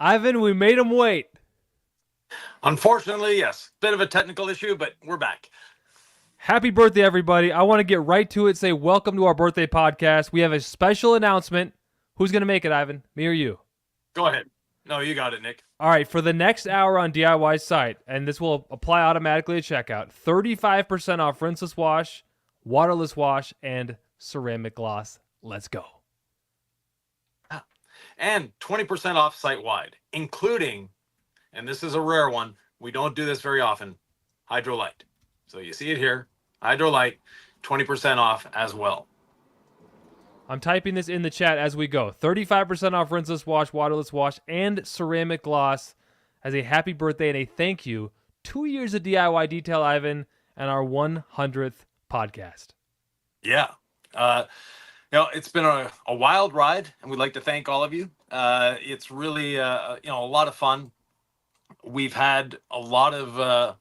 Ivan, we made him wait. Unfortunately, yes. Bit of a technical issue, but we're back. Happy birthday, everybody. I want to get right to it. Say welcome to our birthday podcast. We have a special announcement. Who's going to make it, Ivan? Me or you? Go ahead. No, you got it, Nick. All right, for the next hour on DIY's site, and this will apply automatically at checkout, 35% off rinseless wash, waterless wash, and ceramic gloss. Let's go. And 20% off site-wide, including, and this is a rare one, we don't do this very often, Hydrolite. So you see it here, Hydrolite, 20% off as well. I'm typing this in the chat as we go. 35% off rinseless wash, waterless wash, and ceramic gloss as a happy birthday and a thank you. 2 years of DIY detail, Ivan, and our 100th podcast. Yeah. It's been a wild ride, and we'd like to thank all of you. It's really, a lot of fun. We've had a lot of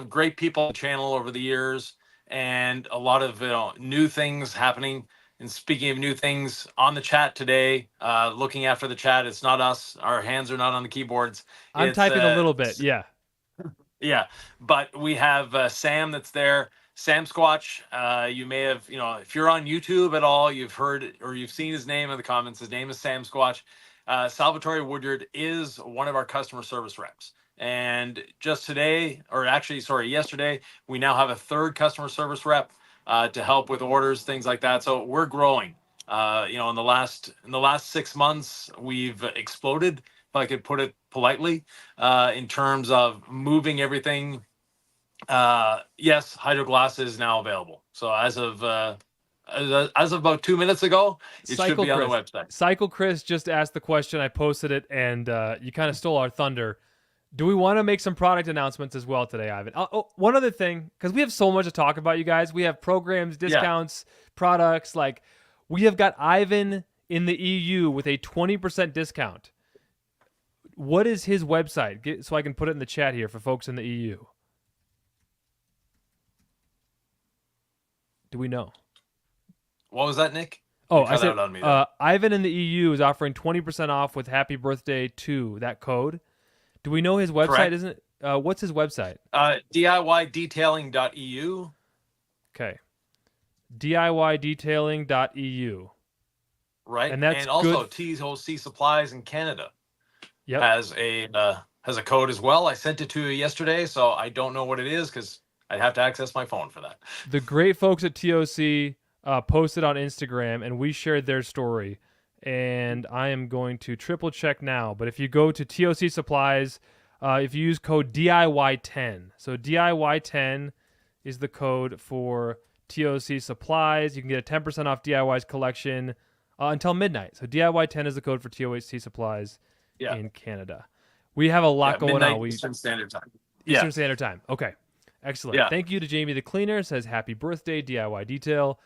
great people on the channel over the years, and a lot of new things happening. And speaking of new things, on the chat today, looking after the chat, it's not us. Our hands are not on the keyboards. I'm typing a little bit, yeah. Yeah, but we have Sam that's there. Sam Squatch, you may have, if you're on YouTube at all, you've heard or you've seen his name in the comments. His name is Sam Squatch. Salvatore Woodyard is one of our customer service reps. And just today, or actually, sorry, yesterday, we now have a third customer service rep to help with orders, things like that. So we're growing. In the last 6 months, we've exploded, if I could put it politely, in terms of moving everything. Yes, Hydroglass is now available. So as of about 2 minutes ago, it should be on the website. Cycle Chris just asked the question. I posted it, and you kind of stole our thunder. Do we want to make some product announcements as well today, Ivan? One other thing, because we have so much to talk about, you guys. We have programs, discounts, products. Like, we have got Ivan in the EU with a 20% discount. What is his website? So I can put it in the chat here for folks in the EU. Do we know? What was that, Nick? Oh, I said Ivan in the EU is offering 20% off with Happy Birthday to that code. Do we know his website? Correct. Isn't it? What's his website? DIYdetailing.eu. Okay. DIYdetailing.eu. Right. And that's also good. TOC Supplies in Canada Yep. has a code as well. I sent it to you yesterday, so I don't know what it is because I'd have to access my phone for that. The great folks at TOC posted on Instagram, and we shared their story. And I am going to triple check now. But if you go to TOC Supplies, if you use code DIY10, so DIY10 is the code for TOC Supplies. You can get a 10% off DIY's collection until midnight. So DIY10 is the code for TOC Supplies in Canada. We have a lot going on. Eastern Standard Time. Eastern Standard Time. Okay. Excellent. Yeah. Thank you to Jamie the Cleaner. Says happy birthday, DIY Detail.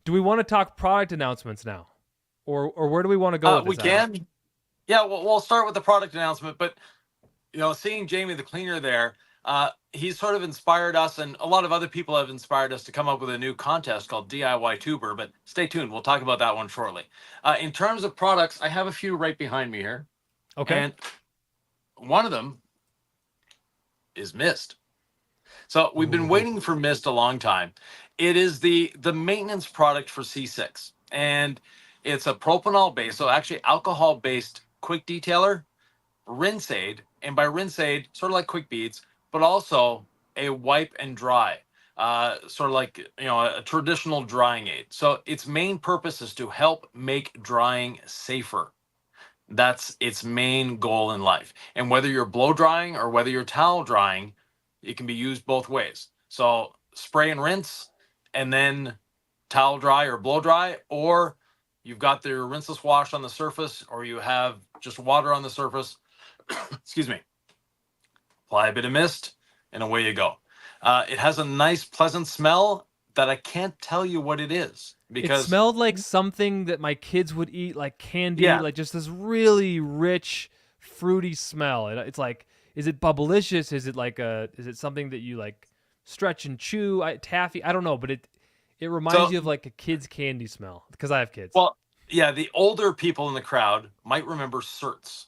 Do we want to talk product announcements now? Or where do we want to go with this? We can. Yeah, we'll start with the product announcement. But, seeing Jamie the Cleaner there, he's sort of inspired us, and a lot of other people have inspired us to come up with a new contest called DIY Tuber. But stay tuned. We'll talk about that one shortly. In terms of products, I have a few right behind me here. Okay. And one of them is Mist. So we've been waiting for Mist a long time. It is the maintenance product for C6, and it's a propanol based, so actually alcohol based quick detailer, rinse aid, and by rinse aid, sort of like quick beads, but also a wipe and dry, sort of like a traditional drying aid. So its main purpose is to help make drying safer. That's its main goal in life. And whether you're blow drying or whether you're towel drying, it can be used both ways. So spray and rinse, and then towel dry or blow dry, or you've got the rinseless wash on the surface, or you have just water on the surface. Excuse me. Apply a bit of mist, and away you go. It has a nice, pleasant smell that I can't tell you what it is. Because it smelled like something that my kids would eat, like candy, like just this really rich, fruity smell. It's like, is it bubblicious? Is it something that you like stretch and chew? Taffy? I don't know, but it reminds you of like a kid's candy smell because I have kids. Well, Yeah, the older people in the crowd might remember certs,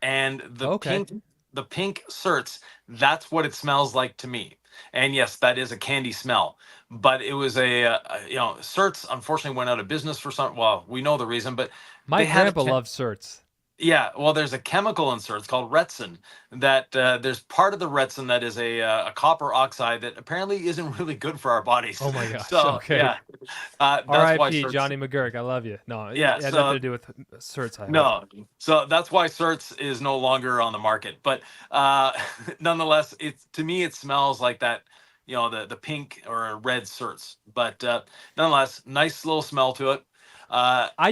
and Okay. the pink certs. That's what it smells like to me. And yes, that is a candy smell. But it was certs unfortunately went out of business for some. Well, we know the reason, but My they had grandpa a loves certs. yeah, well, there's a chemical insert. It's called retsin. That there's part of the retsin that is a copper oxide that apparently isn't really good for our bodies. Oh my gosh. So Okay. yeah, that's why R.I.P. certs. Johnny McGurk. I love you. No, Yeah, it had nothing so to do with certs. I hope. no, so that's why certs is no longer on the market. But uh, nonetheless, it's to me it smells like that. The pink or red certs. But nonetheless, nice little smell to it. Uh, I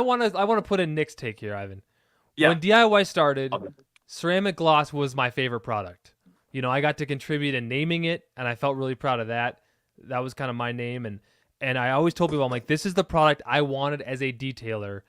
want to put in Nick's take here, Ivan. yeah, When DIY started, ceramic gloss was my favorite product. I got to contribute in naming it, and I felt really proud of that. That was kind of my name, and I always told people, I'm like, this is the product I wanted as a detailer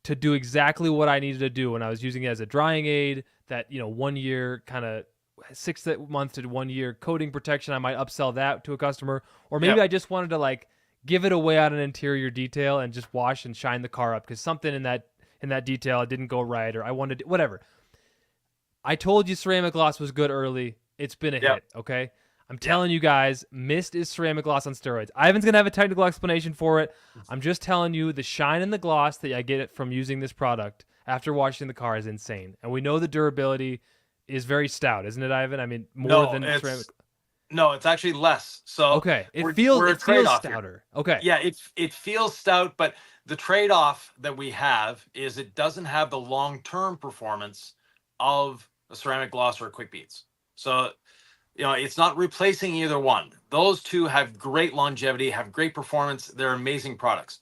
to do exactly what I needed to do when I was using it as a drying aid. That 1 year kind of 6 months to 1 year coating protection. I might upsell that to a customer, or maybe yeah, I just wanted to like give it away on an interior detail and just wash and shine the car up because something in that detail didn't go right, or I wanted whatever. I told you ceramic gloss was good early. It's been a yeah, hit, okay? I'm yeah. telling you guys, mist is ceramic gloss on steroids. Ivan's going to have a technical explanation for it. I'm just telling you, the shine and the gloss that I get it from using this product after washing the car is insane. And we know the durability is very stout, isn't it, Ivan? I mean, more No, than ceramic. it's actually less. So Okay, it we're feels we're a it feels trade-off here. stouter. Okay. Yeah, it feels stout, but the trade-off that we have is it doesn't have the long-term performance of a ceramic gloss or a quick beads. So it's not replacing either one. Those two have great longevity, have great performance. They're amazing products.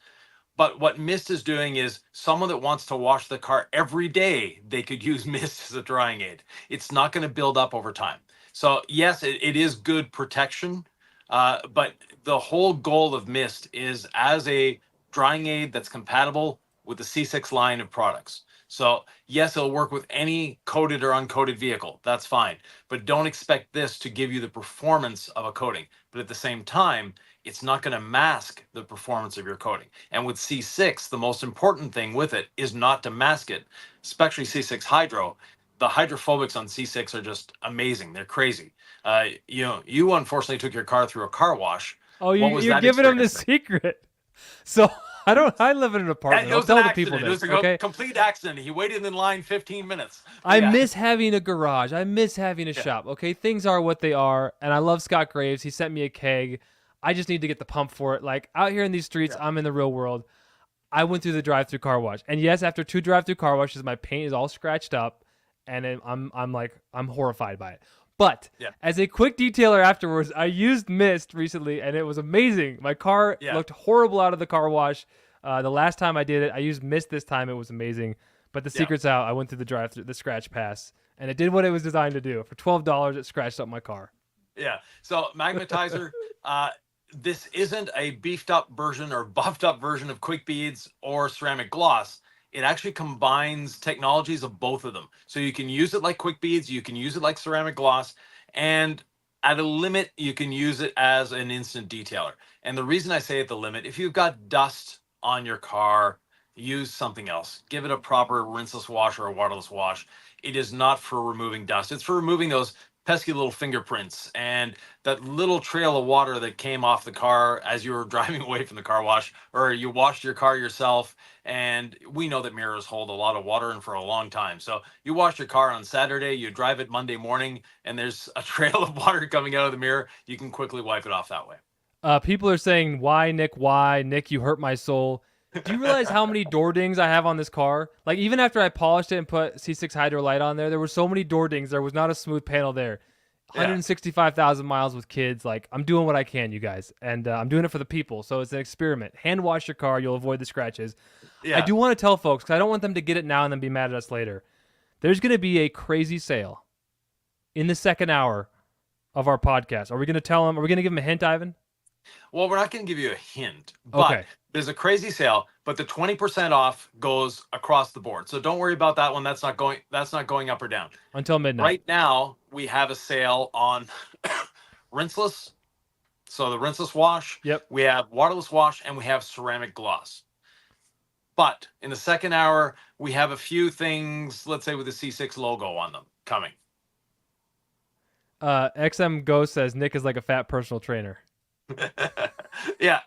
But what mist is doing is someone that wants to wash the car every day, they could use mist as a drying aid. It's not going to build up over time. So, yes, it is good protection. But the whole goal of mist is as a drying aid that's compatible with the C6 line of products. So, yes, it'll work with any coated or uncoated vehicle. That's fine. But don't expect this to give you the performance of a coating. But at the same time, it's not going to mask the performance of your coating. And with C6, the most important thing with it is not to mask it, especially C6 Hydro. The hydrophobics on C6 are just amazing. They're crazy. You unfortunately took your car through a car wash. Oh, What was you're that giving them the experience like? secret. So I live in an apartment. It I'll was an tell the people accident. It was this, a okay? complete accident. He waited in line 15 minutes. But I yeah, miss having a garage. I miss having a yeah, shop. Okay, things are what they are, and I love Scott Graves. He sent me a keg. I just need to get the pump for it. Like out here in these streets, yeah, I'm in the real world. I went through the drive-through car wash, and yes, after 2 drive-through car washes, my paint is all scratched up, and I'm horrified by it. But yeah, as a quick detailer afterwards, I used mist recently, and it was amazing. My car yeah, looked horrible out of the car wash. The last time I did it, I used mist this time. It was amazing. But the yeah. secret's out. I went through the drive-through, the scratch pass, and it did what it was designed to do. For $12, it scratched up my car. Yeah. So magnetizer, this isn't a beefed up version or buffed up version of quick beads or ceramic gloss. It actually combines technologies of both of them. So you can use it like quick beads, you can use it like ceramic gloss, and at a limit, you can use it as an instant detailer. And the reason I say at the limit, if you've got dust on your car, use something else. Give it a proper rinseless wash or a waterless wash. It is not for removing dust. It's for removing those pesky little fingerprints and that little trail of water that came off the car as you were driving away from the car wash, or you washed your car yourself. And we know that mirrors hold a lot of water and for a long time. So you wash your car on Saturday, you drive it Monday morning, and there's a trail of water coming out of the mirror. You can quickly wipe it off that way. People are saying, "Why, Nick? Why, Nick? You hurt my soul." Do you realize how many door dings I have on this car? Like even after I polished it and put C6 Hydro Light on there were so many door dings. There was not a smooth panel there. Yeah. 165,000 miles with kids. Like I'm doing what I can, you guys, and I'm doing it for the people. So it's an experiment. Hand wash your car, you'll avoid the scratches. I Yeah. do want to tell folks because I don't want them to get it now and then be mad at us later. There's going to be a crazy sale in the second hour of our podcast. Are we going to tell them? Are we going to give them a hint, Ivan? Well, we're not going to give you a hint, but Okay, there's a crazy sale, but the 20% off goes across the board. So don't worry about that one. That's not going up or down. until midnight. Right now, we have a sale on rinseless. So the rinseless wash, Yep. we have waterless wash, and we have ceramic gloss. But in the second hour, we have a few things, let's say with the C6 logo on them coming. XM Go says Nick is like a fat personal trainer. Yeah.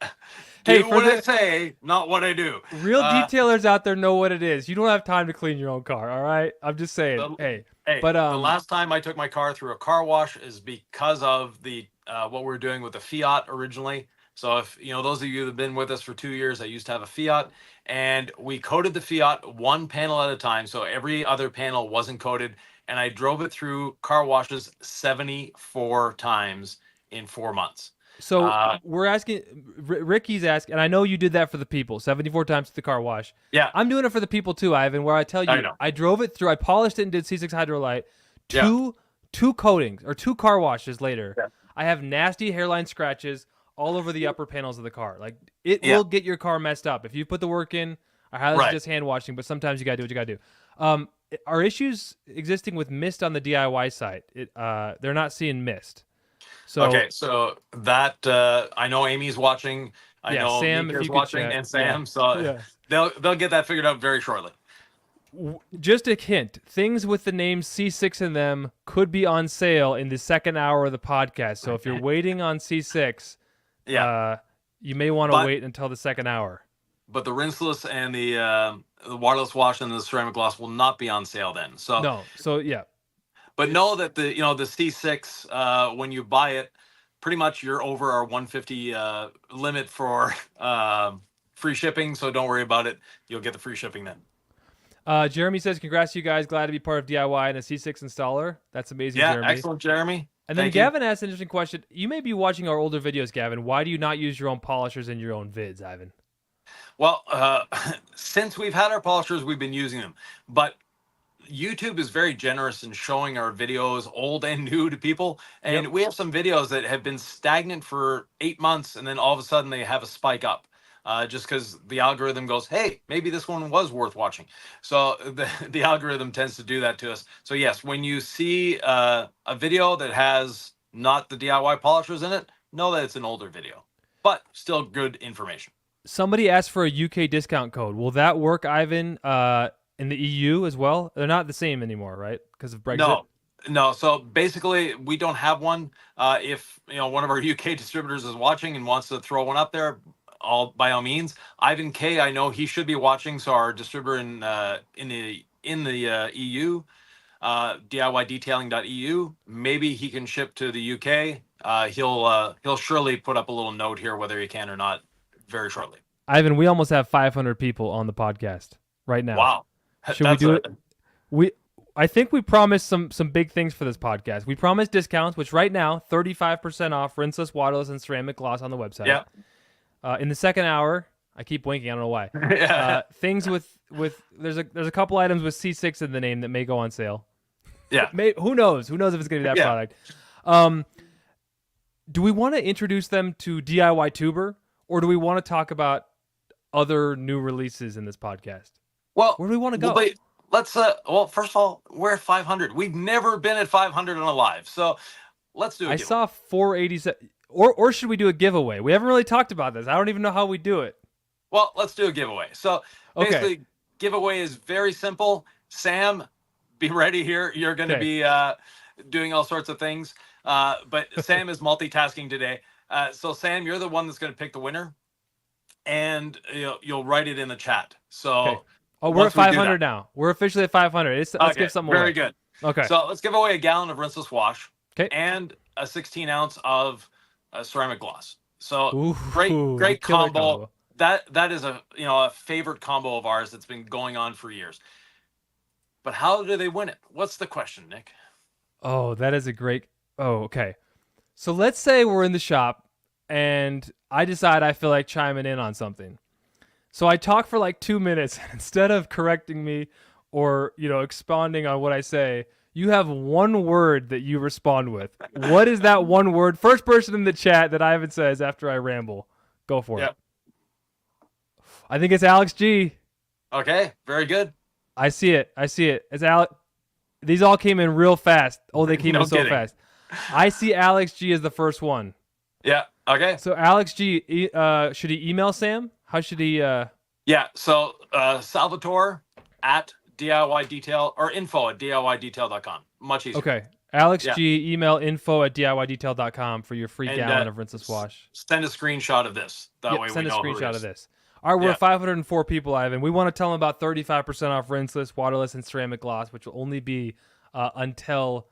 Hey, Do what I say, not what I do. Real detailers out there know what it is. You don't have time to clean your own car, all right? I'm just saying. Hey, but the last time I took my car through a car wash is because of the what we're doing with the Fiat originally. So if those of you that have been with us for 2 years, I used to have a Fiat, and we coated the Fiat one panel at a time, so every other panel wasn't coated, and I drove it through car washes 74 times in 4 months. So we're asking, Ricky's asking, and I know you did that for the people 74 times to the car wash. Yeah. I'm doing it for the people too, Ivan, where I tell you, I drove it through, I polished it and did C6 Hydrolite. Two coatings or 2 car washes later. Yeah. I have nasty hairline scratches all over the upper panels of the car. Like, it will get your car messed up. If you put the work in, I highly suggest hand washing, but sometimes you got to do what you got to do. Are issues existing with mist on the DIY site? They're not seeing mist. So that I know Amy's watching. I know Sam is watching, and Sam. So they'll get that figured out very shortly. Just a hint: things with the name C6 in them could be on sale in the second hour of the podcast. So if you're waiting on C6, you may want to wait until the second hour. But the rinseless and the wireless wash and the ceramic gloss will not be on sale then. So no. So yeah. But know that the C6 when you buy it, pretty much you're over our 150 limit for free shipping. So don't worry about it. You'll get the free shipping then. Jeremy says, "Congrats to you guys. Glad to be part of DIY and a C6 installer. That's amazing, yeah, Jeremy." Excellent, Jeremy. And then Gavin asked an interesting question. You may be watching our older videos, Gavin. Why do you not use your own polishers in your own vids, Ivan? Well, since we've had our polishers, we've been using them, but YouTube is very generous in showing our videos, old and new, to people. And we have some videos that have been stagnant for 8 months, and then all of a sudden they have a spike up. Just because the algorithm goes, hey, maybe this one was worth watching. So the algorithm tends to do that to us. So yes, when you see a video that has not the DIY polishers in it, know that it's an older video, but still good information. Somebody asked for a UK discount code. Will that work, Ivan, in the EU as well? They're not the same anymore, right? Because of Brexit? No. So basically, we don't have one. If one of our UK distributors is watching and wants to throw one up there, by all means. Ivan K, I know he should be watching. So our distributor in the EU, DIYdetailing.eu, maybe he can ship to the UK. He'll surely put up a little note here whether he can or not very shortly. Ivan, we almost have 500 people on the podcast right now. Wow. Should we do it? I think we promised some big things for this podcast. We promised discounts, which right now 35% off rinseless, waterless, and ceramic gloss on the website. Yeah. In the second hour, I keep winking. I don't know why. Things with there's a couple items with C6 in the name that may go on sale. Yeah. Who knows? Who knows if it's going to be that product? Do we want to introduce them to DIY Tuber, or do we want to talk about other new releases in this podcast? Well, where do we want to go? Let's first of all, we're at 500. We've never been at 500 on a live, so let's do it. I saw 487. Or should we do a giveaway? We haven't really talked about this. I don't even know how we do it. Well, let's do a giveaway. So basically, giveaway is very simple. Sam, be ready here. You're going to be doing all sorts of things, but Sam is multitasking today. So Sam, you're the one that's going to pick the winner, and you'll write it in the chat. So. Oh, we're at 500 now. We're officially at 500. Let's give something away. Very good. Okay. So let's give away a gallon of rinseless wash. Okay. And a 16-ounce of ceramic gloss. So great combo. That is a favorite combo of ours that's been going on for years. But how do they win it? What's the question, Nick? Oh, that is a great. Oh, okay. So let's say we're in the shop and I decide I feel like chiming in on something. So I talk for like 2 minutes, and instead of correcting me or, expounding on what I say, you have one word that you respond with. What is that one word? First person in the chat that Ivan says after I ramble. Go for it. I think it's Alex G. Okay, very good. I see it. It's Alex. These all came in real fast. Oh, they came in so fast. I see Alex G as the first one. Yeah, okay. So Alex G, should he email Sam? How should he Yeah. So Salvatore at DIY Detail or info at DIYdetail.com. Much easier. Okay. Alex Yeah. G, email info@diydetail.com for your free And gallon of rinseless wash. send a screenshot of this. That Yep, way we send a know who it screenshot of is. this. All right, we're Yeah. at 504 people, Ivan. We want to tell them about 35% off rinseless, waterless, and ceramic gloss, which will only be until,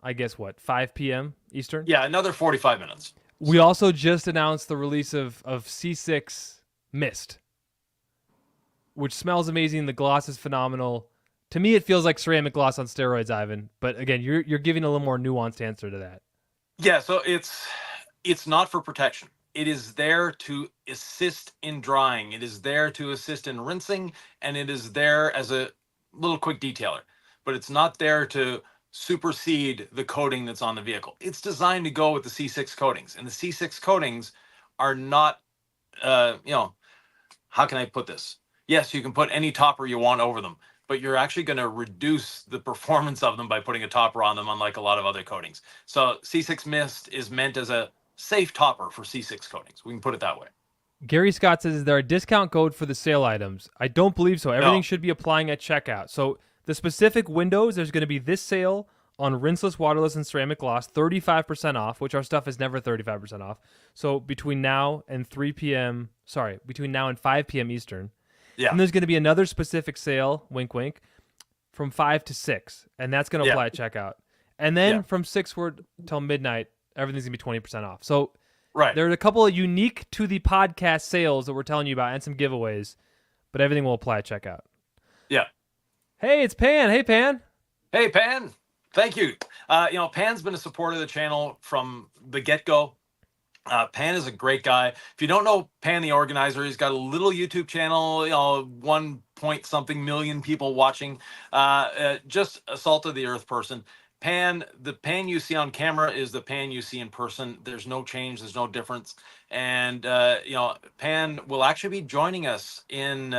I guess, what, 5 p.m. Eastern? Yeah. Another 45 minutes. We So, also just announced the release of C6 Mist, which smells amazing. The gloss is phenomenal. To me, it feels like ceramic gloss on steroids, Ivan. But again, you're giving a little more nuanced answer to that. yeah. So it's not for protection. It is there to assist in drying. It is there to assist in rinsing, and it is there as a little quick detailer. But it's not there to supersede the coating that's on the vehicle. It's designed to go with the C6 coatings, and the C6 coatings are not, you know, how can I put this? Yes, you can put any topper you want over them, but you're actually going to reduce the performance of them by putting a topper on them, unlike a lot of other coatings. So C6 Mist is meant as a safe topper for C6 coatings. We can put it that way. Gary Scott says, is there a discount code for the sale items? I don't believe so. Everything No. should be applying at checkout. So the specific windows, there's going to be this sale on rinseless, waterless, and ceramic gloss, 35% off, which our stuff is never 35% off. So between now and 3 p.m., sorry, between now and 5 p.m. Eastern. Yeah. And there's going to be another specific sale, wink, wink, from 5 to 6. And that's going to Yeah. apply at checkout. And then Yeah. from 6 till midnight, everything's going to be 20% off. So Right. there are a couple of unique to the podcast sales that we're telling you about and some giveaways, but everything will apply at checkout. Yeah. Hey, it's Pan. Hey, Pan. Hey, Pan. Thank you. Pan's been a supporter of the channel from the get-go. Pan is a great guy. If you don't know Pan the organizer, he's got a little YouTube channel, 1 point something million people watching. Just a salt of the earth person. Pan, the Pan you see on camera is the Pan you see in person. There's no change. There's no difference. And Pan will actually be joining us in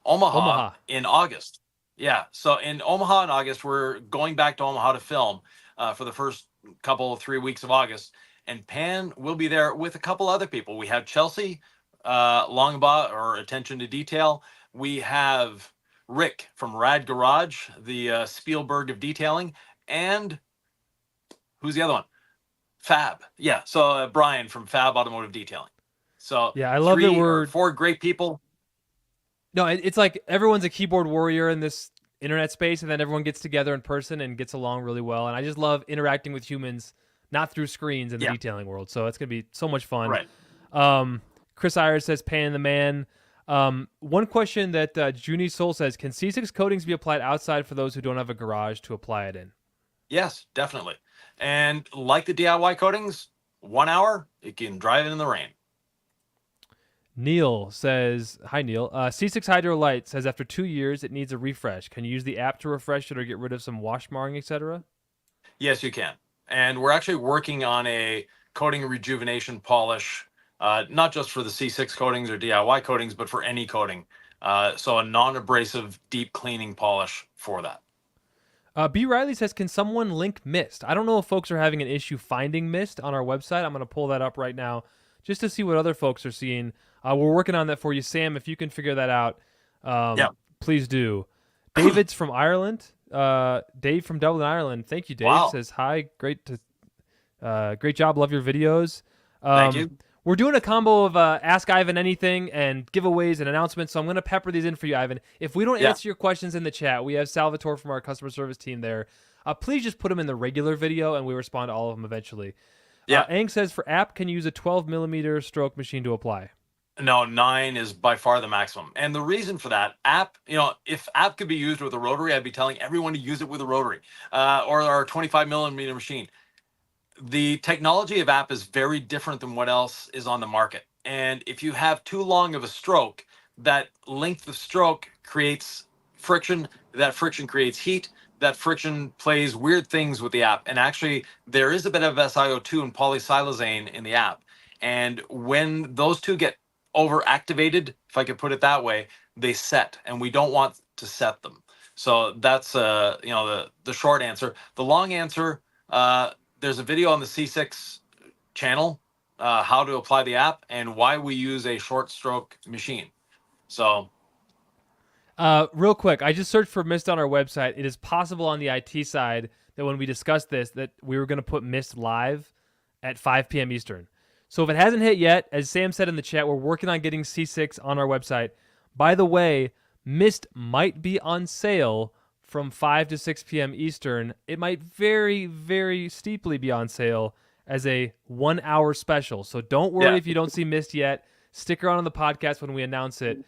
Omaha in August. Yeah. So in Omaha in August, we're going back to Omaha to film for the first couple 3 weeks of August. And Pan will be there with a couple other people. We have Chelsea Longbaugh, or Attention to Detail. We have Rick from Rad Garage, the Spielberg of detailing. And who's the other one? Fab. Yeah. So Brian from Fab Automotive Detailing. So yeah, I love that we're 4 great people. No, it's like everyone's a keyboard warrior in this internet space, and then everyone gets together in person and gets along really well. And I just love interacting with humans, not through screens in the detailing world. So it's gonna be so much fun. Right. Chris Ayers says, "Pan the man." One question that Junie Soul says: can C6 coatings be applied outside for those who don't have a garage to apply it in? Yes, definitely. And like the DIY coatings, 1 hour, it can drive it in the rain. Neil says, hi, Neil. C6 Hydro Light says after 2 years, it needs a refresh. Can you use the app to refresh it or get rid of some wash marring, etc.? Yes, you can. And we're actually working on a coating rejuvenation polish, not just for the C6 coatings or DIY coatings, but for any coating. So a non-abrasive deep cleaning polish for that. B. Riley says, can someone link Mist? I don't know if folks are having an issue finding Mist on our website. I'm going to pull that up right now just to see what other folks are seeing. We're working on that for you, Sam. If you can figure that out, please do. David's from Ireland. Dave from Dublin, Ireland. Thank you, Dave. Wow. Says, hi, great job. Love your videos. Thank you. We're doing a combo of Ask Ivan Anything and giveaways and announcements, so I'm going to pepper these in for you, Ivan. If we don't answer your questions in the chat, we have Salvatore from our customer service team there. Please just put them in the regular video, and we respond to all of them eventually. Yeah. Ang says, for app, can you use a 12mm stroke machine to apply? No, 9 is by far the maximum. And the reason for that, app, if app could be used with a rotary, I'd be telling everyone to use it with a rotary or our 25mm machine. The technology of app is very different than what else is on the market. And if you have too long of a stroke, that length of stroke creates friction. That friction creates heat. That friction plays weird things with the app. And actually, there is a bit of SiO2 and polysilazane in the app. And when those two get overactivated, if I could put it that way, they set. And we don't want to set them. So that's the short answer. The long answer, there's a video on the C6 channel how to apply the app, and why we use a short stroke machine. So, Real quick, I just searched for Mist on our website. It is possible on the IT side that when we discussed this, that we were going to put Mist live at 5 p.m. Eastern. So if it hasn't hit yet, as Sam said in the chat, we're working on getting C6 on our website. By the way, Mist might be on sale from 5 to 6 p.m. Eastern. It might very, very steeply be on sale as a 1 hour special. So don't worry if you don't see Mist yet. Stick around on the podcast when we announce it.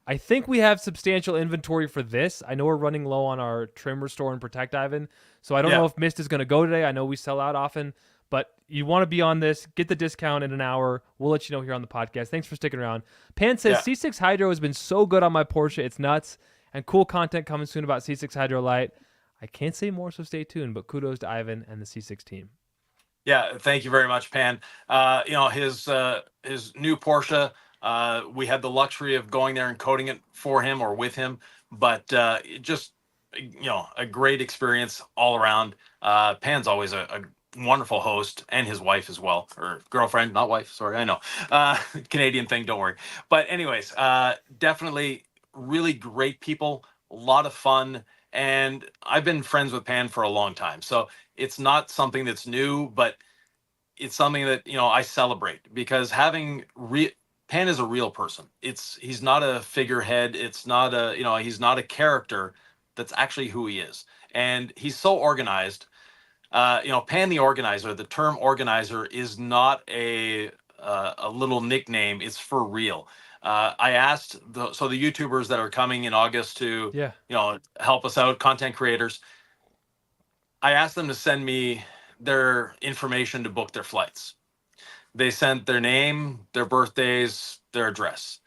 I think we have substantial inventory for this. I know we're running low on our trim, restore, and protect, Ivan. So I don't know if Mist is going to go today. I know we sell out often, but you want to be on this. Get the discount in an hour. We'll let you know here on the podcast. Thanks for sticking around. Pan says, C6 Hydro has been so good on my Porsche. It's nuts. And cool content coming soon about C6 Hydro Lite. I can't say more, so stay tuned, but kudos to Ivan and the C6 team. Yeah, thank you very much, Pan. His new Porsche, we had the luxury of going there and coding it for him or with him, but just a great experience all around. Pan's always a wonderful host, and his wife as well, or girlfriend, not wife. Sorry, I know, Canadian thing. Don't worry. But anyways, definitely really great people, a lot of fun, and I've been friends with Pan for a long time, so it's not something that's new, but it's something that I celebrate, because Pan is a real person. He's not a figurehead. It's not he's not a character. That's actually who he is, and he's so organized. Pan the organizer. The term organizer is not a little nickname. It's for real. I asked the YouTubers that are coming in August to help us out, content creators. I asked them to send me their information to book their flights. They sent their name, their birthdays, their address.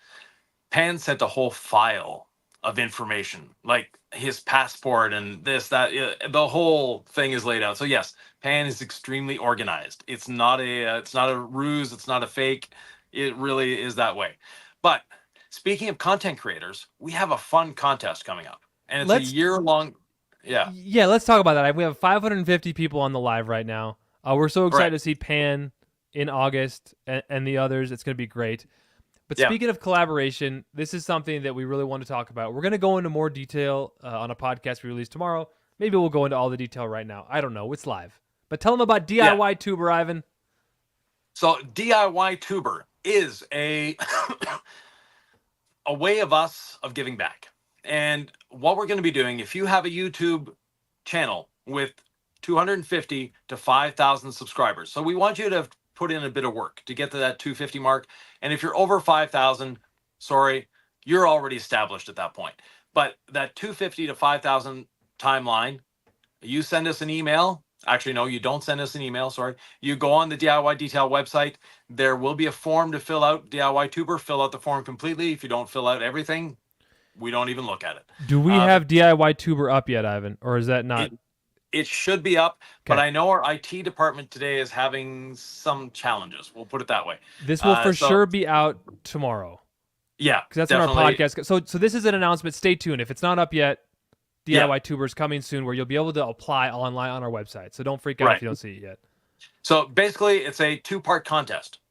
Pan sent a whole file of information, like his passport and this, that. The whole thing is laid out. So yes, Pan is extremely organized. It's not a ruse. It's not a fake. It really is that way. But speaking of content creators, we have a fun contest coming up, and it's a year-long. Yeah, let's talk about that. We have 550 people on the live right now. We're so excited to see Pan in August and the others. It's going to be great. But speaking of collaboration, this is something that we really want to talk about. We're going to go into more detail on a podcast we release tomorrow. Maybe we'll go into all the detail right now. I don't know. It's live. But tell them about DIY Tuber, Ivan. So DIY Tuber is a way of us of giving back. And what we're going to be doing, if you have a YouTube channel with 250 to 5,000 subscribers, so we want you to put in a bit of work to get to that 250 mark. And if you're over 5,000, sorry, you're already established at that point. But that 250 to 5,000 timeline, you send us an email. Actually, no, you don't send us an email. Sorry. You go on the DIY Detail website. There will be a form to fill out. DIY Tuber, fill out the form completely. If you don't fill out everything, we don't even look at it. Do we have DIY Tuber up yet, Ivan? Or is that not? It should be up, but I know our IT department today is having some challenges. We'll put it that way. This will for sure be out tomorrow. Yeah, because that's when our podcast. So this is an announcement. Stay tuned. If it's not up yet, DIY Tuber is coming soon, where you'll be able to apply online on our website. So don't freak out if you don't see it yet. So basically, it's a 2-part contest.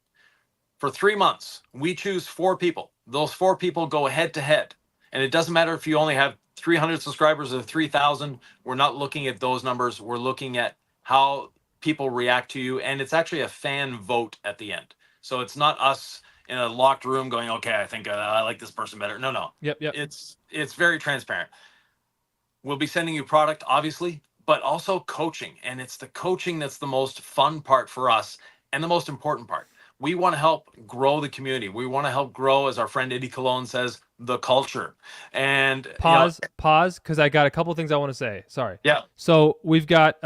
For 3 months, we choose 4 people. Those 4 people go head to head. And it doesn't matter if you only have 300 subscribers or 3,000. We're not looking at those numbers. We're looking at how people react to you. And it's actually a fan vote at the end. So it's not us in a locked room going, okay, I think I like this person better. No. Yep. It's very transparent. We'll be sending you product, obviously, but also coaching. And it's the coaching that's the most fun part for us and the most important part. We want to help grow the community. We want to help grow, as our friend Eddie Cologne says, the culture. And pause, because I got a couple things I want to say. Sorry. Yeah. So we've got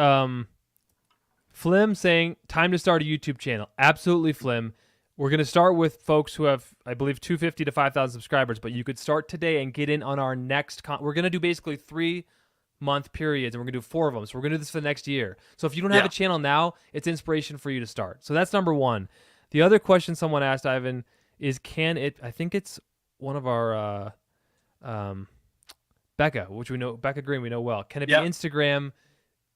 Flim saying, time to start a YouTube channel. Absolutely, Flim. We're going to start with folks who have, I believe, 250 to 5,000 subscribers, but you could start today and get in on our next we're going to do basically 3-month periods, and we're going to do 4 of them. So we're going to do this for the next year. So if you don't have a channel now, it's inspiration for you to start. So that's number one. The other question someone asked, Ivan, is I think it's one of our Becca, which we know, Becca Green, we know well. Can it be Instagram?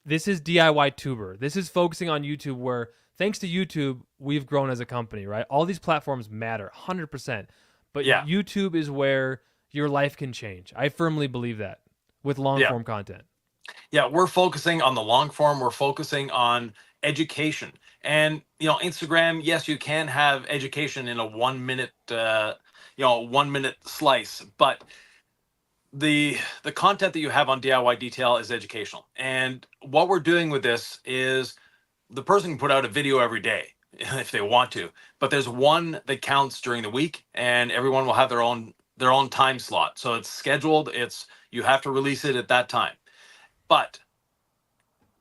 This is DIY Tuber. This is focusing on YouTube, where thanks to YouTube, we've grown as a company, right? All these platforms matter 100%. But Yeah. YouTube is where your life can change. I firmly believe that with long Yeah. form content. Yeah, we're focusing on the long form. We're focusing on education. And Instagram, yes, you can have education in a 1 minute 1 minute slice, but the content that you have on DIY detail is educational. And what we're doing with this is the person can put out a video every day if they want to, but there's one that counts during the week, and everyone will have their own time slot. So it's scheduled. It's You have to release it at that time. But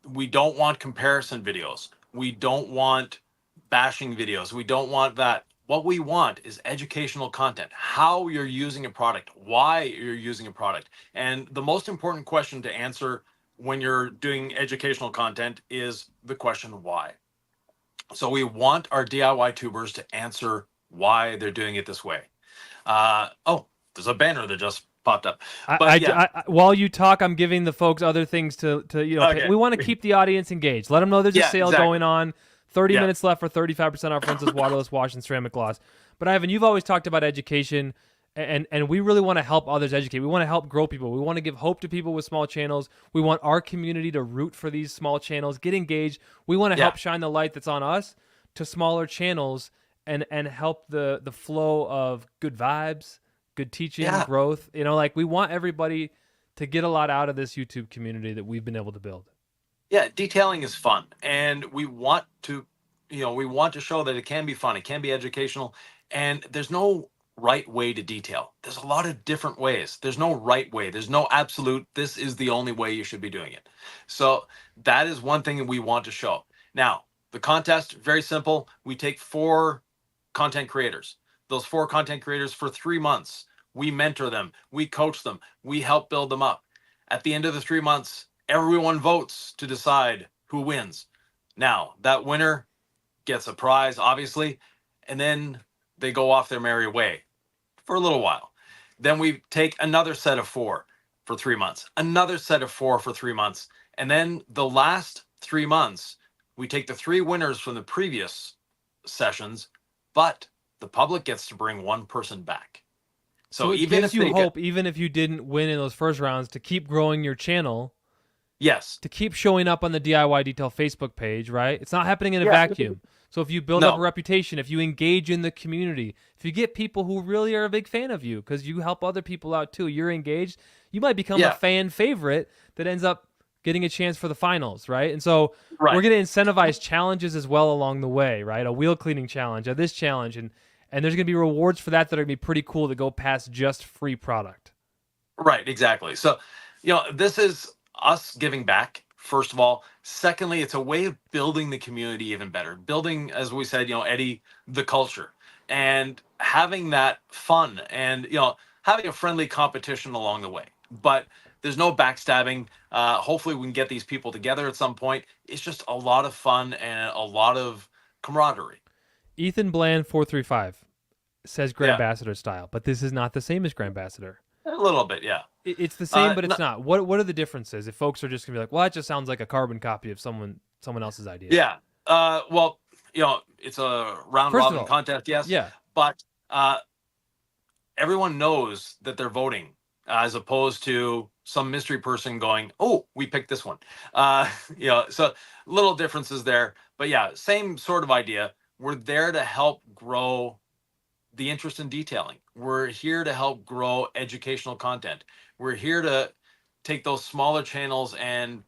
we don't want comparison videos. We don't want bashing videos. We don't want that. What we want is educational content, how you're using a product, why you're using a product. And the most important question to answer when you're doing educational content is the question why. So we want our DIY tubers to answer why they're doing it this way. Oh, there's a banner that just popped up. But yeah, While you talk, I'm giving the folks other things to okay. we want to keep the audience engaged. Let them know there's a Yeah, sale exactly. going on. 30 Yeah. minutes left for 35% off Rinseless Waterless Wash and Ceramic Gloss. But Ivan, you've always talked about education, and we really want to help others educate. We want to help grow people. We want to give hope to people with small channels. We want our community to root for these small channels, get engaged. We want to help shine the light that's on us to smaller channels and help the flow of good vibes, good teaching, growth. We want everybody to get a lot out of this YouTube community that we've been able to build. Yeah, detailing is fun, and we want to show that it can be fun, it can be educational, and there's no right way to detail. There's a lot of different ways. There's no right way. There's no absolute, this is the only way you should be doing it. So that is one thing that we want to show. Now, the contest, very simple. We take 4 content creators. Those 4 content creators for 3 months. We mentor them, we coach them, we help build them up. At the end of the 3 months, everyone votes to decide who wins. Now, that winner gets a prize, obviously, and then they go off their merry way for a little while. Then we take another set of 4 for 3 months, another set of 4 for 3 months, and then the last 3 months, we take the 3 winners from the previous sessions, but the public gets to bring one person back. So it even gives if you hope, even if you didn't win in those first rounds, to keep growing your channel. Yes. To keep showing up on the DIY Detail Facebook page, right? It's not happening in a vacuum. So if you build up a reputation, if you engage in the community, if you get people who really are a big fan of you because you help other people out too, you're engaged, you might become a fan favorite that ends up getting a chance for the finals, right? And so we're going to incentivize challenges as well along the way, right? A wheel cleaning challenge, this challenge, and there's going to be rewards for that are going to be pretty cool to go past just free product. Right, exactly. So, this is us giving back, first of all. Secondly, it's a way of building the community even better. Building, as we said, Eddie, the culture, and having that fun and, having a friendly competition along the way. But there's no backstabbing. Hopefully we can get these people together at some point. It's just a lot of fun and a lot of camaraderie. Ethan Bland 435 says Grandambassador style, but this is not the same as Grandambassador. A little bit, yeah. It's the same, but it's not. What are the differences? If folks are just gonna be like, well, that just sounds like a carbon copy of someone else's idea. Yeah. Well, it's a round robin contest, yes. Yeah. But everyone knows that they're voting, as opposed to some mystery person going, "Oh, we picked this one." So little differences there, but yeah, same sort of idea. We're there to help grow the interest in detailing. We're here to help grow educational content. We're here to take those smaller channels and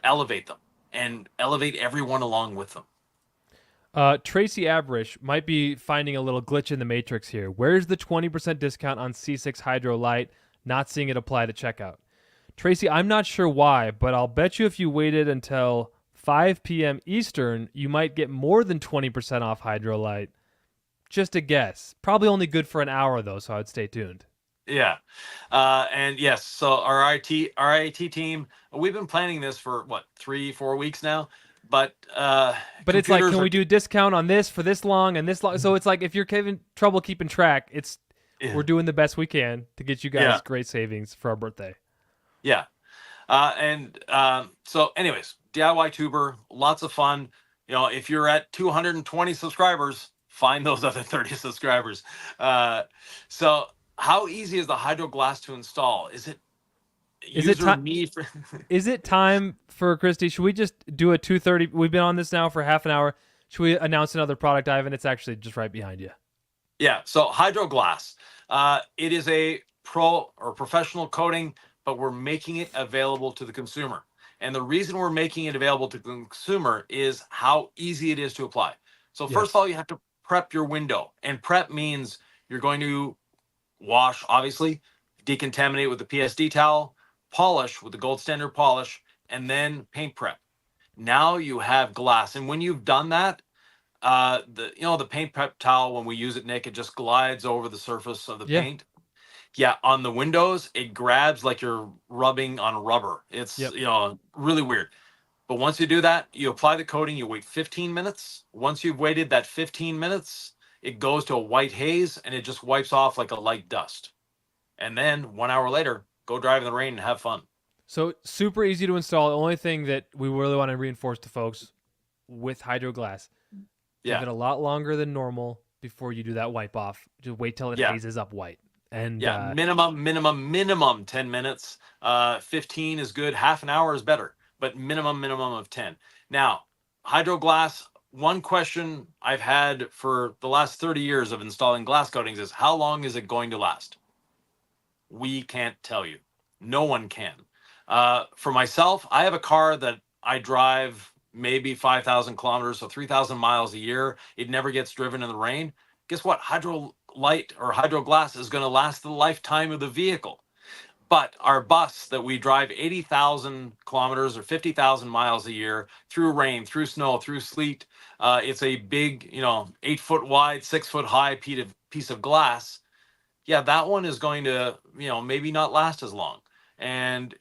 elevate them and elevate everyone along with them. Tracy Abrish might be finding a little glitch in the matrix here. Where's the 20% discount on C6 Hydro Light? Not seeing it apply to checkout. Tracy, I'm not sure why, but I'll bet you if you waited until 5 p.m. Eastern, you might get more than 20% off Hydro Light. Just a guess. Probably only good for an hour, though, so I would stay tuned. Yeah. And yes, so our IT team, we've been planning this for, 3-4 weeks now? But it's like, can we do a discount on this for this long and this long? So it's like, if you're having trouble keeping track, we're doing the best we can to get you guys great savings for our birthday. Yeah. So anyways, DIY tuber, lots of fun. if you're at 220 subscribers, find those other 30 subscribers. Uh, so how easy is the Hydro Glass to install? Is it Is it user time? me for Is it time for Christy? Should we just do a 2:30? We've been on this now for half an hour. Should we announce another product, Ivan? It's actually just right behind you. Yeah, so Hydro Glass. It is a pro or professional coating, but we're making it available to the consumer. And the reason we're making it available to the consumer is how easy it is to apply. So first of Yes. all, you have to prep your window. And prep means you're going to wash, obviously, decontaminate with the PSD towel, polish with the gold standard polish, and then paint prep. Now you have glass. And when you've done that, the paint prep towel, when we use it, Nick, it just glides over the surface of the Yeah. paint. Yeah, on the windows, it grabs like you're rubbing on rubber. It's, Yep. really weird. But once you do that, you apply the coating, you wait 15 minutes. Once you've waited that 15 minutes, it goes to a white haze and it just wipes off like a light dust. And then 1 hour later, go drive in the rain and have fun. So super easy to install. The only thing that we really want to reinforce to folks with Hydro Glass, give Yeah. it a lot longer than normal before you do that wipe off. Just wait till it Yeah. hazes up white. And Yeah. Minimum 10 minutes. 15 is good. Half an hour is better, but minimum of 10. Now, Hydro Glass, one question I've had for the last 30 years of installing glass coatings is how long is it going to last? We can't tell you. No one can. For myself, I have a car that I drive maybe 5,000 kilometers, so 3,000 miles a year. It never gets driven in the rain. Guess what? Hydro Light or Hydro Glass is going to last the lifetime of the vehicle. But our bus that we drive 80,000 kilometers or 50,000 miles a year through rain, through snow, through sleet, it's a big, 8 foot wide, 6 foot high piece of glass. Yeah, that one is going to, maybe not last as long. And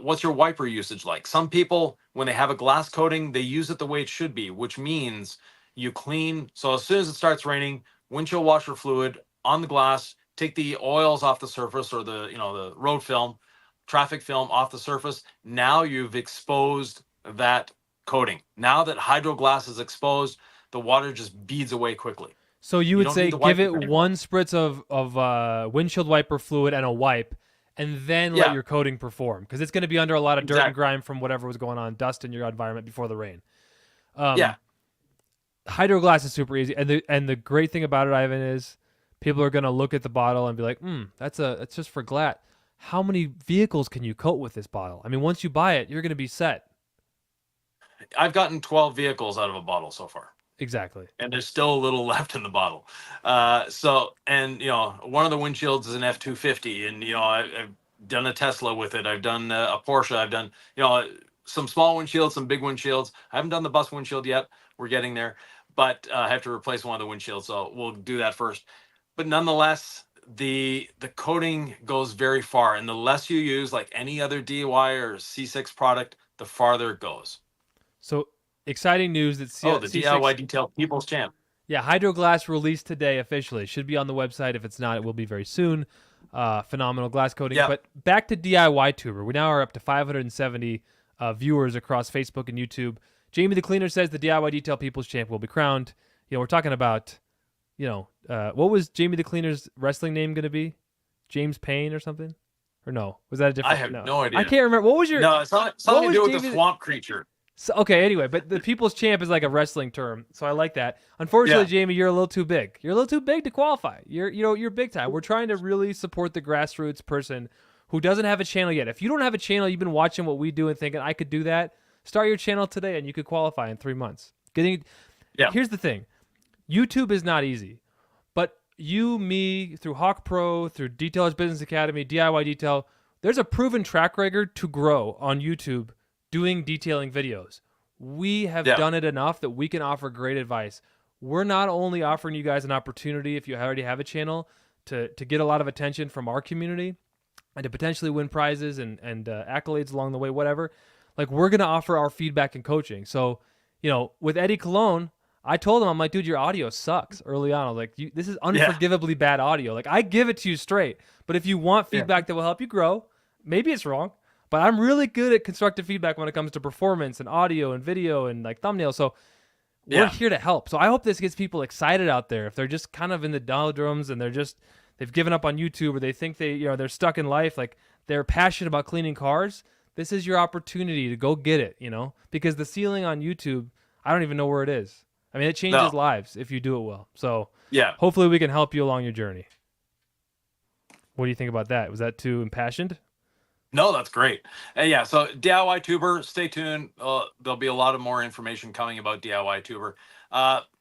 what's your wiper usage like? Some people, when they have a glass coating, they use it the way it should be, which means you clean. So as soon as it starts raining, windshield washer fluid on the glass, take the oils off the surface or the road film, traffic film off the surface. Now you've exposed that coating. Now that Hydro Glass is exposed, the water just beads away quickly. so you You would don't say need the give it wipers anymore. one spritz of windshield wiper fluid and a wipe, and then let Yeah, your coating perform, because it's going to be under a lot of dirt and exactly. grime from whatever was going on, dust in your environment before the rain. Um, Yeah, Hydro Glass is super easy, and the great thing about it, Ivan, is people are going to look at the bottle and be like, that's just for glass. How many vehicles can you coat with this bottle? I mean, once you buy it, you're going to be set. I've gotten 12 vehicles out of a bottle so far, Exactly. and there's still a little left in the bottle. And one of the windshields is an F250, and I've done a Tesla with it. I've done a Porsche. I've done some small windshields, some big windshields. I haven't done the bus windshield yet. We're getting there, but I have to replace one of the windshields, so we'll do that first. But nonetheless, the coating goes very far, and the less you use, like any other DIY or C6 product, the farther it goes. So exciting news that Oh, the C6, DIY detail people's champ. yeah, Hydro Glass released today officially. Should be on the website. If it's not, it will be very soon. Phenomenal glass coating. Yeah. But back to DIY Tuber. We now are up to 570 viewers across Facebook and YouTube. Jamie the Cleaner says the DIY Detail People's Champ will be crowned. We're talking about, what was Jamie the Cleaner's wrestling name going to be? James Payne or something? Or no? Was that a different? I have no idea. I can't remember. What was your? No, it's something to do with the Jamie swamp creature. So, okay, anyway, but the People's Champ is like a wrestling term, so I like that. Unfortunately, Yeah. Jamie, you're a little too big. You're a little too big to qualify. You're big time. We're trying to really support the grassroots person who doesn't have a channel yet. If you don't have a channel, you've been watching what we do and thinking I could do that. Start your channel today, and you could qualify in 3 months. Yeah. Here's the thing: YouTube is not easy, but you, me, through Hawk Pro, through Detailers Business Academy, DIY Detail, there's a proven track record to grow on YouTube doing detailing videos. We have done it enough that we can offer great advice. We're not only offering you guys an opportunity, if you already have a channel, to get a lot of attention from our community and to potentially win prizes and accolades along the way, whatever. Like, we're going to offer our feedback and coaching. So, with Eddie Cologne, I told him, I'm like, dude, your audio sucks early on. I was like, this is unforgivably bad audio. Like, I give it to you straight. But if you want feedback that will help you grow, maybe it's wrong. But I'm really good at constructive feedback when it comes to performance and audio and video and like thumbnails. So we're Yeah. here to help. So I hope this gets people excited out there. If they're just kind of in the doldrums and they've given up on YouTube, or they think they're stuck in life, like they're passionate about cleaning cars, this is your opportunity to go get it, because the ceiling on YouTube, I don't even know where it is. I mean, it changes No. lives if you do it well. So Yeah. hopefully we can help you along your journey. What do you think about that? Was that too impassioned? No, that's great. Yeah, so DIY Tuber, stay tuned. There'll be a lot of more information coming about DIY Tuber.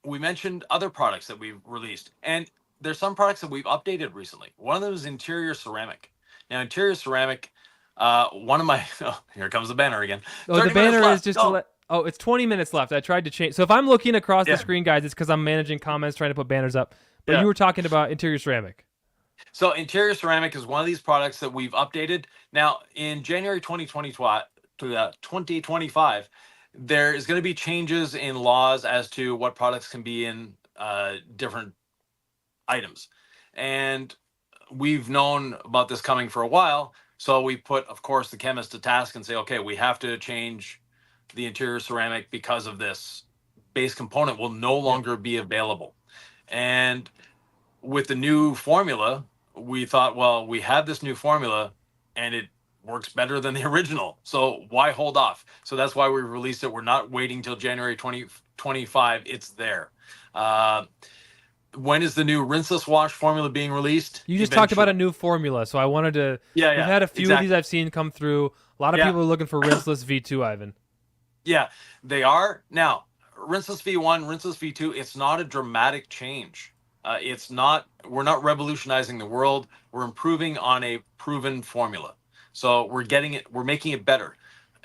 We mentioned other products that we've released, and there's some products that we've updated recently. One of them is interior ceramic. Now, interior ceramic, one of my, oh, here comes the banner again. Oh, the 30 minutes banner is left. just Go. to let. Oh, it's 20 minutes left. I tried to change. So if I'm looking across the Yeah. screen, guys, it's because I'm managing comments, trying to put banners up. But Yeah. you were talking about interior ceramic. So interior ceramic is one of these products that we've updated. Now, in January 2025, there is going to be changes in laws as to what products can be in different items. And we've known about this coming for a while. So we put, of course, the chemist to task and say, okay, we have to change the interior ceramic because of this. Base component will no longer be available. And with the new formula, we thought, well, we have this new formula and it works better than the original. So why hold off? So that's why we released it. We're not waiting till January 2025. It's there. When is the new rinseless wash formula being released? You just talked about a new formula, so I wanted to. Yeah, We've had a few of these I've seen come through. A lot of Yeah. people are looking for rinseless V2, Ivan. Yeah, they are. Now, rinseless V1, rinseless V2, it's not a dramatic change. It's not, we're not revolutionizing the world. We're improving on a proven formula. So we're making it better.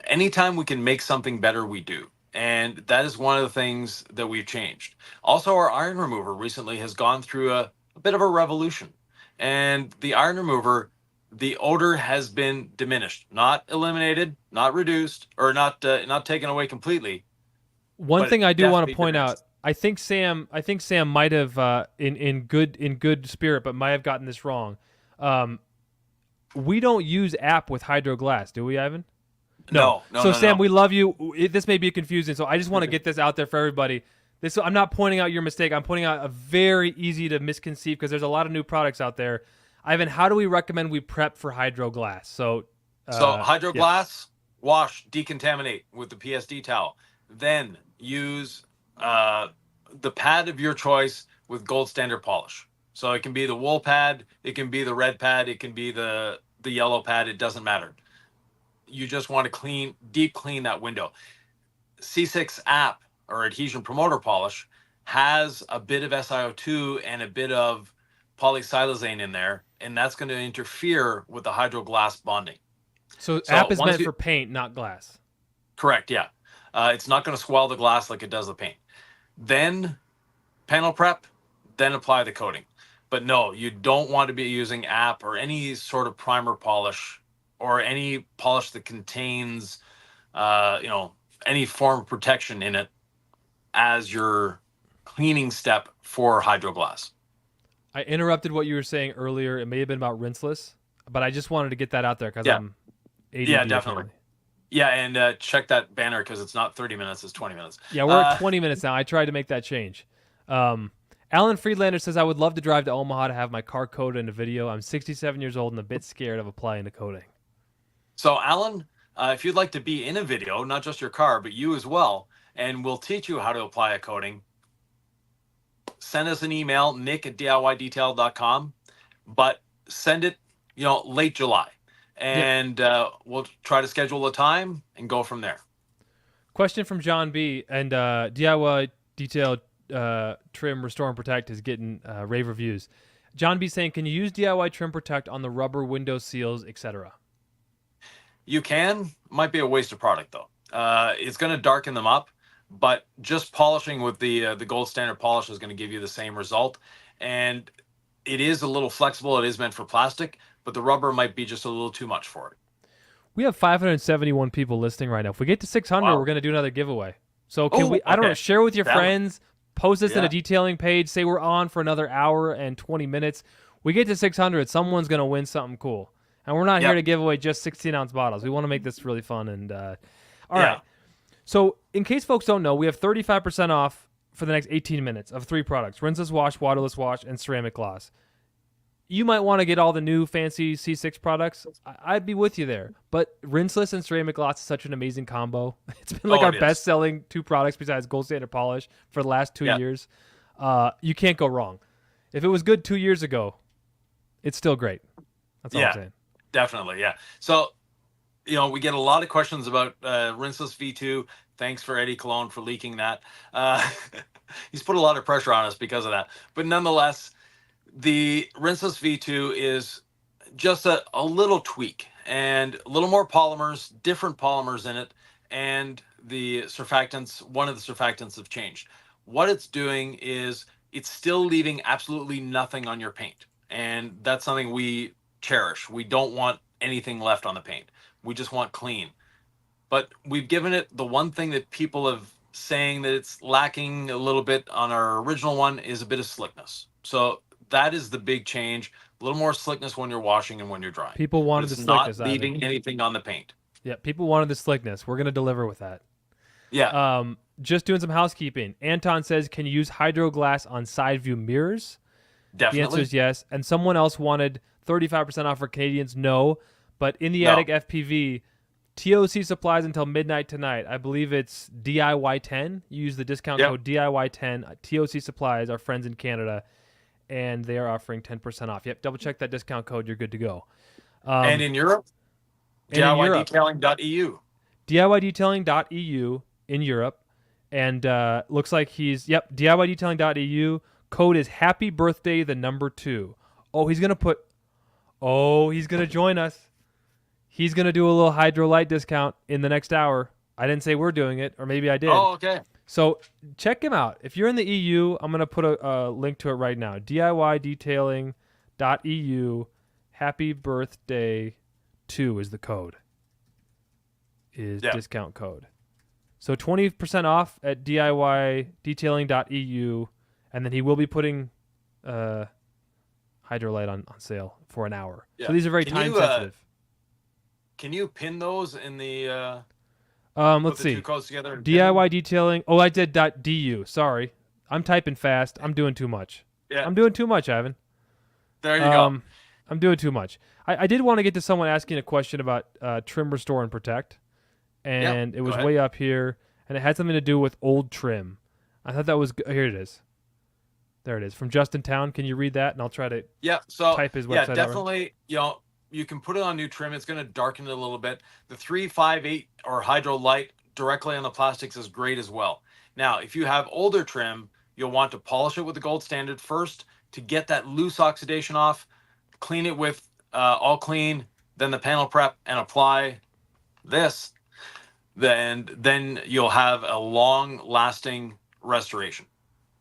Anytime we can make something better, we do. And that is one of the things that we've changed. Also, our iron remover recently has gone through a bit of a revolution. And the iron remover, the odor has been diminished, not eliminated, not reduced, or not taken away completely. One But thing I do want to definitely point out, diminished. I think Sam might have in good spirit, but might have gotten this wrong. We don't use app with Hydro Glass, do we, Ivan? No. So Sam, we love you. This may be confusing, so I just want to get this out there for everybody. I'm not pointing out your mistake. I'm pointing out a very easy to misconceive, because there's a lot of new products out there. Ivan, how do we recommend we prep for Hydro Glass? So Hydro Glass, wash, decontaminate with the PSD towel. Then use the pad of your choice with gold standard polish. So it can be the wool pad, it can be the red pad, it can be the yellow pad. It doesn't matter. You just want to deep clean that window. C6 app or adhesion promoter polish has a bit of SiO2 and a bit of polysilazane in there, and that's going to interfere with the Hydro Glass bonding. So app is meant for paint, not glass. Correct, yeah. It's not going to swell the glass like it does the paint. Then panel prep, then apply the coating. But no, you don't want to be using app or any sort of primer polish or any polish that contains, any form of protection in it as your cleaning step for Hydro Glass. I interrupted what you were saying earlier. It may have been about rinseless, but I just wanted to get that out there because I'm ADD. Yeah, definitely. Yeah, and check that banner because it's not 30 minutes, it's 20 minutes. Yeah, we're at 20 minutes now. I tried to make that change. Alan Friedlander says, I would love to drive to Omaha to have my car coated in a video. I'm 67 years old and a bit scared of applying the coating. So, Alan, if you'd like to be in a video, not just your car, but you as well, and we'll teach you how to apply a coating, send us an email, nick@diydetail.com, but send it, late July. And we'll try to schedule a time and go from there. Question from John B. And DIY Detail Trim, Restore, and Protect is getting rave reviews. John B. saying, can you use DIY Trim Protect on the rubber window seals, etc.? You can. Might be a waste of product, though. It's going to darken them up, but just polishing with the gold standard polish is going to give you the same result. And it is a little flexible. It is meant for plastic, but the rubber might be just a little too much for it. We have 571 people listening right now. If we get to 600, Wow. we're going to do another giveaway. So can we, I don't okay. know, share with your friends, post this in Yeah. a detailing page, say we're on for another hour and 20 minutes. We get to 600, someone's going to win something cool. And we're not here to give away just 16-ounce bottles. We want to make this really fun. And all right. So in case folks don't know, we have 35% off for the next 18 minutes of 3 products: rinseless wash, waterless wash, and ceramic gloss. You might want to get all the new fancy C6 products. I'd be with you there. But rinseless and ceramic gloss is such an amazing combo. It's been like our best selling 2 products besides gold standard polish for the last 2 years. You can't go wrong. If it was good 2 years ago, it's still great. That's all I'm saying. Definitely. Yeah. So, we get a lot of questions about rinseless V2. Thanks for Eddie Cologne for leaking that. He's put a lot of pressure on us because of that. But nonetheless, the rinseless V2 is just a little tweak and a little more polymers, different polymers in it, and the surfactants, one of the surfactants have changed. What it's doing is it's still leaving absolutely nothing on your paint. And that's something we cherish. We don't want anything left on the paint. We just want clean. But we've given it the one thing that people have saying that it's lacking a little bit on our original one is a bit of slickness. So that is the big change. A little more slickness when you're washing and when you're drying. People wanted the slickness. Not leaving anything on the paint. Yeah, people wanted the slickness. We're going to deliver with that. Yeah. Just doing some housekeeping. Anton says, can you use hydro glass on side view mirrors? Definitely. The answer is yes. And someone else wanted 35% off for Canadians. No. But in the Attic FPV, TOC supplies until midnight tonight. I believe it's DIY10. You use the discount code DIY10. TOC supplies, our friends in Canada, and they are offering 10% off. Yep, double check that discount code. You're good to go. And in Europe, DIYdetailing.eu. DIYdetailing.eu in Europe. And looks like DIYdetailing.eu. Code is happy birthday, the number 2. He's going to join us. He's going to do a little Hydrolite discount in the next hour. I didn't say we're doing it, or maybe I did. Oh, okay. So check him out. If you're in the EU, I'm going to put a link to it right now. DIYdetailing.eu. Happy birthday 2 is the code. Discount code. So 20% off at DIYdetailing.eu, and then he will be putting Hydrolite on sale for an hour. Yeah. So these are very time sensitive. Can you pin those in the let's see. 2 codes together? DIY detailing. I did .du. Sorry. I'm typing fast. I'm doing too much. Yeah. I'm doing too much, Ivan. There you go. I'm doing too much. I did want to get to someone asking a question about trim, restore, and protect. And it was way up here, and it had something to do with old trim. I thought that was here it is. There it is. From Justin Town. Can you read that? And I'll try to type his website. Yeah, definitely. You can put it on new trim. It's going to darken it a little bit. The 358 or Hydro Light directly on the plastics is great as well. Now, if you have older trim, you'll want to polish it with the gold standard first to get that loose oxidation off. Clean it with all clean, then the panel prep, and apply this. Then you'll have a long-lasting restoration.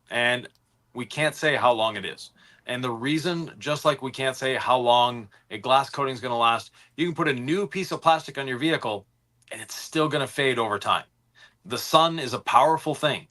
And we can't say how long it is. And the reason, just like we can't say how long a glass coating is going to last, you can put a new piece of plastic on your vehicle and it's still going to fade over time. The sun is a powerful thing,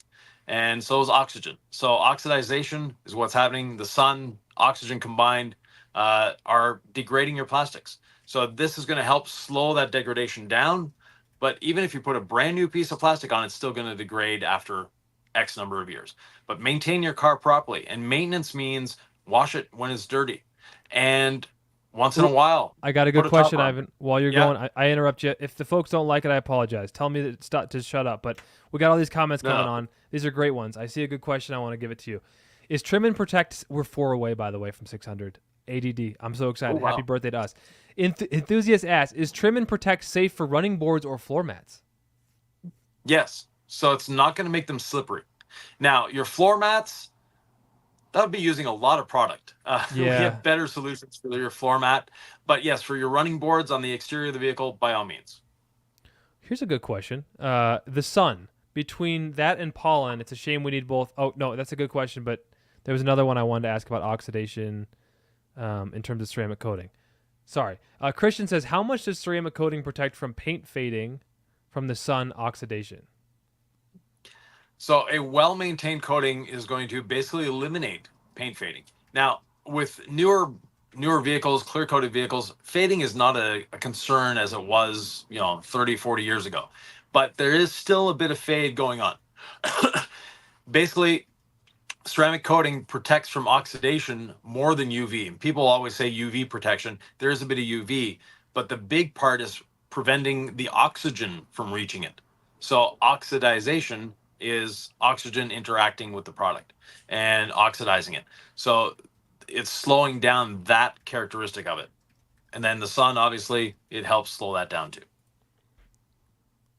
and so is oxygen. So oxidization is what's happening. The sun, oxygen combined are degrading your plastics. So this is going to help slow that degradation down. But even if you put a brand new piece of plastic on, it's still going to degrade after X number of years. But maintain your car properly. And maintenance means wash it when it's dirty. And once in a while. I got a good question, Ivan. While you're going, I interrupt you. If the folks don't like it, I apologize. Tell me to shut up. But we got all these comments coming on. These are great ones. I see a good question. I want to give it to you. Is trim and protect? We're 4 away, by the way, from 600. ADD. I'm so excited. Oh, wow. Happy birthday to us. Enthusiast asks, is trim and protect safe for running boards or floor mats? Yes. So it's not going to make them slippery. Now, your floor mats, that would be using a lot of product. We have better solutions for your floor mat. But yes, for your running boards on the exterior of the vehicle, by all means. Here's a good question. The sun, between that and pollen, it's a shame we need both. Oh, no, that's a good question. But there was another one I wanted to ask about oxidation in terms of ceramic coating. Sorry. Christian says, how much does ceramic coating protect from paint fading from the sun oxidation? So a well-maintained coating is going to basically eliminate paint fading. Now, with newer vehicles, clear-coated vehicles, fading is not a concern as it was, 30, 40 years ago. But there is still a bit of fade going on. basically, ceramic coating protects from oxidation more than UV. People always say UV protection. There is a bit of UV, but the big part is preventing the oxygen from reaching it. So oxidization is oxygen interacting with the product and oxidizing it. So it's slowing down that characteristic of it. And then the sun, obviously, it helps slow that down too.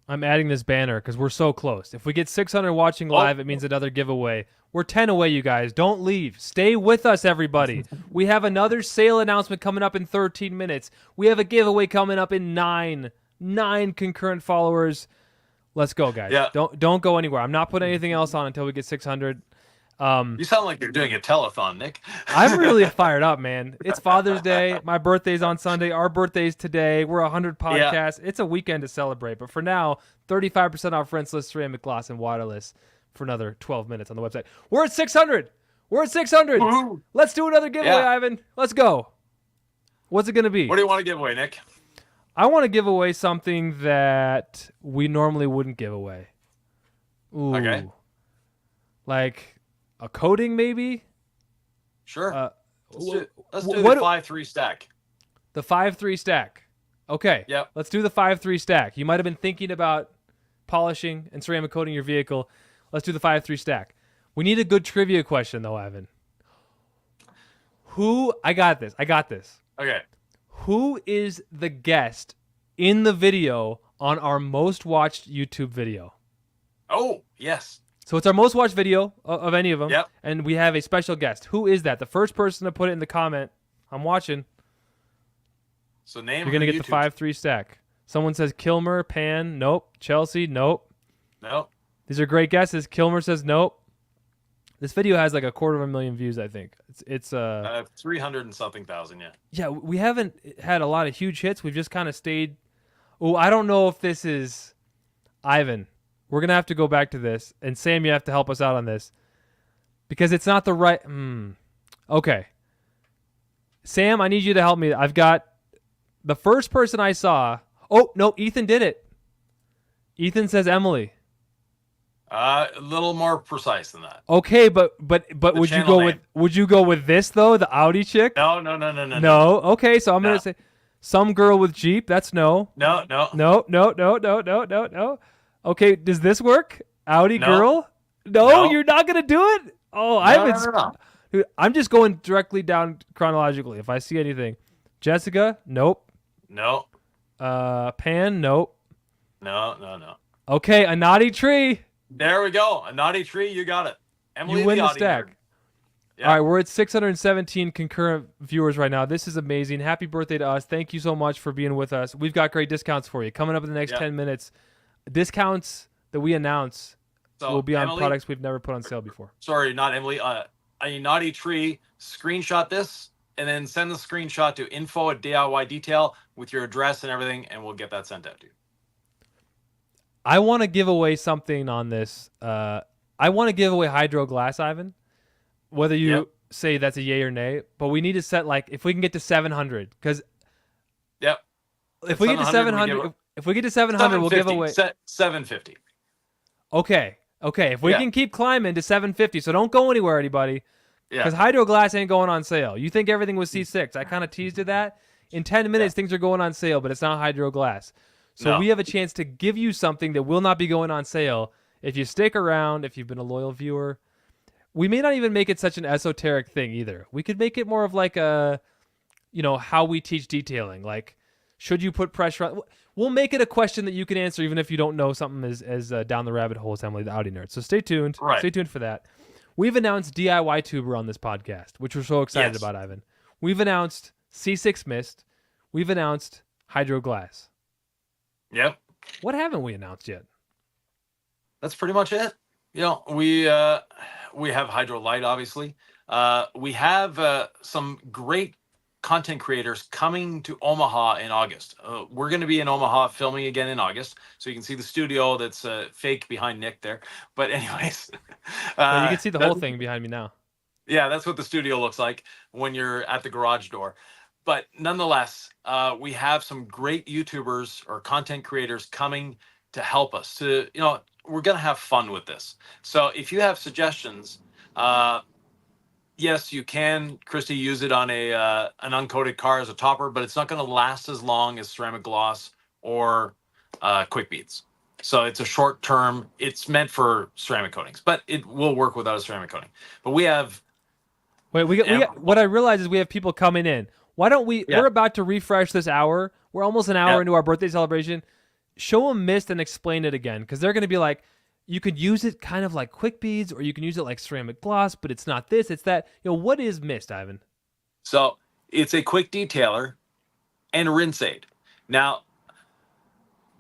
I'm adding this banner because we're so close. If we get 600 watching live, it means another giveaway. We're 10 away, you guys. Don't leave. Stay with us, everybody. We have another sale announcement coming up in 13 minutes. We have a giveaway coming up in 9 concurrent followers. Let's go, guys. Yeah. Don't go anywhere. I'm not putting anything else on until we get 600. You sound like you're doing a telethon, Nick. I'm really fired up, man. It's Father's Day. My birthday's on Sunday. Our birthday's today. We're 100 podcasts. Yeah. It's a weekend to celebrate. But for now, 35% off rinseless, ceramic gloss, and waterless for another 12 minutes on the website. We're at 600. We're at 600. Woo-hoo. Let's do another giveaway, Ivan. Let's go. What's it going to be? What do you want to give away, Nick? I want to give away something that we normally wouldn't give away. Ooh. Okay. Like a coating, maybe? Sure. Let's do the 5-3 stack. The 5-3 stack. Okay. Yep. Let's do the 5-3 stack. You might have been thinking about polishing and ceramic coating your vehicle. Let's do the 5-3 stack. We need a good trivia question, though, Ivan. I got this. Okay. Who is the guest in the video on our most watched YouTube video? Oh, yes. So it's our most watched video of any of them. Yep. And we have a special guest. Who is that? The first person to put it in the comment. I'm watching. So name. You're going to get the 5-3 stack. Someone says Kilmer, Pan, nope. Chelsea, nope. Nope. These are great guesses. Kilmer says nope. This video has like 250,000 views, I think. It's 300 and something thousand, yeah. Yeah, we haven't had a lot of huge hits. We've just kind of stayed. Oh, I don't know if this is Ivan. We're going to have to go back to this. And Sam, you have to help us out on this. Because it's not the right... Okay. Sam, I need you to help me. I've got the first person I saw... Oh, no, Ethan did it. Ethan says Emily. A little more precise than that. Okay, but would you go with this though, the Audi chick? No. No. Okay, so I'm gonna say some girl with Jeep. That's no. No. Okay, does this work? Audi girl? No, you're not gonna do it. Oh, No. Dude, I'm just going directly down chronologically. If I see anything, Jessica, nope. No. Pan, nope. No. Okay, a naughty tree. There we go. A naughty tree. You got it. Emily, you win the stack. Yeah. All right, we're at 617 concurrent viewers right now. This is amazing. Happy birthday to us. Thank you so much for being with us. We've got great discounts for you. Coming up in the next 10 minutes, discounts that we announce will be on products we've never put on sale before. Sorry, not Emily. A naughty tree, screenshot this, and then send the screenshot to info@DIY with your address and everything, and we'll get that sent out to you. I want to give away something on this. I want to give away hydro glass, Ivan. Whether you say that's a yay or nay, but we need to set if we can get to 700, because if we get to 700, we'll give away 750. Okay. If we can keep climbing to 750, so don't go anywhere, anybody, because hydro glass ain't going on sale. You think everything was C6? I kind of teased you that. In 10 minutes, things are going on sale, but it's not hydro glass. So we have a chance to give you something that will not be going on sale if you stick around, if you've been a loyal viewer. We may not even make it such an esoteric thing either. We could make it more of like a, how we teach detailing. Like, should you put pressure on? We'll make it a question that you can answer even if you don't know something as down the rabbit hole as Emily, the Audi nerd. So stay tuned. Right. Stay tuned for that. We've announced DIY Tuber on this podcast, which we're so excited about, Ivan. We've announced C6 Mist. We've announced Hydro Glass. Yep. What haven't we announced yet? That's pretty much it. We have Hydro Light, obviously. We have some great content creators coming to Omaha in August. We're going to be in Omaha filming again in August, so you can see the studio that's fake behind Nick there. But anyways, you can see the whole thing behind me now. Yeah, that's what the studio looks like when you're at the garage door. But nonetheless, we have some great YouTubers or content creators coming to help us to, we're going to have fun with this. So if you have suggestions, yes, you can, Christy, use it on an uncoated car as a topper, but it's not going to last as long as ceramic gloss or quick beads. So it's a short term. It's meant for ceramic coatings, but it will work without a ceramic coating. But we have Wait, what I realize is we have people coming in. Why don't we? yeah. We're about to refresh this hour. We're almost an hour into our birthday celebration. Show them Mist and explain it again, because they're going to be like, you could use it kind of like quick beads, or you can use it like ceramic gloss, but it's not this, it's that. What is Mist, Ivan? So it's a quick detailer and a rinse aid. Now,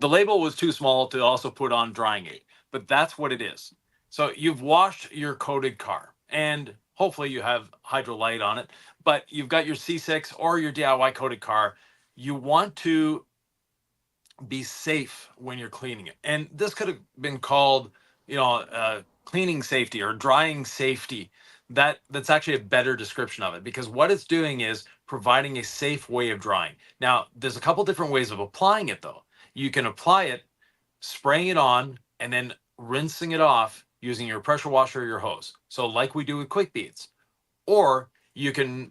the label was too small to also put on drying aid, but that's what it is. So you've washed your coated car, and hopefully you have Hydrolite on it, but you've got your C6 or your DIY coated car. You want to be safe when you're cleaning it. And this could have been called, cleaning safety or drying safety. That's actually a better description of it, because what it's doing is providing a safe way of drying. Now, there's a couple different ways of applying it though. You can apply it, spraying it on, and then rinsing it off using your pressure washer or your hose. So like we do with quick beads. Or you can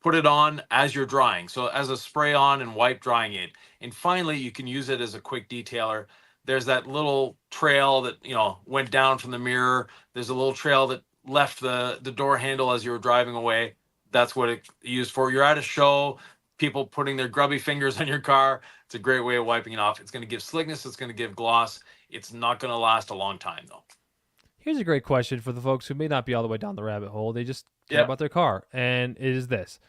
put it on as you're drying. So as a spray on and wipe drying aid. And finally, you can use it as a quick detailer. There's that little trail that, went down from the mirror. There's a little trail that left the door handle as you were driving away. That's what it's used for. You're at a show, people putting their grubby fingers on your car. It's a great way of wiping it off. It's going to give slickness. It's going to give gloss. It's not going to last a long time, though. Here's a great question for the folks who may not be all the way down the rabbit hole. They just care about their car. And it is this.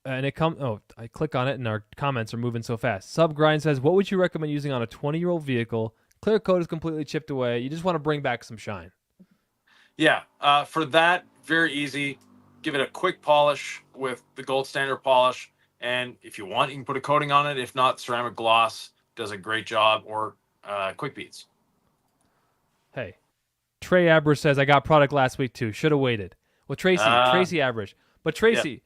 And it comes. Oh, I click on it, and our comments are moving so fast. Subgrind says, "What would you recommend using on a 20-year-old vehicle? Clear coat is completely chipped away. You just want to bring back some shine." Yeah, for that, very easy. Give it a quick polish with the gold standard polish, and if you want, you can put a coating on it. If not, ceramic gloss does a great job, or quick beads. Hey, Trey Abrish says, "I got product last week too. Should have waited." Well, Tracy Abrish, but Tracy. Yeah.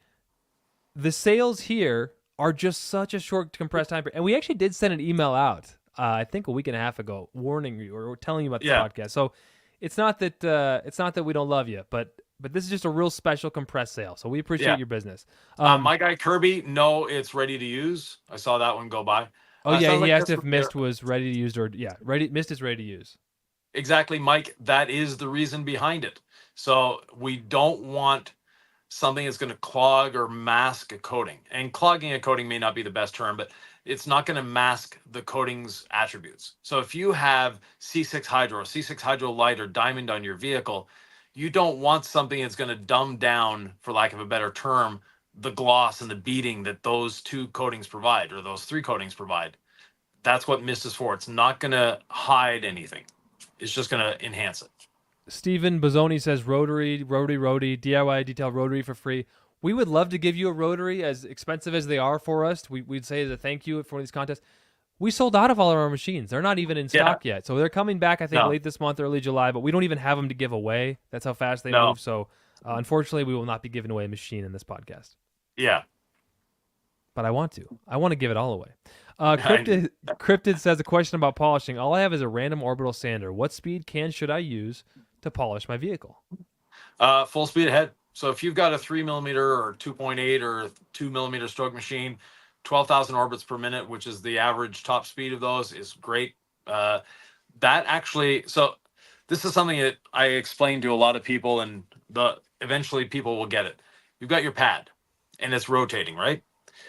The sales here are just such a short compressed time. And we actually did send an email out, I think a week and a half ago, warning you or telling you about this podcast. So it's not that we don't love you, but this is just a real special compressed sale. So we appreciate your business. My guy Kirby, no, it's ready to use. I saw that one go by. Oh yeah, he asked if Mist was ready to use Mist is ready to use. Exactly, Mike. That is the reason behind it. So we don't want something that's going to clog or mask a coating. And clogging a coating may not be the best term, but it's not going to mask the coating's attributes. So if you have C6 Hydro, C6 Hydro Light, or Diamond on your vehicle, you don't want something that's going to dumb down, for lack of a better term, the gloss and the beading that those two coatings provide, or those three coatings provide. That's what Mist is for. It's not going to hide anything. It's just going to enhance it. Steven Bozzoni says rotary, DIY detail rotary for free. We would love to give you a rotary, as expensive as they are for us. We'd say as a thank you for these contests. We sold out of all of our machines. They're not even in stock yet. So they're coming back, I think, late this month, early July, but we don't even have them to give away. That's how fast they move. So unfortunately, we will not be giving away a machine in this podcast. Yeah. But I want to. I want to give it all away. Cryptid says a question about polishing. All I have is a random orbital sander. What speed should I use to polish my vehicle? Full speed ahead. So if you've got a 3mm or 2.8 or 2mm stroke machine, 12,000 orbits per minute, which is the average top speed of those, is great. So this is something that I explain to a lot of people, and eventually people will get it. You've got your pad, and it's rotating, right?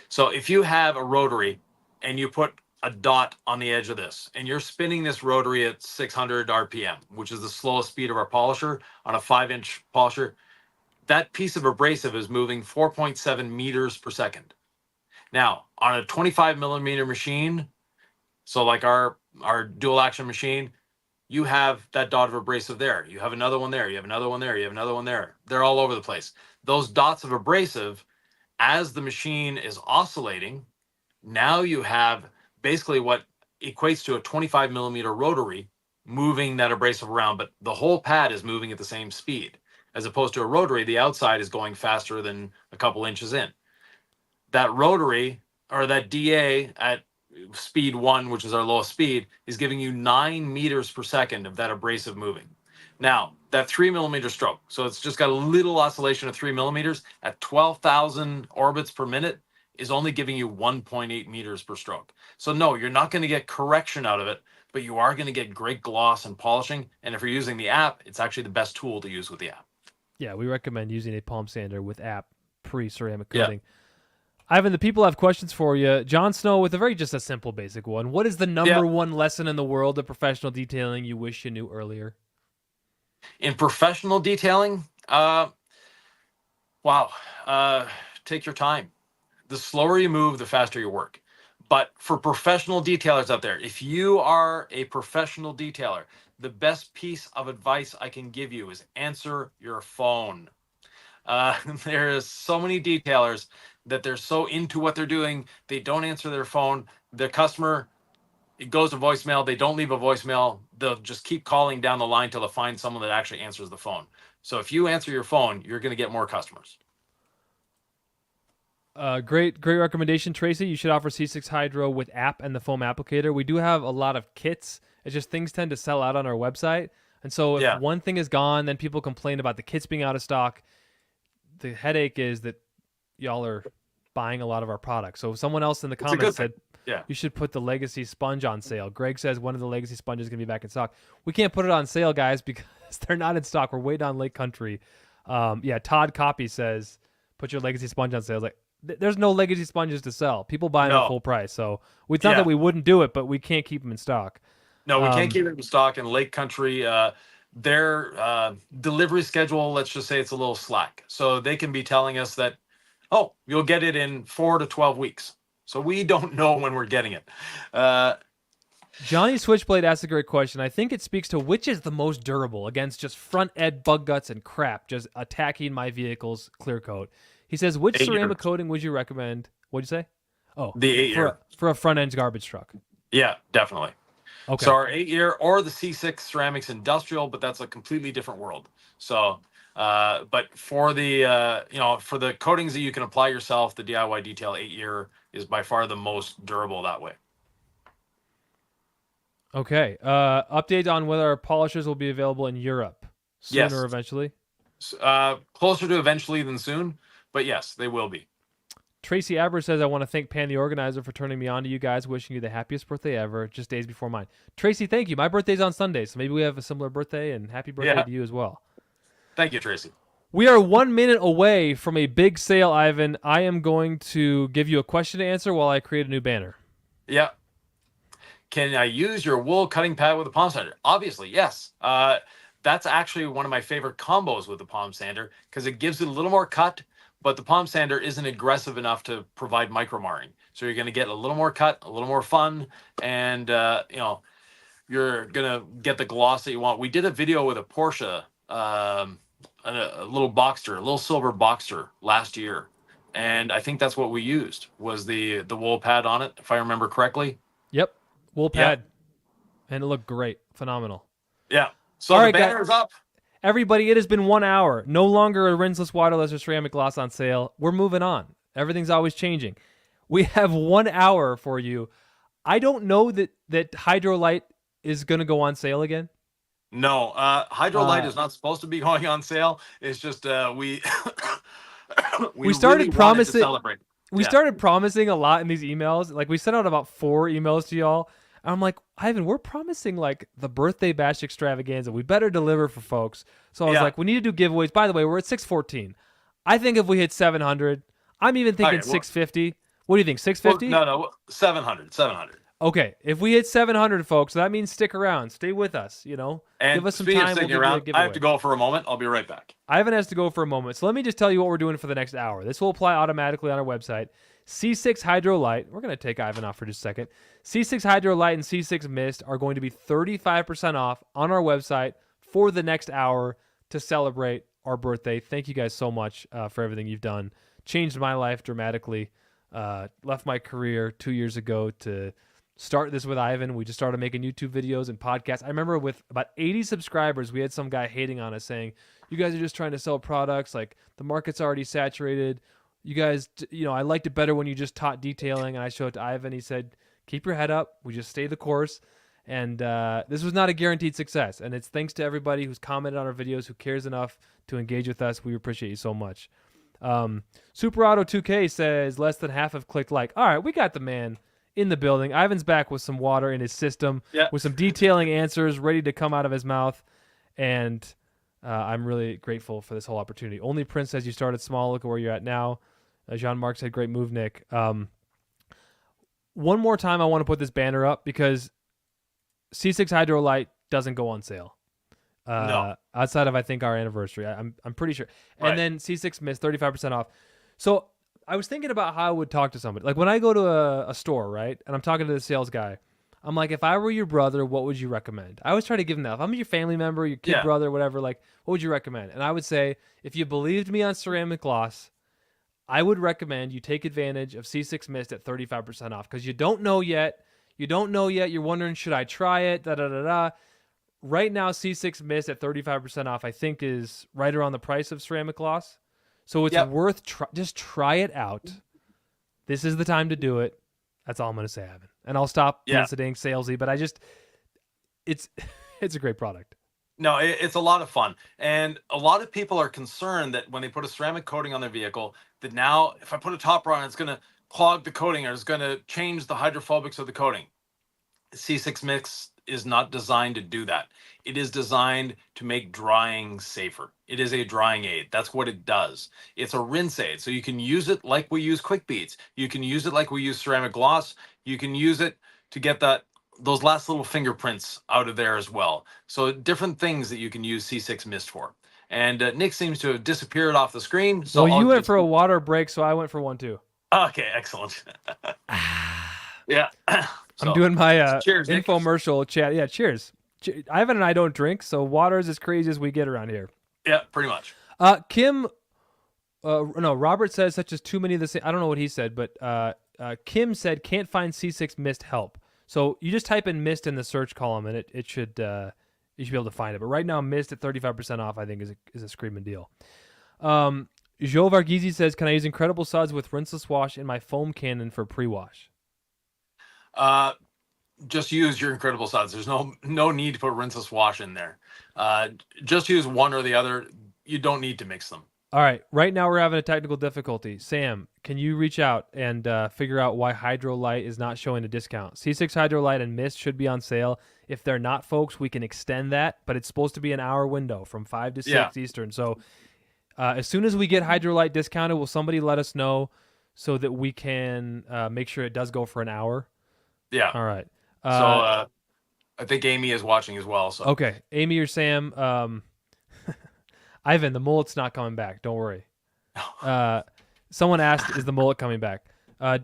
So if you have a rotary and you put a dot on the edge of this, and you're spinning this rotary at 600 RPM, which is the slowest speed of our polisher on a 5-inch polisher, that piece of abrasive is moving 4.7 meters per second. Now, on a 25mm machine, so like our dual action machine, you have that dot of abrasive there. You have another one there. You have another one there. You have another one there. They're all over the place. Those dots of abrasive, as the machine is oscillating, now you have basically what equates to a 25mm rotary moving that abrasive around, but the whole pad is moving at the same speed. As opposed to a rotary, the outside is going faster than a couple inches in. That rotary, or that DA at speed 1, which is our lowest speed, is giving you 9 meters per second of that abrasive moving. Now, that 3 millimeter stroke, so it's just got a little oscillation of 3 millimeters at 12,000 orbits per minute, is only giving you 1.8 meters per stroke. So no, you're not going to get correction out of it, but you are going to get great gloss and polishing. And if you're using the app, it's actually the best tool to use with the app. Yeah, we recommend using a palm sander with app pre-ceramic Yeah. coating. Ivan, the people have questions for you. Jon Snow with just a simple, basic one. What is the number one lesson in the world of professional detailing you wish you knew earlier? In professional detailing, take your time. The slower you move, the faster you work. But for professional detailers out there, if you are a professional detailer, the best piece of advice I can give you is answer your phone. There is so many detailers that they're so into what they're doing, they don't answer their phone. Their customer, it goes to voicemail. They don't leave a voicemail. They'll just keep calling down the line till they find someone that actually answers the phone. So if you answer your phone, you're going to get more customers. Great recommendation, Tracy. You should offer C6 Hydro with app and the foam applicator. We do have a lot of kits. It's just things tend to sell out on our website. And so if one thing is gone, then people complain about the kits being out of stock. The headache is that y'all are buying a lot of our products. So someone else in the comments said, you should put the Legacy sponge on sale. Greg says one of the Legacy sponges is going to be back in stock. We can't put it on sale, guys, because they're not in stock. We're waiting on Lake Country. Todd Copy says, put your Legacy sponge on sale. Like, there's no Legacy sponges to sell. People buy them at full price. So it's not that we wouldn't do it, but we can't keep them in stock. No, we can't keep them in stock. In Lake Country, their delivery schedule, let's just say it's a little slack. So they can be telling us that, you'll get it in 4 to 12 weeks. So we don't know when we're getting it. Johnny Switchblade asked a great question. I think it speaks to which is the most durable against just front end bug guts and crap just attacking my vehicle's clear coat. He says, which ceramic coating would you recommend? What'd you say? Oh, the 8-year. For a front end garbage truck. Yeah, definitely. Okay. So our 8-year or the C6 Ceramics Industrial, but that's a completely different world. So, but for the, for the coatings that you can apply yourself, the DIY Detail 8-year is by far the most durable that way. Okay. Update on whether our polishers will be available in Europe sooner or eventually? Closer to eventually than soon, but yes, they will be. Tracy Aber says, I want to thank Pan the organizer for turning me on to you guys, wishing you the happiest birthday ever, just days before mine. Tracy, thank you. My birthday's on Sunday, so maybe we have a similar birthday, and happy birthday to you as well. Thank you, Tracy. We are 1 minute away from a big sale, Ivan. I am going to give you a question to answer while I create a new banner. Yeah. Can I use your wool cutting pad with a palm sander? Obviously, yes. That's actually one of my favorite combos with the palm sander because it gives it a little more cut, but the palm sander isn't aggressive enough to provide micro marring. So you're going to get a little more cut, a little more fun, and you're going to get the gloss that you want. We did a video with a Porsche, a little Boxster, a little silver Boxster last year, and I think that's what we used was the wool pad on it, if I remember correctly. Yep, wool pad, and it looked great, phenomenal. Yeah. So the banner's up. Everybody, it has been 1 hour. No longer a rinseless, waterless, or ceramic gloss on sale. We're moving on. Everything's always changing. We have 1 hour for you. I don't know that Hydrolite is going to go on sale again. No, Hydrolite is not supposed to be going on sale. It's just we started really promising to celebrate. We started promising a lot in these emails. Like we sent out about 4 emails to y'all. And I'm like, Ivan, we're promising like the birthday bash extravaganza. We better deliver for folks. So I was like, we need to do giveaways. By the way, we're at 614. I think if we hit 700, I'm even thinking 650. What do you think? 650? Well, no, 700. Okay, if we hit 700, folks, that means stick around. Stay with us, and give us some time. We'll around, I have to go for a moment. I'll be right back. Ivan has to go for a moment. So let me just tell you what we're doing for the next hour. This will apply automatically on our website. C6 Hydrolite. We're going to take Ivan off for just a second. C6 Hydrolite and C6 Mist are going to be 35% off on our website for the next hour to celebrate our birthday. Thank you guys so much for everything you've done. Changed my life dramatically. Left my career 2 years ago to start this with Ivan. We just started making YouTube videos and podcasts. I remember with about 80 subscribers, we had some guy hating on us saying, you guys are just trying to sell products. Like the market's already saturated. You guys, I liked it better when you just taught detailing. And I showed it to Ivan. He said, keep your head up. We just stay the course. And this was not a guaranteed success. And it's thanks to everybody who's commented on our videos, who cares enough to engage with us. We appreciate you so much. Super Auto 2K says less than half have clicked like. All right, we got the man in the building. Ivan's back with some water in his system, with some detailing answers ready to come out of his mouth. And I'm really grateful for this whole opportunity. Only Prince says you started small. Look at where you're at now. Jean-Marc said, great move, Nick. One more time, I want to put this banner up because C6 Hydrolite doesn't go on sale. No. Outside of, I think, our anniversary. I'm pretty sure. And Right. then C6 Mist, 35% off. So I was thinking about how I would talk to somebody. Like when I go to a store, right, and I'm talking to the sales guy, I'm like, if I were your brother, what would you recommend? I always try to give them that. If I'm your family member, your kid, Yeah. brother, whatever, like, what would you recommend? And I would say, if you believed me on ceramic gloss, I would recommend you take advantage of C6 Mist at 35% off because you don't know yet. You're wondering, should I try it? Da da da da. Right now, C6 Mist at 35% off, I think, is right around the price of ceramic gloss. So it's worth just try it out. This is the time to do it. That's all I'm going to say, Evan. And I'll stop being salesy, but it's a great product. No, it's a lot of fun. And a lot of people are concerned that when they put a ceramic coating on their vehicle, that now if I put a topper on, it's going to clog the coating or it's going to change the hydrophobics of the coating. C6 Mix is not designed to do that. It is designed to make drying safer. It is a drying aid. That's what it does. It's a rinse aid. So you can use it like we use Quick Beads. You can use it like we use ceramic gloss. You can use it to get those last little fingerprints out of there as well. So different things that you can use C6 Mist for. And Nick seems to have disappeared off the screen. So well, you went for a water break, so I went for one too. Okay, excellent. Yeah. I'm doing my cheers, infomercial chat. Yeah, cheers. Ivan and I don't drink, so water is as crazy as we get around here. Yeah, pretty much. Robert says such as too many of the same. I don't know what he said, but Kim said can't find C6 Mist help. So you just type in Mist in the search column, and it should you should be able to find it. But right now, Mist at 35% off, I think is a screaming deal. Joe Varghese says, can I use Incredible Suds with rinseless wash in my foam cannon for pre-wash? Just use your Incredible Suds. There's no need to put rinseless wash in there. Just use one or the other. You don't need to mix them. All right. Right now we're having a technical difficulty. Sam, can you reach out and figure out why Hydrolite is not showing a discount? C6 Hydrolite and Mist should be on sale. If they're not, folks, we can extend that, but it's supposed to be an hour window from 5 to 6 Eastern. So as soon as we get Hydrolite discounted, will somebody let us know so that we can make sure it does go for an hour? Yeah. All right. So I think Amy is watching as well. So okay, Amy or Sam, Ivan, the mullet's not coming back. Don't worry. Someone asked, is the mullet coming back?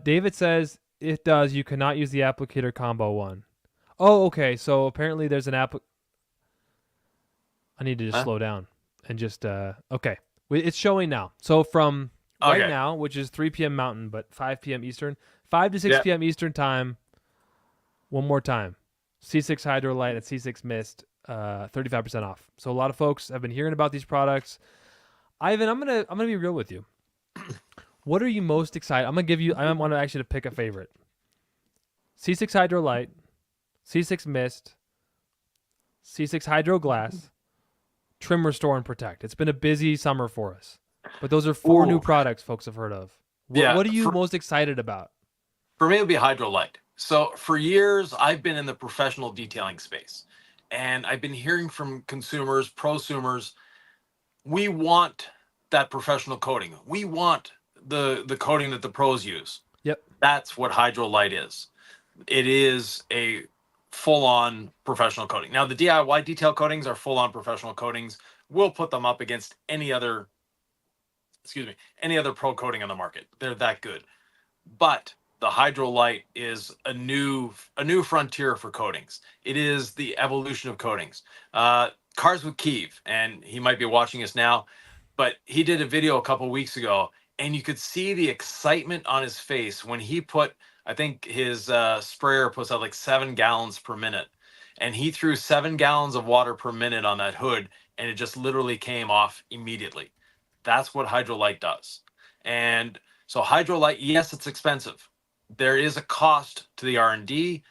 David says it does. You cannot use the applicator combo one. Oh, okay. So apparently there's an app. I need to just slow down and just okay. It's showing now. So from right now, which is 3 p.m. Mountain, but 5 p.m. Eastern, 5 to 6 p.m. Eastern time. One more time. C6 Hydrolite and C6 Mist, 35% off. So a lot of folks have been hearing about these products. Ivan, I'm gonna be real with you. What are you most excited? I want to actually pick a favorite. C6 Hydrolite, C6 Mist, C6 Hydro Glass, Trim, Restore, and Protect. It's been a busy summer for us. But those are 4 new products folks have heard of. What are you most excited about? For me, it would be Hydrolite. So for years, I've been in the professional detailing space, and I've been hearing from consumers, prosumers, we want that professional coating. We want the coating that the pros use. Yep. That's what Hydrolite is. It is a full-on professional coating. Now, the DIY detail coatings are full-on professional coatings. We'll put them up against any other pro coating on the market. They're that good. But the Hydrolite is a new frontier for coatings. It is the evolution of coatings. Cars with Keeve, and he might be watching us now, but he did a video a couple weeks ago, and you could see the excitement on his face when he put, I think his sprayer puts out like 7 gallons per minute, and he threw 7 gallons of water per minute on that hood, and it just literally came off immediately. That's what Hydrolite does. And so Hydrolite, yes, it's expensive, there is a cost to the R&D,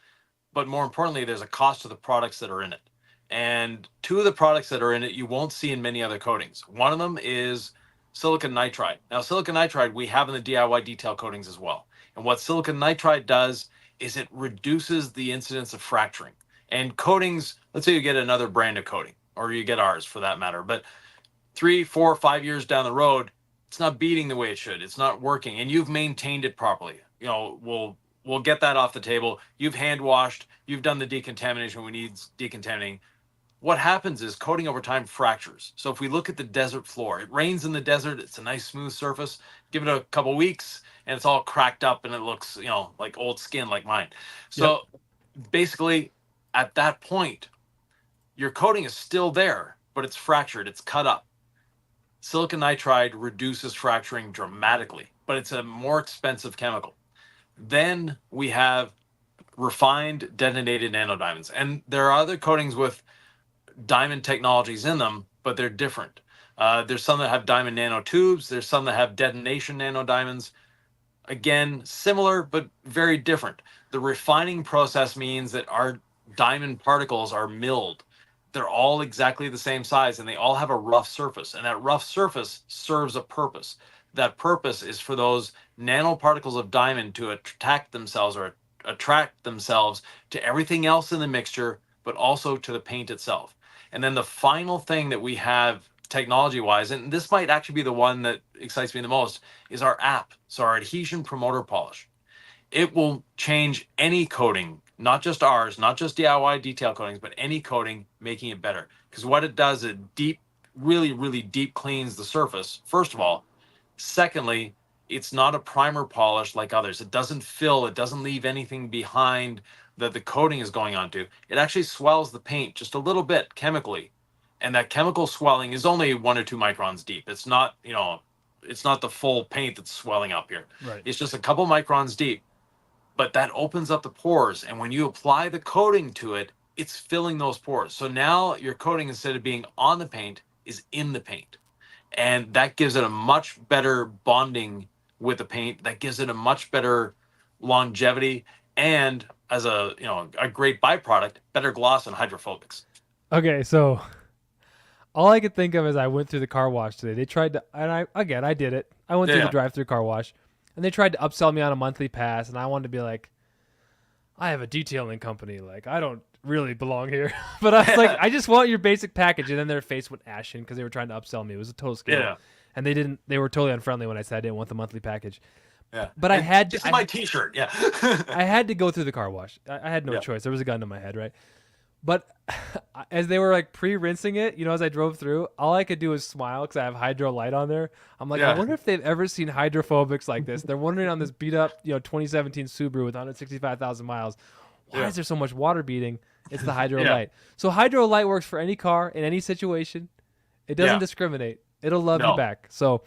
but more importantly, there's a cost to the products that are in it. And two of the products that are in it you won't see in many other coatings. One of them is silicon nitride. Now, silicon nitride we have in the DIY detail coatings as well. And what silicon nitride does is it reduces the incidence of fracturing. And coatings, let's say you get another brand of coating, or you get ours for that matter, but 3, 4, 5 years down the road, it's not beating the way it should. It's not working, and you've maintained it properly. We'll get that off the table. You've hand washed. You've done the decontamination when it needs decontaminating. What happens is coating over time fractures. So if we look at the desert floor, it rains in the desert. It's a nice smooth surface. Give it a couple weeks, and it's all cracked up, and it looks like old skin, like mine. So basically, at that point, your coating is still there, but it's fractured. It's cut up. Silicon nitride reduces fracturing dramatically, but it's a more expensive chemical. Then we have refined detonated nanodiamonds. And there are other coatings with diamond technologies in them, but they're different. There's some that have diamond nanotubes. There's some that have detonation nanodiamonds. Again, similar, but very different. The refining process means that our diamond particles are milled. They're all exactly the same size, and they all have a rough surface. And that rough surface serves a purpose. That purpose is for those nanoparticles of diamond to attract themselves to everything else in the mixture, but also to the paint itself. And then the final thing that we have technology-wise, and this might actually be the one that excites me the most, is our app. So our adhesion promoter polish. It will change any coating, not just ours, not just DIY detail coatings, but any coating, making it better. Because what it does, it really, really deep cleans the surface, first of all. Secondly, it's not a primer polish like others. It doesn't fill, it doesn't leave anything behind that the coating is going onto. It actually swells the paint just a little bit chemically. And that chemical swelling is only 1 or 2 microns deep. It's not, it's not the full paint that's swelling up here. Right. It's just a couple microns deep. But that opens up the pores. And when you apply the coating to it, it's filling those pores. So now your coating, instead of being on the paint, is in the paint. And that gives it a much better bonding with the paint. That gives it a much better longevity. And as a great byproduct, better gloss and hydrophobics. Okay, so all I could think of is I went through the car wash today. They tried to, and I did it. I went through the drive-through car wash, and they tried to upsell me on a monthly pass, and I wanted to be like, I have a detailing company. Like, I don't really belong here. But I was like, I just want your basic package. And then their face went ashen because they were trying to upsell me. It was a total scam. Yeah. And they were totally unfriendly when I said I didn't want the monthly package. Yeah. But I had to. This is my T-shirt. Yeah. I had to go through the car wash. I had no choice. There was a gun to my head, right? But as they were like pre-rinsing it, as I drove through, all I could do was smile because I have Hydro Light on there. I'm like, I wonder if they've ever seen hydrophobics like this. They're wondering on this beat up, 2017 Subaru with 165,000 miles, why is there so much water beading? It's the Hydro Light. So Hydro Light works for any car in any situation. It doesn't discriminate. It'll love you back. So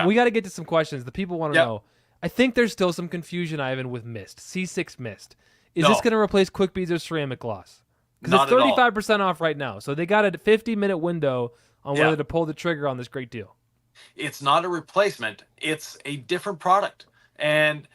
we got to get to some questions. The people want to know. I think there's still some confusion, Ivan, with Mist. C6 Mist. Is this going to replace Quick Beads or ceramic gloss? Because it's 35% off right now. So they got a 50-minute window on whether to pull the trigger on this great deal. It's not a replacement. It's a different product. And,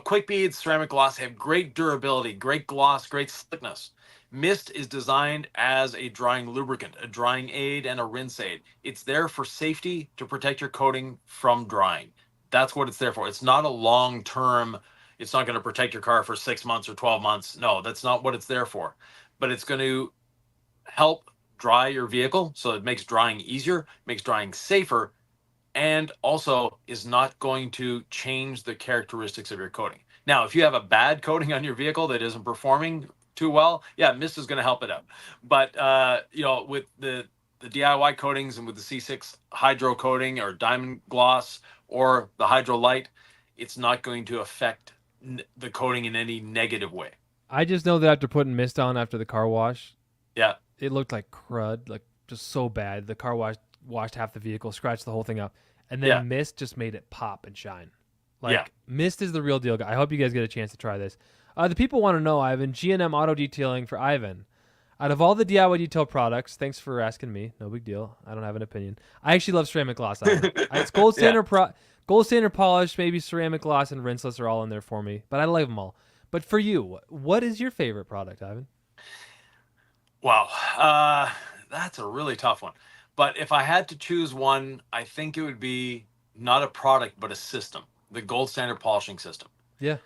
Quick Beads, ceramic gloss have great durability, great gloss, great slickness. Mist is designed as a drying lubricant, a drying aid, and a rinse aid. It's there for safety to protect your coating from drying. That's what it's there for. It's not a long-term, it's not going to protect your car for 6 months or 12 months. No, that's not what it's there for. But it's going to help dry your vehicle, so it makes drying easier, makes drying safer, and also is not going to change the characteristics of your coating. Now, if you have a bad coating on your vehicle that isn't performing too well, Mist is going to help it out. But with the DIY coatings and with the C6 Hydro coating or Diamond Gloss or the Hydro Light, it's not going to affect the coating in any negative way. I just know that after putting Mist on after the car wash, it looked like crud, like just so bad. The car wash washed half the vehicle, scratched the whole thing up, and then Mist just made it pop and shine. Mist is the real deal. I hope you guys get a chance to try this. The people want to know, Ivan, G&M Auto Detailing for Ivan. Out of all the DIY detail products, thanks for asking me. No big deal. I don't have an opinion. I actually love ceramic gloss. Ivan. It's gold standard Gold standard polish, maybe ceramic gloss and rinseless are all in there for me, but I like them all. But for you, what is your favorite product, Ivan? Wow, that's a really tough one. But if I had to choose one, I think it would be not a product, but a system, the gold standard polishing system. Yeah.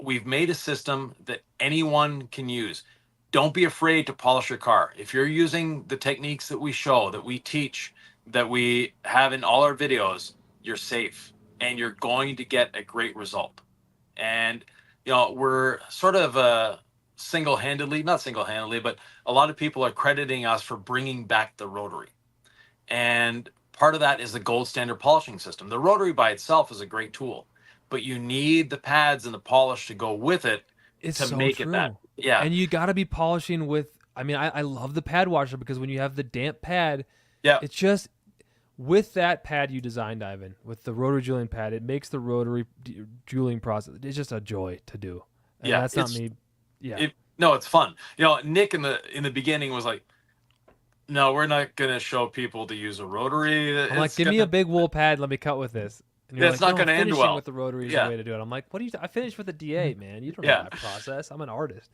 We've made a system that anyone can use. Don't be afraid to polish your car. If you're using the techniques that we show, that we teach, that we have in all our videos, you're safe and you're going to get a great result. And, we're sort of single-handedly, not single-handedly, but a lot of people are crediting us for bringing back the rotary. And part of that is the gold standard polishing system. The rotary by itself is a great tool, but you need the pads and the polish to go with it It's to so make true. it that. Yeah. And you got to be polishing with, I mean, I love the pad washer because when you have the damp pad, Yeah. it's just, with that pad you designed, Ivan, with the rotary jeweling pad, it makes the rotary jeweling process, it's just a joy to do. And Yeah, that's not me. Yeah. No, it's fun. Nick in the beginning was like, no, we're not gonna show people to use a rotary. I'm like, give me a big wool pad, let me cut with this. And That's not gonna end finishing well. with the rotary is Yeah. the way to do it. I'm like, what do you? I finished with a DA, man. You don't Yeah. know that process. I'm an artist.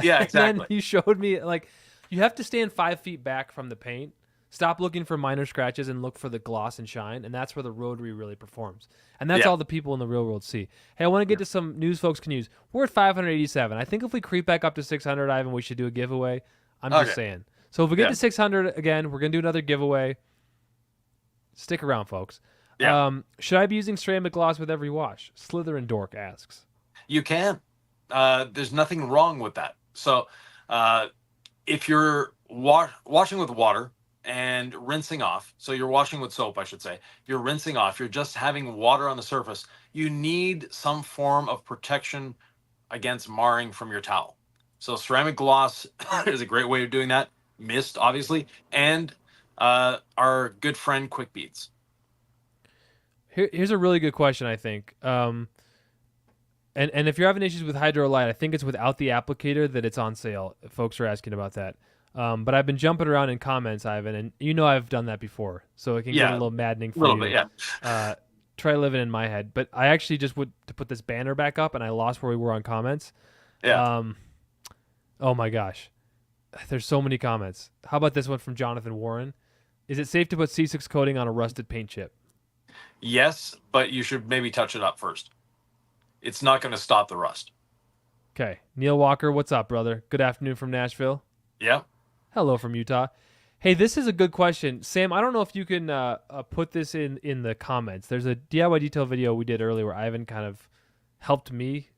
Yeah, And exactly. then you showed me, like, you have to stand 5 feet back from the paint. Stop looking for minor scratches and look for the gloss and shine, and that's where the rotary really performs. And that's Yeah. all the people in the real world see. Hey, I want to get to some news folks can use. We're at 587. I think if we creep back up to 600, Ivan, we should do a giveaway. I'm just Okay. saying. So if we get Yeah. to 600 again, we're going to do another giveaway. Stick around, folks. Yeah. Should I be using ceramic gloss with every wash? Slytherin Dork asks. You can. There's nothing wrong with that. So, if you're washing with water and rinsing off, so you're washing with soap, I should say, you're rinsing off, you're just having water on the surface, you need some form of protection against marring from your towel. So ceramic gloss is a great way of doing that. Mist, obviously, and our good friend Quick Beads. Here's a really good question, I think. And if you're having issues with Hydrolite, I think it's without the applicator that it's on sale. Folks are asking about that. But I've been jumping around in comments, Ivan, and I've done that before, so it can get a little maddening for A little you. bit, yeah. Try living in my head. But I actually just went to put this banner back up, and I lost where we were on comments. Yeah. Oh my gosh. There's so many comments. How about this one from Jonathan Warren? Is it safe to put C6 coating on a rusted paint chip? Yes, but you should maybe touch it up first. It's not going to stop the rust. Okay. Neil Walker, what's up, brother? Good afternoon from Nashville. Yeah. Hello from Utah. Hey, this is a good question. Sam, I don't know if you can put this in the comments. There's a DIY detail video we did earlier where Ivan kind of helped me,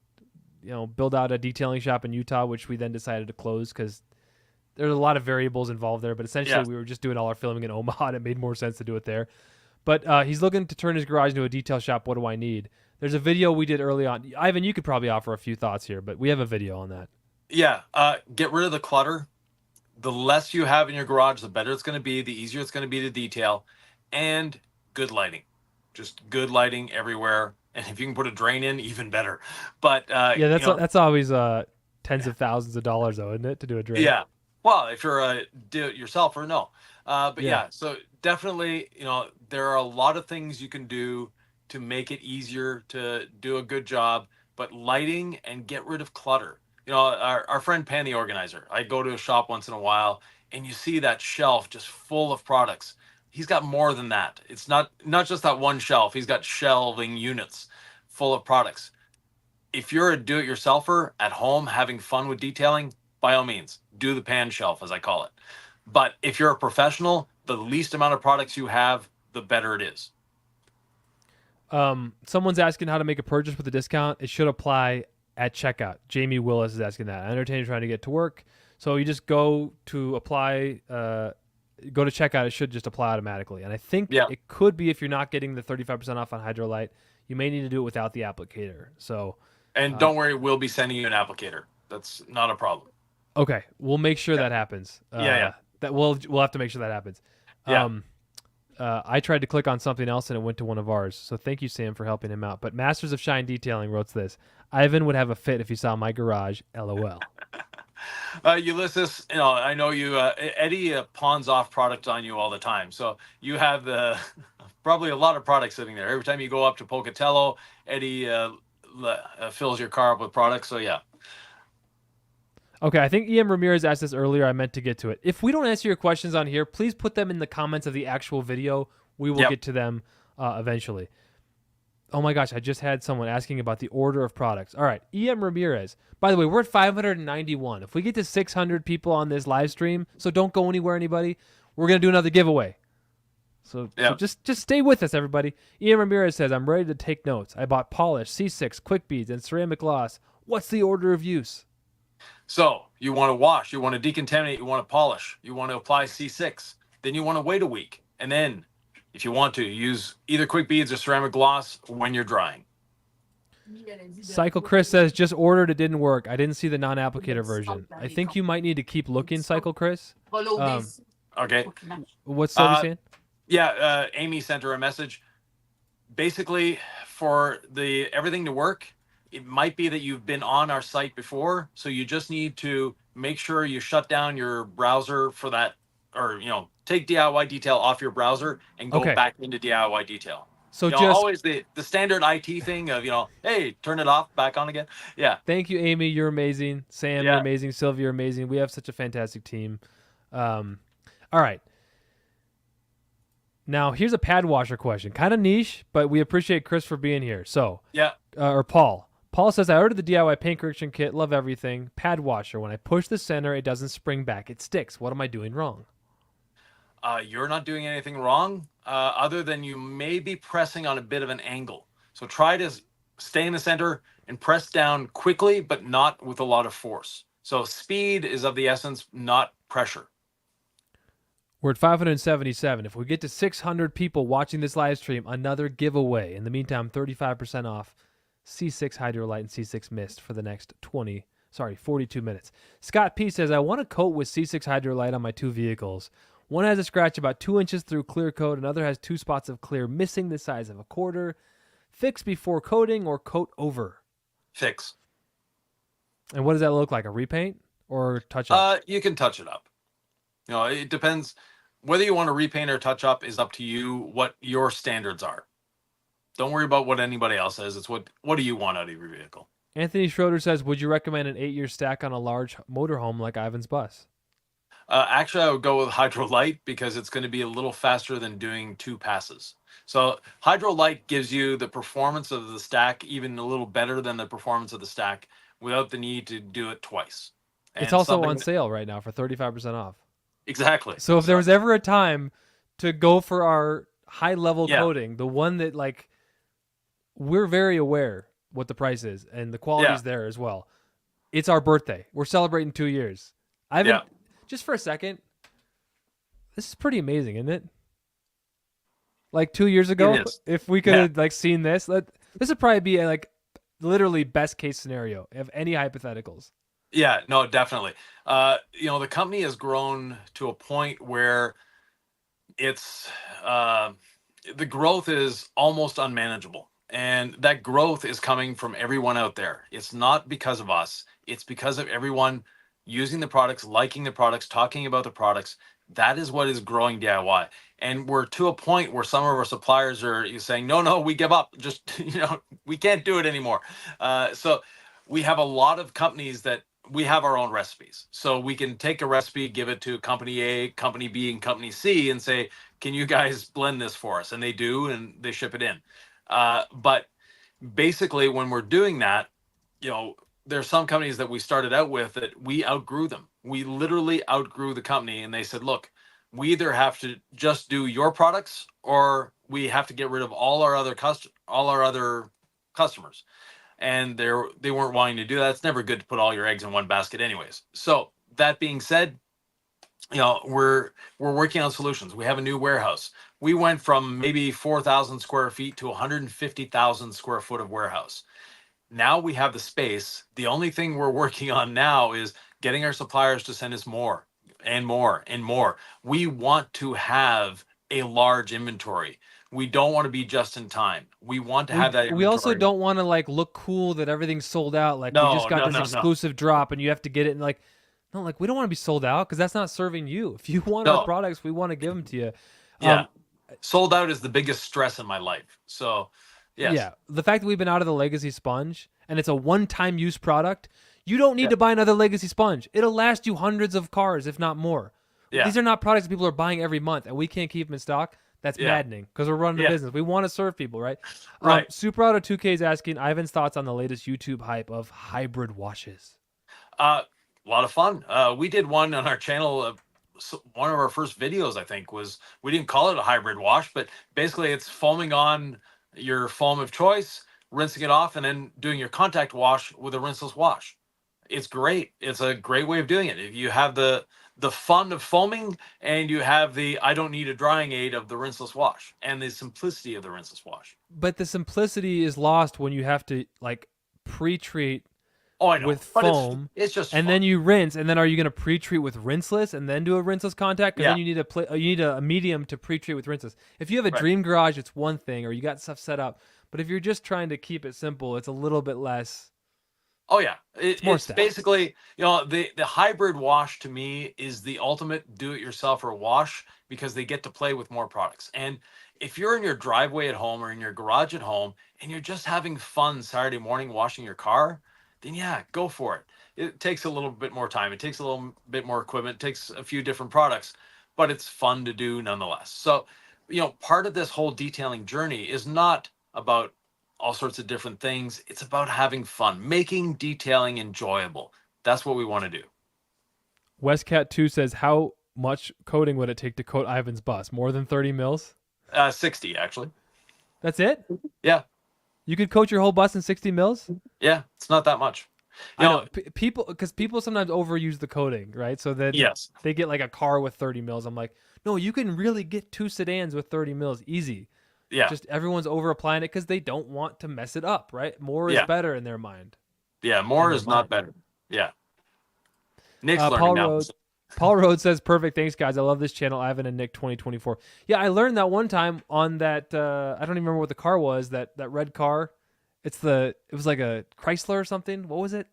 build out a detailing shop in Utah, which we then decided to close because there's a lot of variables involved there. But essentially, we were just doing all our filming in Omaha, and it made more sense to do it there. But he's looking to turn his garage into a detail shop. What do I need? There's a video we did early on. Ivan, you could probably offer a few thoughts here, but we have a video on that. Yeah. Get rid of the clutter. The less you have in your garage, the better it's going to be, the easier it's going to be to detail, and good lighting. Just good lighting everywhere. And if you can put a drain in, even better. But yeah, that's always tens of thousands of dollars, though, isn't it, to do a drain? Yeah. Well, if you're a do-it-yourselfer, no. But yeah, so definitely, there are a lot of things you can do to make it easier to do a good job. But lighting and get rid of clutter. Our friend Pan the organizer, I go to a shop once in a while and you see that shelf just full of products. He's got more than that. It's not just that one shelf. He's got shelving units full of products. If you're a do-it-yourselfer at home having fun with detailing, by all means, do the pan shelf, as I call it. But if you're a professional, the least amount of products you have, the better it is. Someone's asking how to make a purchase with a discount. It should apply at checkout. Jamie Willis is asking that. I understand you're trying to get to work. So you just go to apply, go to checkout. It should just apply automatically. And I think it could be if you're not getting the 35% off on Hydrolite, you may need to do it without the applicator. So, and don't worry, we'll be sending you an applicator. That's not a problem. Okay. We'll make sure that happens. That we'll have to make sure that happens. Yeah. I tried to click on something else and it went to one of ours. So thank you, Sam, for helping him out. But Masters of Shine Detailing wrote this. Ivan would have a fit if he saw my garage. LOL. Ulysses, I know you. Eddie pawns off products on you all the time, so you have probably a lot of products sitting there. Every time you go up to Pocatello, Eddie fills your car up with products. So yeah. Okay, I think EM Ramirez asked this earlier. I meant to get to it. If we don't answer your questions on here, please put them in the comments of the actual video. We will Yep. get to them eventually. Oh my gosh, I just had someone asking about the order of products. All right, EM Ramirez. By the way, we're at 591. If we get to 600 people on this live stream, so don't go anywhere, anybody, we're going to do another giveaway. So Yep. just stay with us, everybody. EM Ramirez says, I'm ready to take notes. I bought polish, C6, quick beads, and ceramic gloss. What's the order of use? So you want to wash, you want to decontaminate, you want to polish, you want to apply C6. Then you want to wait a week, and then, if you want to, use either quick beads or ceramic gloss when you're drying. Cycle Chris says, just ordered, it didn't work. I didn't see the non-applicator version. I think you might need to keep looking, Cycle Chris. Okay. What's Sylvie saying? Yeah, Amy sent her a message. Basically, for everything to work, it might be that you've been on our site before, so you just need to make sure you shut down your browser for that, or take DIY Detail off your browser and go back into DIY Detail. So always the standard IT thing of hey, turn it off, back on again. Yeah. Thank you, Amy. You're amazing. Sam, you're amazing. Sylvia, you're amazing. We have such a fantastic team. All right. Now, here's a pad washer question. Kind of niche, but we appreciate Chris for being here. So, or Paul. Paul says, I ordered the DIY paint correction kit. Love everything. Pad washer. When I push the center, it doesn't spring back. It sticks. What am I doing wrong? You're not doing anything wrong, other than you may be pressing on a bit of an angle. So try to stay in the center and press down quickly, but not with a lot of force. So speed is of the essence, not pressure. We're at 577. If we get to 600 people watching this live stream, another giveaway. In the meantime, 35% off C6 Hydrolite and C6 Mist for the next 42 minutes. Scott P says, I want to coat with C6 Hydrolite on my two vehicles. One has a scratch about 2 inches through clear coat. Another has 2 spots of clear missing the size of a quarter. Fix before coating or coat over? Fix. And what does that look like? A repaint or touch up? You can touch it up. It depends. Whether you want to repaint or touch up is up to you, what your standards are. Don't worry about what anybody else says. It's what do you want out of your vehicle? Anthony Schroeder says, would you recommend an 8-year stack on a large motorhome like Ivan's bus? Actually, I would go with Hydrolite because it's going to be a little faster than doing 2 passes. So Hydrolite gives you the performance of the stack even a little better than the performance of the stack without the need to do it twice. And it's also on sale right now for 35% off. Exactly. So if there was ever a time to go for our high-level coating, the one that, we're very aware what the price is, and the quality's there as well. It's our birthday. We're celebrating 2 years. Just for a second, this is pretty amazing, isn't it? 2 years ago, if we could have seen this, this would probably be literally best case scenario of any hypotheticals. Yeah, no, definitely. The company has grown to a point where it's the growth is almost unmanageable. And that growth is coming from everyone out there. It's not because of us. It's because of everyone using the products, liking the products, talking about the products. That is what is growing DIY. And we're to a point where some of our suppliers are saying, no, we give up. Just, we can't do it anymore. So we have a lot of companies that we have our own recipes. So we can take a recipe, give it to company A, company B, and company C and say, can you guys blend this for us? And they do, and they ship it in. But basically when we're doing that, there's some companies that we started out with that we outgrew them. We literally outgrew the company, and they said, look, we either have to just do your products or we have to get rid of all our other customers. And they weren't wanting to do that. It's never good to put all your eggs in one basket anyways. So that being said, we're working on solutions. We have a new warehouse. We went from maybe 4,000 square feet to 150,000 square foot of warehouse. Now we have the space. The only thing we're working on now is getting our suppliers to send us more and more and more. We want to have a large inventory. We don't want to be just in time. We want to have that inventory. We also don't want to look cool that everything's sold out. We just got this exclusive drop and you have to get it. And No, like we don't want to be sold out because that's not serving you. If you want our No, products, we want to give them to you. yeah, Um, sold out is the biggest stress in my life. So, yes, yeah, the fact that we've been out of the legacy sponge and it's a one-time use product, you don't need yeah, to buy another legacy sponge. It'll last you hundreds of cars, if not more. yeah, These are not products that people are buying every month, and we can't keep them in stock. That's yeah, maddening because we're running a yeah, business. We want to serve people, right? right. Super Auto 2K is asking Ivan's thoughts on the latest YouTube hype of hybrid washes. A lot of fun. We did one on our channel. One of our first videos, I think, was we didn't call it a hybrid wash, but basically it's foaming on your foam of choice, rinsing it off, and then doing your contact wash with a rinseless wash. It's great. It's a great way of doing it. If you have the fun of foaming and you have the I don't need a drying aid of the rinseless wash and the simplicity of the rinseless wash. But the simplicity is lost when you have to like pre-treat Oh, I know, with but foam, it's just and fun. then you rinse, and then are you going to pre-treat with rinseless and then do a rinseless contact? Because Yeah, then you need you need a medium to pre-treat with rinseless. If you have a right. dream garage, it's one thing, or you got stuff set up. But if you're just trying to keep it simple, it's a little bit less. Oh yeah, It's more it's steps. basically the hybrid wash to me is the ultimate do-it-yourselfer wash because they get to play with more products. And if you're in your driveway at home or in your garage at home and you're just having fun Saturday morning washing your car, then yeah, go for it. It takes a little bit more time. It takes a little bit more equipment. It takes a few different products, but it's fun to do nonetheless. So, part of this whole detailing journey is not about all sorts of different things. It's about having fun, making detailing enjoyable. That's what we want to do. Westcat2 says, how much coating would it take to coat Ivan's bus? More than 30 mils? 60 actually. That's it? Yeah, You could coat your whole bus in 60 mils? yeah, it's not that much. You I know, know people because people sometimes overuse the coating, right? So then yes, they get like a car with 30 mils. I'm like, no, you can really get two sedans with 30 mils easy. yeah, Just everyone's over applying it because they don't want to mess it up, right? More is yeah, better in their mind. yeah. In More their is not mind. better. Yeah, Nick's Uh, learning Paul now. Rhodes. Paul Rhodes says, "Perfect, thanks guys. I love this channel, Ivan and Nick 2024." Yeah, I learned that one time on that. I don't even remember what the car was. That red car. It was like a Chrysler or something. What was it?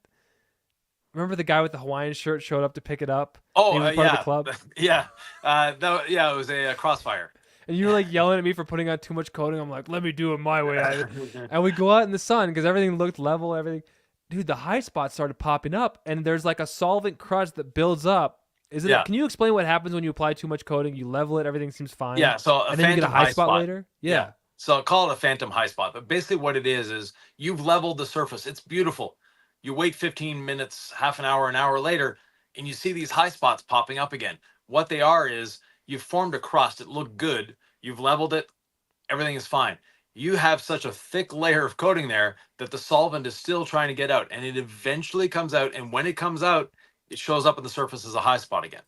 Remember the guy with the Hawaiian shirt showed up to pick it up, and Oh, he was part of the yeah, club. yeah. Yeah, it was a crossfire. And you were like yelling at me for putting on too much coating. I'm like, let me do it my way. And we go out in the sun because everything looked level. Everything, dude. The high spots started popping up, and there's like a solvent crust that builds up. Isn't it? Yeah, Can you explain what happens when you apply too much coating? You level it, everything seems fine, yeah. So a and then you get a phantom high high spot spot. later. Yeah. Yeah. So call it a phantom high spot. But basically, what it is you've leveled the surface. It's beautiful. You wait 15 minutes, half an hour later, and you see these high spots popping up again. What they are is you've formed a crust. It looked good. You've leveled it. Everything is fine. You have such a thick layer of coating there that the solvent is still trying to get out, and it eventually comes out. And when it comes out, it shows up on the surface as a high spot again.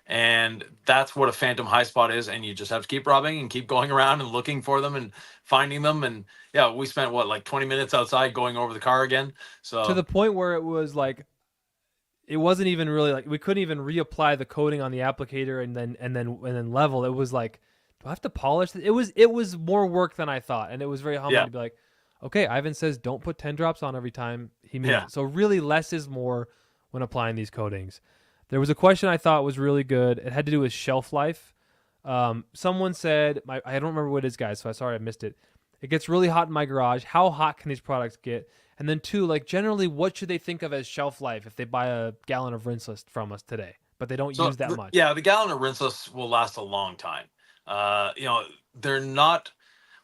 And that's what a phantom high spot is. And you just have to keep rubbing and keep going around and looking for them and finding them. And yeah, we spent like 20 minutes outside going over the car again. To So the point where it was like, it wasn't even really like we couldn't even reapply the coating on the applicator and then level. It was like, do I have to polish this? It was more work than I thought, and it was very humbling yeah, to be like, okay, Ivan says don't put 10 drops on every time. He means yeah. it. So really, less is more when applying these coatings. There was a question I thought was really good. It had to do with shelf life. Someone said, I don't remember what it is, guys, so I'm sorry I missed it. It gets really hot in my garage. How hot can these products get? And then two, like generally, what should they think of as shelf life if they buy a gallon of rinseless from us today, but they don't So use that much? yeah, the gallon of rinseless will last a long time. They're not.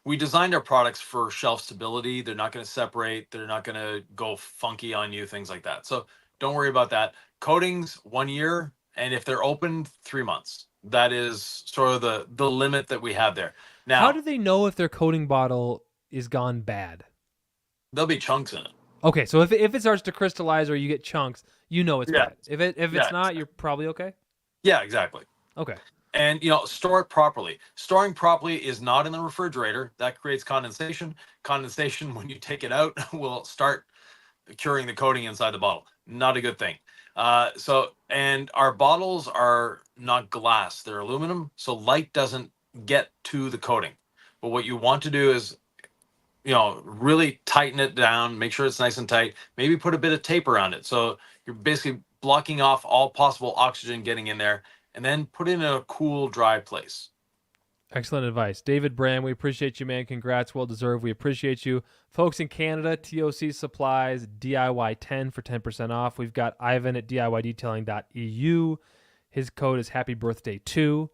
We designed our products for shelf stability. They're not going to separate. They're not going to go funky on you, things like that. So don't worry about that. Coatings 1 year, and if they're open, 3 months. That is sort of the limit that we have there. How Now do they know if their coating bottle is gone bad? there'll be chunks in it. Okay, so if it starts to crystallize or you get chunks, you know it's Yeah, bad. If yeah, it's not, you're probably okay. yeah, exactly. Okay. And store it properly. Storing properly is not in the refrigerator. That creates condensation. Condensation, when you take it out, will start curing the coating inside the bottle. Not a good thing. And our bottles are not glass; they're aluminum, so light doesn't get to the coating. But what you want to do is, really tighten it down, make sure it's nice and tight. Maybe put a bit of tape around it, so you're basically blocking off all possible oxygen getting in there, and then put it in a cool, dry place. Excellent advice. David Brand, we appreciate you, man. Congrats. Well deserved. We appreciate you. Folks in Canada, TOC Supplies, DIY10 for 10% off. We've got Ivan at DIYdetailing.eu. His code is Happy Birthday 2.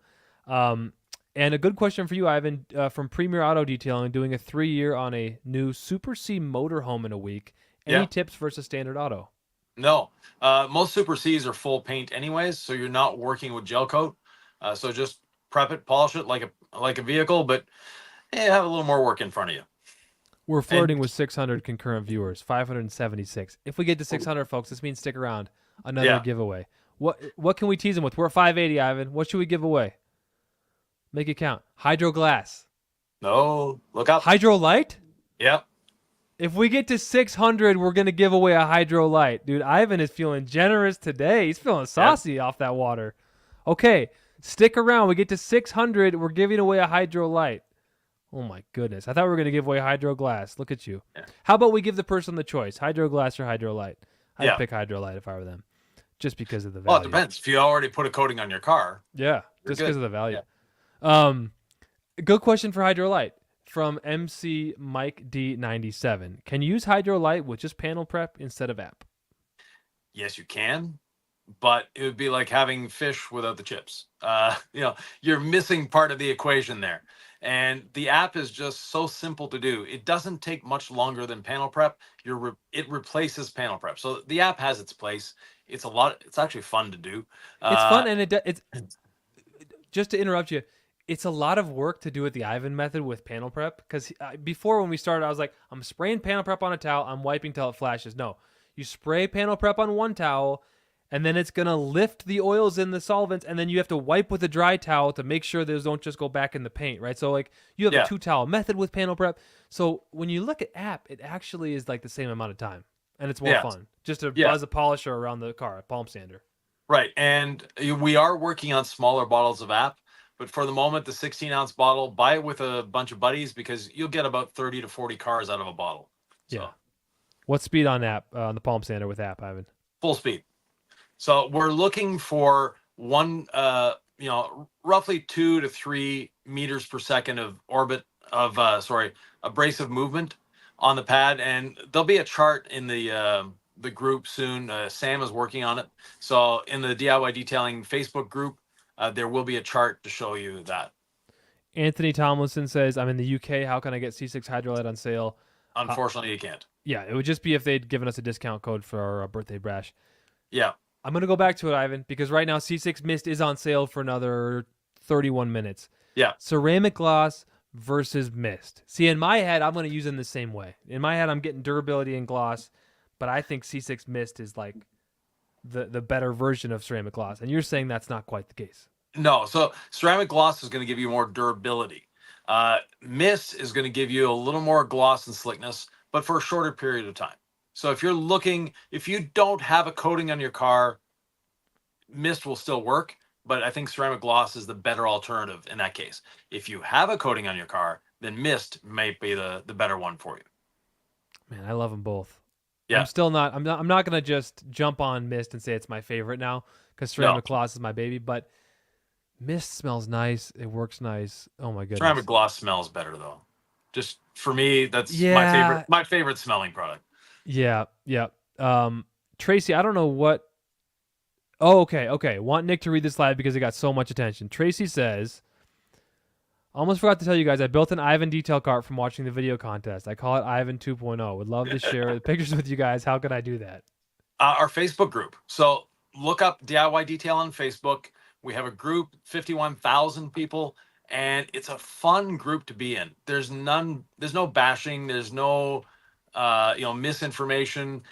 And a good question for you, Ivan, from Premier Auto Detailing, doing a 3-year on a new Super C motorhome in a week. Any tips versus standard auto? No. Most Super Cs are full paint anyways, so you're not working with gel coat. So just prep it, polish it like a vehicle, but have a little more work in front of you. We're flirting with 600 concurrent viewers, 576. If we get to 600, folks, this means stick around. Another giveaway. What can we tease them with? We're at 580, Ivan. What should we give away? Make it count. Hydro Glass. No, look up. Hydro Light? Yep. If we get to 600, we're going to give away a Hydro Light. Dude, Ivan is feeling generous today. He's feeling saucy off that water. Okay, stick around. We get to 600, we're giving away a Hydro Light. Oh, my goodness. I thought we were going to give away Hydro Glass. Look at you. Yeah. How about we give the person the choice, Hydro Glass or Hydro Light? I'd pick Hydro Light if I were them, just because of the value. Well, it depends. If you already put a coating on your car. Yeah, just because of the value. Yeah. Good question for Hydro Light from MC Mike D97. Can you use Hydro Light with just panel prep instead of app? Yes, you can, but it would be like having fish without the chips. You're missing part of the equation there. And the app is just so simple to do. It doesn't take much longer than panel prep. It replaces panel prep. So the app has its place. It's actually fun to do. It's fun, and it's just to interrupt you. It's a lot of work to do it the Ivan method with panel prep, because before when we started, I was like, I'm spraying panel prep on a towel, I'm wiping till it flashes. No, you spray panel prep on one towel, and then it's going to lift the oils in the solvents, and then you have to wipe with a dry towel to make sure those don't just go back in the paint, right? So like you have a 2-towel method with panel prep. So when you look at app, it actually is like the same amount of time, and it's more fun just to buzz a polisher around the car, a palm sander. Right, and we are working on smaller bottles of app. But for the moment, the 16-ounce bottle, buy it with a bunch of buddies, because you'll get about 30 to 40 cars out of a bottle. So. Yeah. What speed on app on the palm sander with app, Ivan? Full speed. So we're looking for roughly 2 to 3 meters per second of abrasive movement on the pad, and there'll be a chart in the group soon. Sam is working on it. So in the DIY Detailing Facebook group, there will be a chart to show you that. Anthony Tomlinson says, I'm in the UK. How can I get C6 Hydro Light on sale? Unfortunately, you can't. Yeah, it would just be if they'd given us a discount code for our birthday bash. Yeah. I'm going to go back to it, Ivan, because right now C6 Mist is on sale for another 31 minutes. Yeah. Ceramic gloss versus mist. See, in my head, I'm going to use them the same way. In my head, I'm getting durability and gloss, but I think C6 Mist is like the better version of ceramic gloss. And you're saying that's not quite the case. No, so ceramic gloss is going to give you more durability. Mist is going to give you a little more gloss and slickness, but for a shorter period of time. So if you don't have a coating on your car, mist will still work, but I think ceramic gloss is the better alternative in that case. If you have a coating on your car, then mist may be the better one for you. Man, I love them both. Yeah. I'm not going to just jump on mist and say it's my favorite now, because ceramic gloss is my baby, but mist smells nice. It works nice. Oh my goodness. Ceramic gloss smells better though. Just for me, that's my favorite smelling product. Yeah. Tracy, I don't know what. Oh, okay. Want Nick to read this live because it got so much attention. Tracy says, almost forgot to tell you guys, I built an Ivan detail cart from watching the video contest. I call it Ivan 2.0. Would love to share the pictures with you guys. How can I do that? Our Facebook group. So look up DIY Detail on Facebook. We have a group, 51,000 people, and it's a fun group to be in. There's no bashing. There's no, misinformation.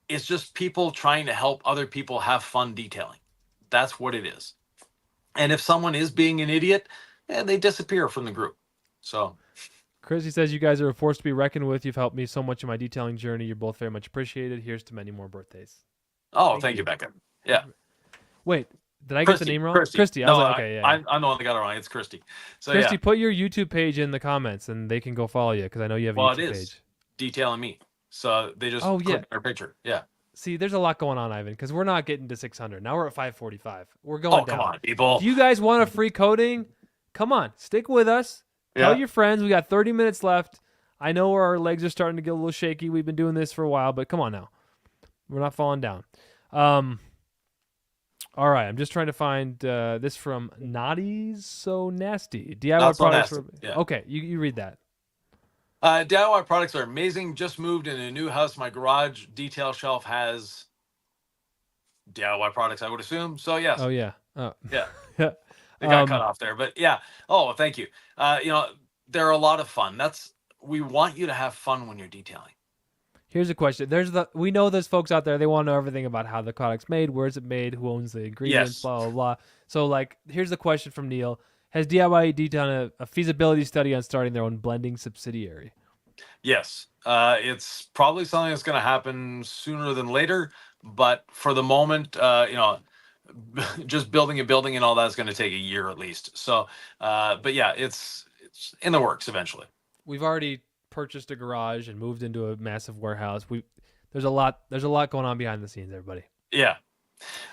It's just people trying to help other people have fun detailing. That's what it is. And if someone is being an idiot, they disappear from the group. So, Chrissy says, you guys are a force to be reckoned with. You've helped me so much in my detailing journey. You're both very much appreciated. Here's to many more birthdays. Oh, thank you, Becca. Yeah. Wait, did I get the name wrong? Christy. No, okay, yeah. I'm the one that got it wrong. It's Christy. So Christy, put your YouTube page in the comments, and they can go follow you, because I know you have a YouTube page. Detailing Me. So they just click our picture. Yeah. See, there's a lot going on, Ivan, because we're not getting to 600. Now we're at 545. We're going Oh, down. come on, people. If you guys want a free coating, come on, stick with us. Tell your friends. We got 30 minutes left. I know our legs are starting to get a little shaky. We've been doing this for a while, but come on now. We're not falling down. All right, I'm just trying to find this from Naughty's So Nasty. DIY Not so products. nasty. Yeah. Okay, you read that. DIY products are amazing. Just moved in a new house. My garage detail shelf has DIY products, I would assume. So yes. Oh yeah. Oh. Yeah. Yeah. It got cut off there, but yeah. Oh, thank you. They're a lot of fun. We want you to have fun when you're detailing. Here's a question. We know there's folks out there, they want to know everything about how the product's made, where is it made, who owns the ingredients, Yes. blah, blah, blah. So, like, here's the question from Neil. Has DIY done a feasibility study on starting their own blending subsidiary? Yes. It's probably something that's going to happen sooner than later, but for the moment, just building a building and all that is going to take a year at least. So, but yeah, it's in the works eventually. We've already purchased a garage and moved into a massive warehouse. There's a lot going on behind the scenes, everybody. Yeah.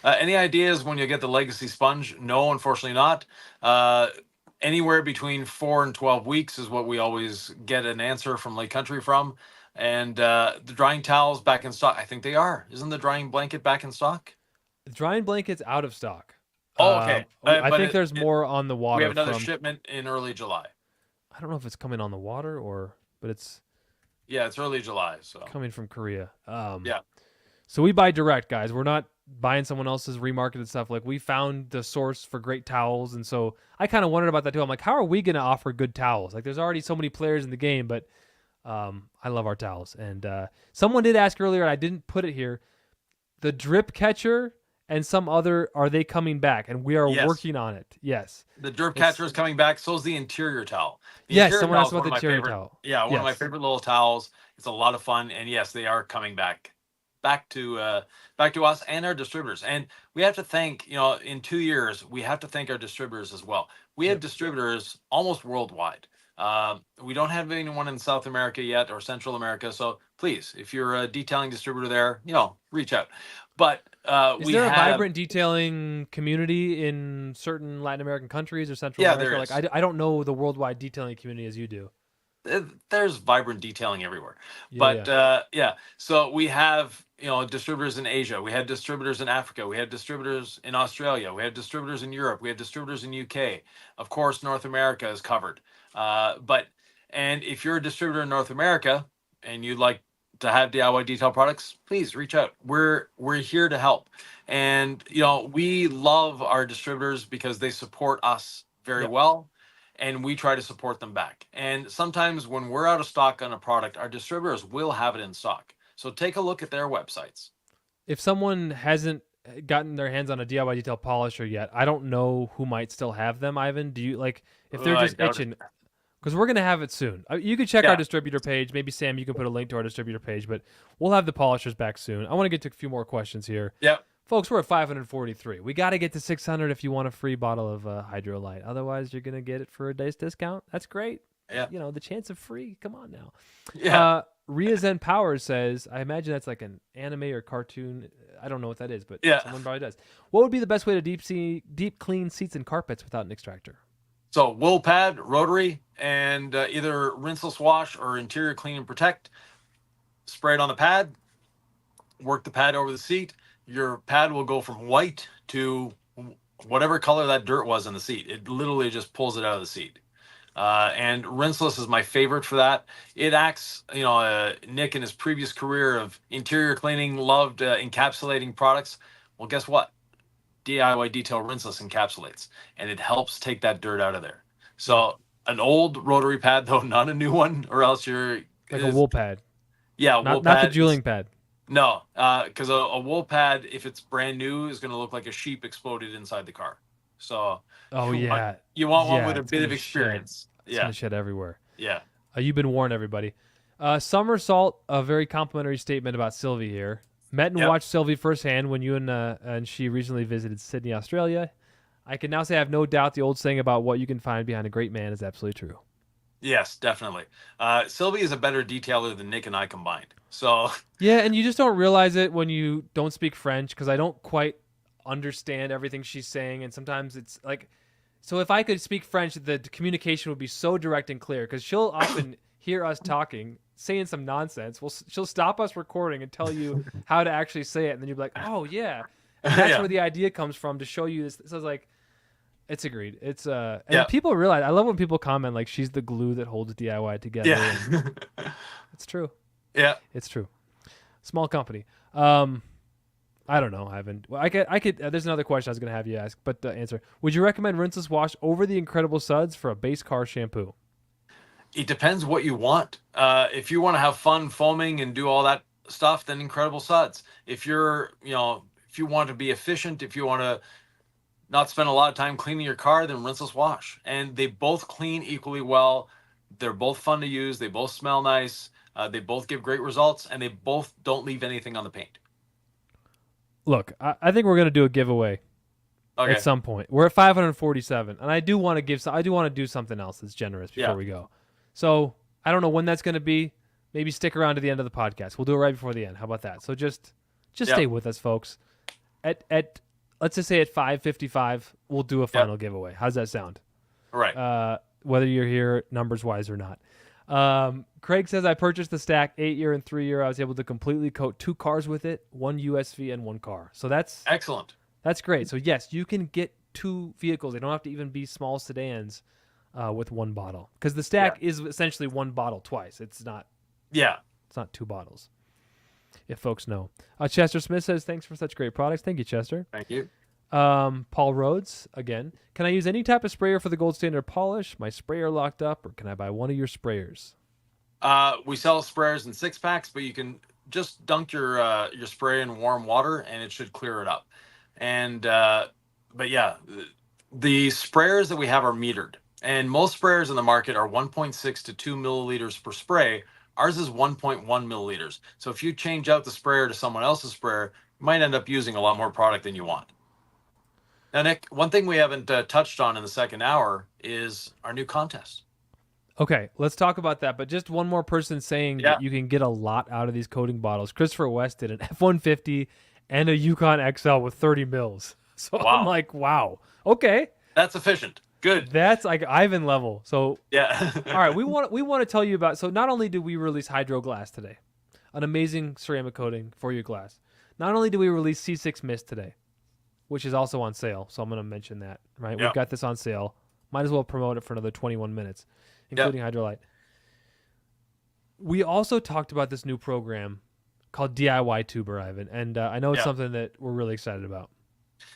Any ideas when you get the legacy sponge? No, unfortunately not. Anywhere between 4 and 12 weeks is what we always get an answer from Lake Country from. And the drying towels back in stock. I think they are. Isn't the drying blanket back in stock? The drying blanket's out of stock. Oh, okay. I think there's more on the water. We have another shipment in early July. I don't know if it's coming on the water but it's. Yeah, it's early July. So coming from Korea. Yeah. So we buy direct, guys. We're not buying someone else's remarketed stuff. Like, we found the source for great towels, and so I kind of wondered about that too. I'm like, how are we going to offer good towels? Like, there's already so many players in the game, but I love our towels. And someone did ask earlier, and I didn't put it here, the drip catcher and some other, are they coming back? And we are working on it. Yes. The drip catcher is coming back. So is the interior towel. Yes, someone asked about the interior towel. Yeah, one of my favorite little towels. It's a lot of fun, and yes, they are coming back to us and our distributors. And we have to thank, in 2 years, we have to thank our distributors as well. We have distributors almost worldwide. We don't have anyone in South America yet or Central America. So please, if you're a detailing distributor there, reach out. But is there a vibrant detailing community in certain Latin American countries or Central America? There is. Like, I don't know the worldwide detailing community as you do. There's vibrant detailing everywhere. So we have distributors in Asia, we have distributors in Africa, we have distributors in Australia, we have distributors in Europe, we have distributors in UK. Of course, North America is covered. And if you're a distributor in North America and you'd like to have DIY detail products, please reach out. We're here to help. And we love our distributors because they support us very well, and we try to support them back. And sometimes when we're out of stock on a product, our distributors will have it in stock. So take a look at their websites. If someone hasn't gotten their hands on a DIY detail polisher yet, I don't know who might still have them, Ivan. Do you, like, if they're just itching? Because we're going to have it soon. You can check our distributor page. Maybe, Sam, you can put a link to our distributor page, but we'll have the polishers back soon. I want to get to a few more questions here. Yep. Folks, we're at 543. We got to get to 600 if you want a free bottle of Hydrolite. Otherwise, you're going to get it for a day's discount. That's great. Yeah. The chance of free. Come on now. Yeah. Ria Zen Powers says, I imagine that's like an anime or cartoon. I don't know what that is, but someone probably does. What would be the best way to deep clean seats and carpets without an extractor? So wool pad, rotary, and either rinseless wash or interior clean and protect. Spray it on the pad. Work the pad over the seat. Your pad will go from white to whatever color that dirt was in the seat. It literally just pulls it out of the seat. And rinseless is my favorite for that. It acts, Nick in his previous career of interior cleaning loved encapsulating products. Well, guess what? DIY Detail Rinseless encapsulates, and it helps take that dirt out of there. So an old rotary pad, though, not a new one, or else you're... Like a wool pad. Yeah, wool pad. Not the jeweling pad. No, because a wool pad, if it's brand new, is going to look like a sheep exploded inside the car. So you want one with a bit of experience. It's going to shed everywhere. Yeah. You've been warned, everybody. Somersault, a very complimentary statement about Sylvie here. Met and watched Sylvie firsthand when you and she recently visited Sydney, Australia. I can now say I have no doubt the old saying about what you can find behind a great man is absolutely true. Yes, definitely. Sylvie is a better detailer than Nick and I combined. So Yeah, and you just don't realize it when you don't speak French because I don't quite understand everything she's saying, and sometimes it's like, so if I could speak French, the communication would be so direct and clear because she'll often hear us talking, saying some nonsense. Well, she'll stop us recording and tell you how to actually say it, and then you'll be like, oh yeah, and that's yeah, where the idea comes from to show you this. So it's like, it's agreed. It's and yeah, people realize. I love when people comment like she's the glue that holds DIY together, and yeah, it's true. yeah. It's true. Small company. I don't know, Ivan. Well, I could. There's another question I was gonna have you ask, but the answer: would you recommend rinseless wash over the Incredible Suds for a base car shampoo? It depends what you want. If you want to have fun foaming and do all that stuff, then Incredible Suds. If you're, if you want to be efficient, if you want to not spend a lot of time cleaning your car, then rinseless wash. And they both clean equally well. They're both fun to use. They both smell nice. They both give great results, and they both don't leave anything on the paint. Look, I think we're gonna do a giveaway at Okay. some point. We're at 547, and I do want to give. I do want to do something else that's generous before Yeah. we go. So I don't know when that's gonna be. Maybe stick around to the end of the podcast. We'll do it right before the end. How about that? So just Yeah. stay with us, folks. At let's just say at 5:55, we'll do a final giveaway. How's that sound? Right. Whether you're here numbers wise or not. Craig says I purchased the stack 8-year and 3-year. I was able to completely coat 2 cars with it, 1 USV and 1 car. So that's Excellent. great. So yes, you can get 2 vehicles. They don't have to even be small sedans with 1 bottle because the stack is essentially 1 bottle twice. It's not Yeah. 2 bottles. If folks know. Chester Smith says thanks for such great products. Thank you, Chester. Thank you. Paul Rhodes again. Can I use any type of sprayer for the gold standard polish? My sprayer locked up, or can I buy one of your sprayers? We sell sprayers in 6-packs, but you can just dunk your spray in warm water, and it should clear it up. And but yeah, the sprayers that we have are metered, and most sprayers in the market are 1.6 to 2 milliliters per spray. Ours is 1.1 milliliters. So if you change out the sprayer to someone else's sprayer, you might end up using a lot more product than you want. Now, Nick, one thing we haven't touched on in the second hour is our new contest. Okay, let's talk about that. But just one more person saying Yeah. that you can get a lot out of these coating bottles. Christopher West did an F-150 and a Yukon XL with 30 mils. So Wow. I'm like, wow. Okay, That's efficient. Good. that's like Ivan level. So Yeah. all right, we want to tell you about. So not only did we release Hydro Glass today, an amazing ceramic coating for your glass. Not only did we release C6 Mist today, which is also on sale. So I'm going to mention that. Right, Yeah. we've got this on sale. Might as well promote it for another 21 minutes, including Hydrolite. We also talked about this new program called DIY Tuber, Ivan, and I know it's something that we're really excited about.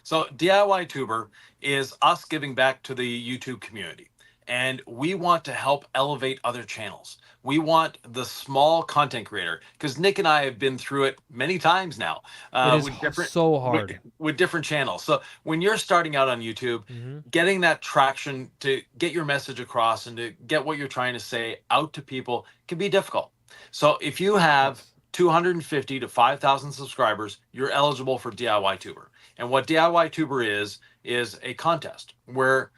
So DIY Tuber is us giving back to the YouTube community. And we want to help elevate other channels. We want the small content creator, because Nick and I have been through it many times now. It is so hard. With different channels. So when you're starting out on YouTube, getting that traction to get your message across and to get what you're trying to say out to people can be difficult. So if you have 250 to 5,000 subscribers, you're eligible for DIY Tuber. And what DIY Tuber is a contest where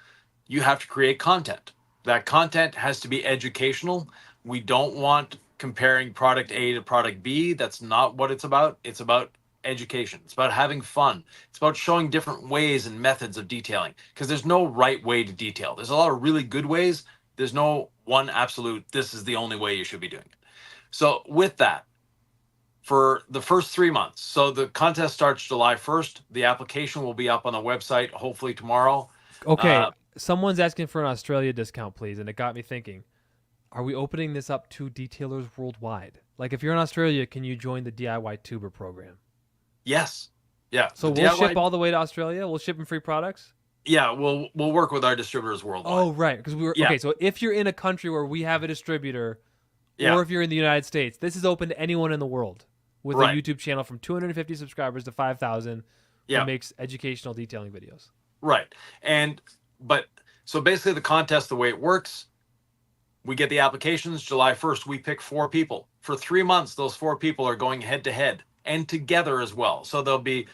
you have to create content. That content has to be educational. We don't want comparing product A to product B. That's not what it's about. It's about education. It's about having fun. It's about showing different ways and methods of detailing, because there's no right way to detail. There's a lot of really good ways. There's no one absolute, this is the only way you should be doing it. So with that, for the first 3 months, so the contest starts July 1st. The application will be up on the website hopefully tomorrow. Okay, someone's asking for an Australia discount, please, and it got me thinking. Are we opening this up to detailers worldwide? Like, if you're in Australia, can you join the DIY Tuber program? Yes. Yeah. So we'll ship all the way to Australia? We'll ship them free products? Yeah, we'll work with our distributors worldwide. Oh, right. Because okay, so if you're in a country where we have a distributor, or if you're in the United States, this is open to anyone in the world with a YouTube channel from 250 subscribers to 5,000 who makes educational detailing videos. Right. So basically the contest, the way it works, we get the applications July 1st. We pick 4 people. For 3 months, those 4 people are going head to head and together as well. So there'll be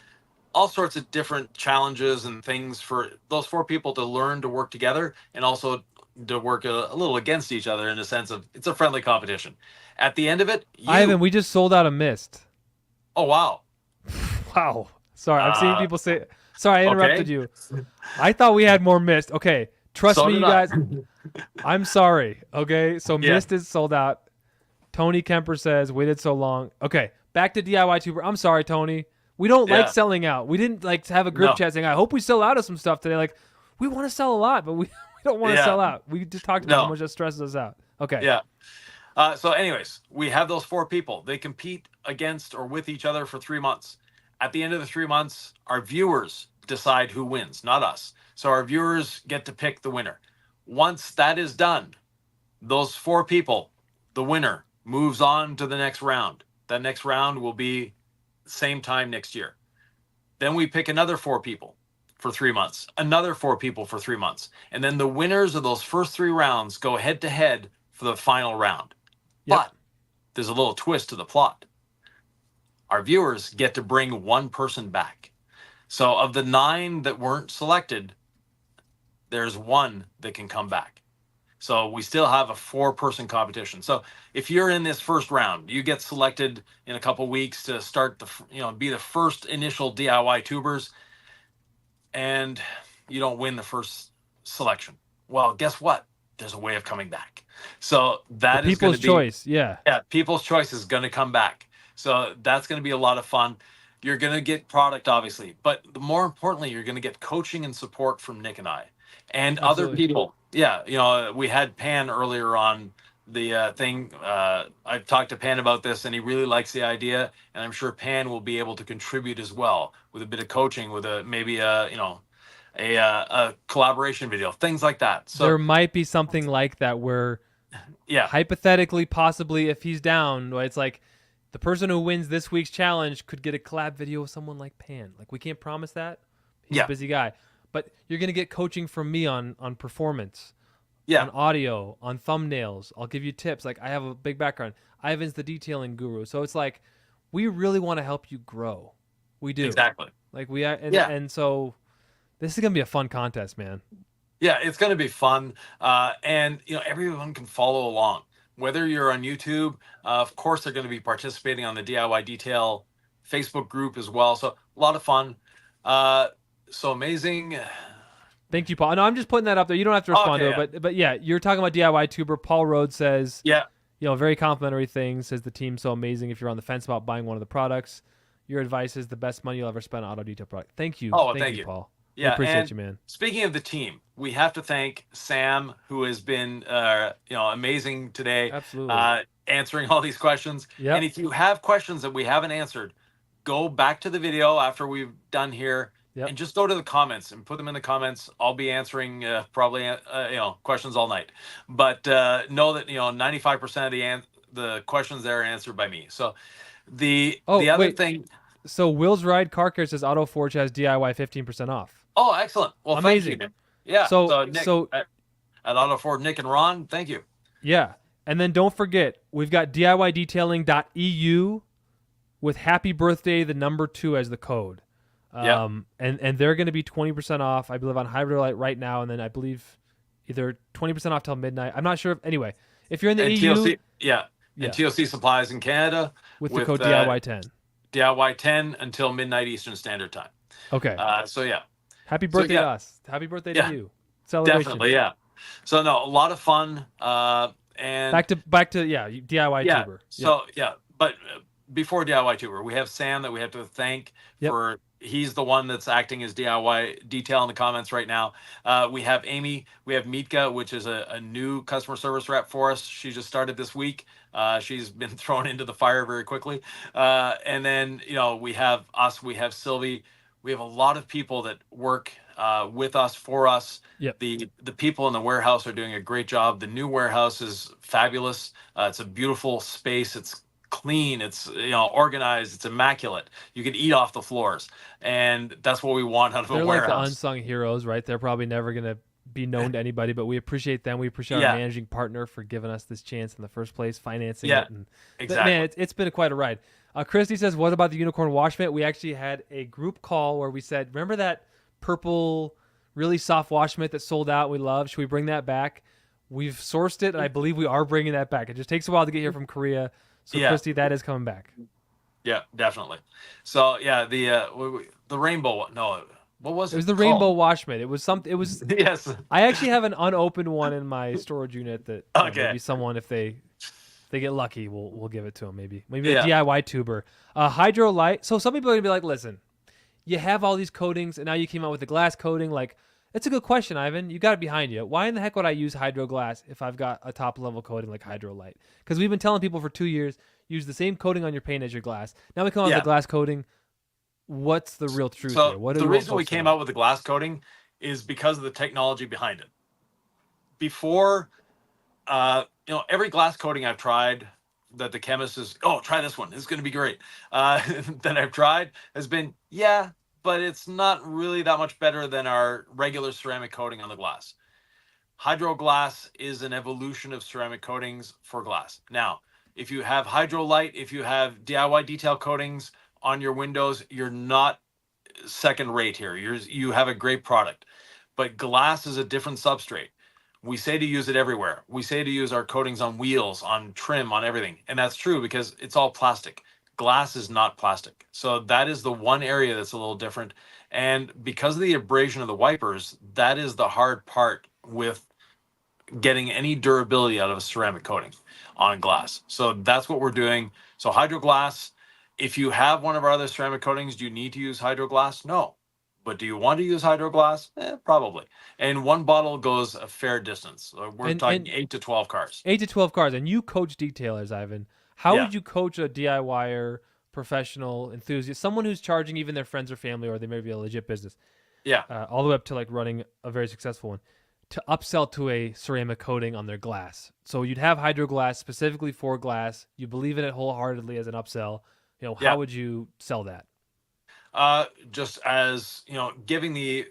all sorts of different challenges and things for those 4 people to learn to work together, and also to work a little against each other in a sense of it's a friendly competition. At the end of it, Ivan, we just sold out a mist. Oh wow. Wow. Sorry, I'm seeing Uh, people say. Sorry, I interrupted okay. you. I thought we had more mist. Okay, trust So me, did you I. guys. I'm sorry. Okay, so Yeah. mist is sold out. Tony Kemper says waited so long. Okay, back to DIY tuber. I'm sorry, Tony. We don't like Yeah. selling out. We didn't like to have a group No. chat saying, "I hope we sell out of some stuff today." Like, we want to sell a lot, but we don't want to Yeah. sell out. We just talked about how No. much that stresses us out. Okay. Yeah. So, anyways, we have those 4 people. They compete against or with each other for 3 months. At the end of the 3 months, our viewers decide who wins, not us. So our viewers get to pick the winner. Once that is done, those 4 people, the winner moves on to the next round. That next round will be same time next year. Then we pick another 4 people for 3 months, another 4 people for 3 months. And then the winners of those first 3 rounds go head to head for the final round. Yep. But there's a little twist to the plot. Our viewers get to bring one person back. So of the 9 that weren't selected, there's 1 that can come back. So we still have a 4-person competition. So if you're in this first round, you get selected in a couple weeks to start be the first initial DIY tubers, and you don't win the first selection. Well, guess what? There's a way of coming back. So that is going to be people's choice. Yeah. Yeah, people's choice is going to come back. So that's going to be a lot of fun. You're going to get product, obviously, but more importantly, you're going to get coaching and support from Nick and I and other Absolutely. people. Yeah, we had Pan earlier on the thing. I've talked to Pan about this, and he really likes the idea, and I'm sure Pan will be able to contribute as well with a bit of coaching, with a collaboration video, things like that. So there might be something like that where, yeah, hypothetically, possibly, if he's down, it's like the person who wins this week's challenge could get a collab video with someone like Pan. Like, we can't promise that. He's a busy guy. But you're going to get coaching from me on performance, on audio, on thumbnails. I'll give you tips. Like, I have a big background. Ivan's the detailing guru. So it's like, we really want to help you grow. We do. Exactly. Like, and so this is going to be a fun contest, man. Yeah, it's going to be fun. And, everyone can follow along. Whether you're on YouTube, of course, they're going to be participating on the DIY Detail Facebook group as well. So a lot of fun. So amazing. Thank you, Paul. No, I'm just putting that up there. You don't have to respond to it, but yeah, you're talking about DIY tuber. Paul Rhodes says, very complimentary things. Says the team's so amazing. If you're on the fence about buying one of the products, your advice is the best money you'll ever spend on auto detail product. Thank you. Oh, thank you, Paul. Yeah, I appreciate you, man. Speaking of the team, we have to thank Sam, who has been, amazing today. Absolutely. Answering all these questions. Yep. And if you have questions that we haven't answered, go back to the video after we've done here. And just go to the comments and put them in the comments. I'll be answering probably questions all night. But know that 95% of the questions there are answered by me. So the other thing. So Will's Ride Car Care says AutoForge has DIY 15% off. Oh, excellent! Well, amazing. Thank you. Yeah. So Nick, at AutoForge, Nick and Ron, thank you. Yeah, and then don't forget we've got DIYdetailing.eu with Happy Birthday the number 2 as the code. And they're going to be 20% off, I believe, on Hybrid Light right now, and then I believe either 20% off till midnight. I'm not sure. Anyway, if you're in the EU, TOC, and TOC supplies in Canada with the code DIY10. DIY10 until midnight Eastern Standard Time. Okay. So yeah. Happy birthday to us. Happy birthday to you. Celebration. Definitely, yeah. So no, a lot of fun. And back to DIY tuber. So but before DIY tuber, we have Sam that we have to thank for. He's the one that's acting as DIY detail in the comments right now. We have Amy. We have Mitka, which is a new customer service rep for us. She just started this week. She's been thrown into the fire very quickly. And then, we have us. We have Sylvie. We have a lot of people that work with us, for us. Yep. The people in the warehouse are doing a great job. The new warehouse is fabulous. It's a beautiful space. It's clean, it's organized, it's immaculate. You can eat off the floors, and that's what we want out of a warehouse. They're like the unsung heroes, right? They're probably never going to be known to anybody, but we appreciate them. We appreciate our managing partner for giving us this chance in the first place, financing it. And exactly. Man, it's been quite a ride. Christy says, what about the unicorn wash mitt? We actually had a group call where we said, remember that purple, really soft wash mitt that sold out we love? Should we bring that back? We've sourced it, and I believe we are bringing that back. It just takes a while to get here from Korea. So, Yeah, Christy, that is coming back. yeah, definitely. So yeah, the rainbow one. No, what was It was it the Rainbow called? Wash Mitt. It was something. It was. Yes. I actually have an unopened one in my storage unit that Okay. maybe someone, if they get lucky, we'll give it to them. Maybe a Yeah. DIY tuber. Hydro Light. So some people are gonna be like, listen, you have all these coatings, and now you came out with the glass coating. Like, it's a good question, Ivan. You got it behind you. Why in the heck would I use Hydro Glass if I've got a top level coating like Hydro Light? Because we've been telling people for 2 years, use the same coating on your paint as your glass. Now we come out with Yeah. the glass coating. What's the real truth here? So What do the we want reason we folks to came know? out with the glass coating is because of the technology behind it. Before, every glass coating I've tried that the chemist is, oh, try this one. It's going to be great. That I've tried has been, yeah, but it's not really that much better than our regular ceramic coating on the glass. Hydro glass is an evolution of ceramic coatings for glass. Now, if you have Hydro Light, if you have DIY detail coatings on your windows, you're not second rate here. You have a great product, but glass is a different substrate. We say to use it everywhere. We say to use our coatings on wheels, on trim, on everything. And that's true because it's all plastic. Glass is not plastic. So that is the one area that's a little different. And because of the abrasion of the wipers, that is the hard part with getting any durability out of a ceramic coating on glass. So that's what we're doing. So Hydro Glass, if you have one of our other ceramic coatings, do you need to use Hydro Glass? No. But do you want to use Hydro Glass? Probably. And one bottle goes a fair distance. We're talking And 8 to 12 cars. 8 to 12 cars, and you coach detailers, Ivan. How Yeah. would you coach a DIYer, professional, enthusiast, someone who's charging even their friends or family, or they may be a legit business, Yeah. all the way up to like running a very successful one, to upsell to a ceramic coating on their glass? So you'd have Hydro Glass specifically for glass. You believe in it wholeheartedly as an upsell. Yeah. How would you sell that? Just as, giving the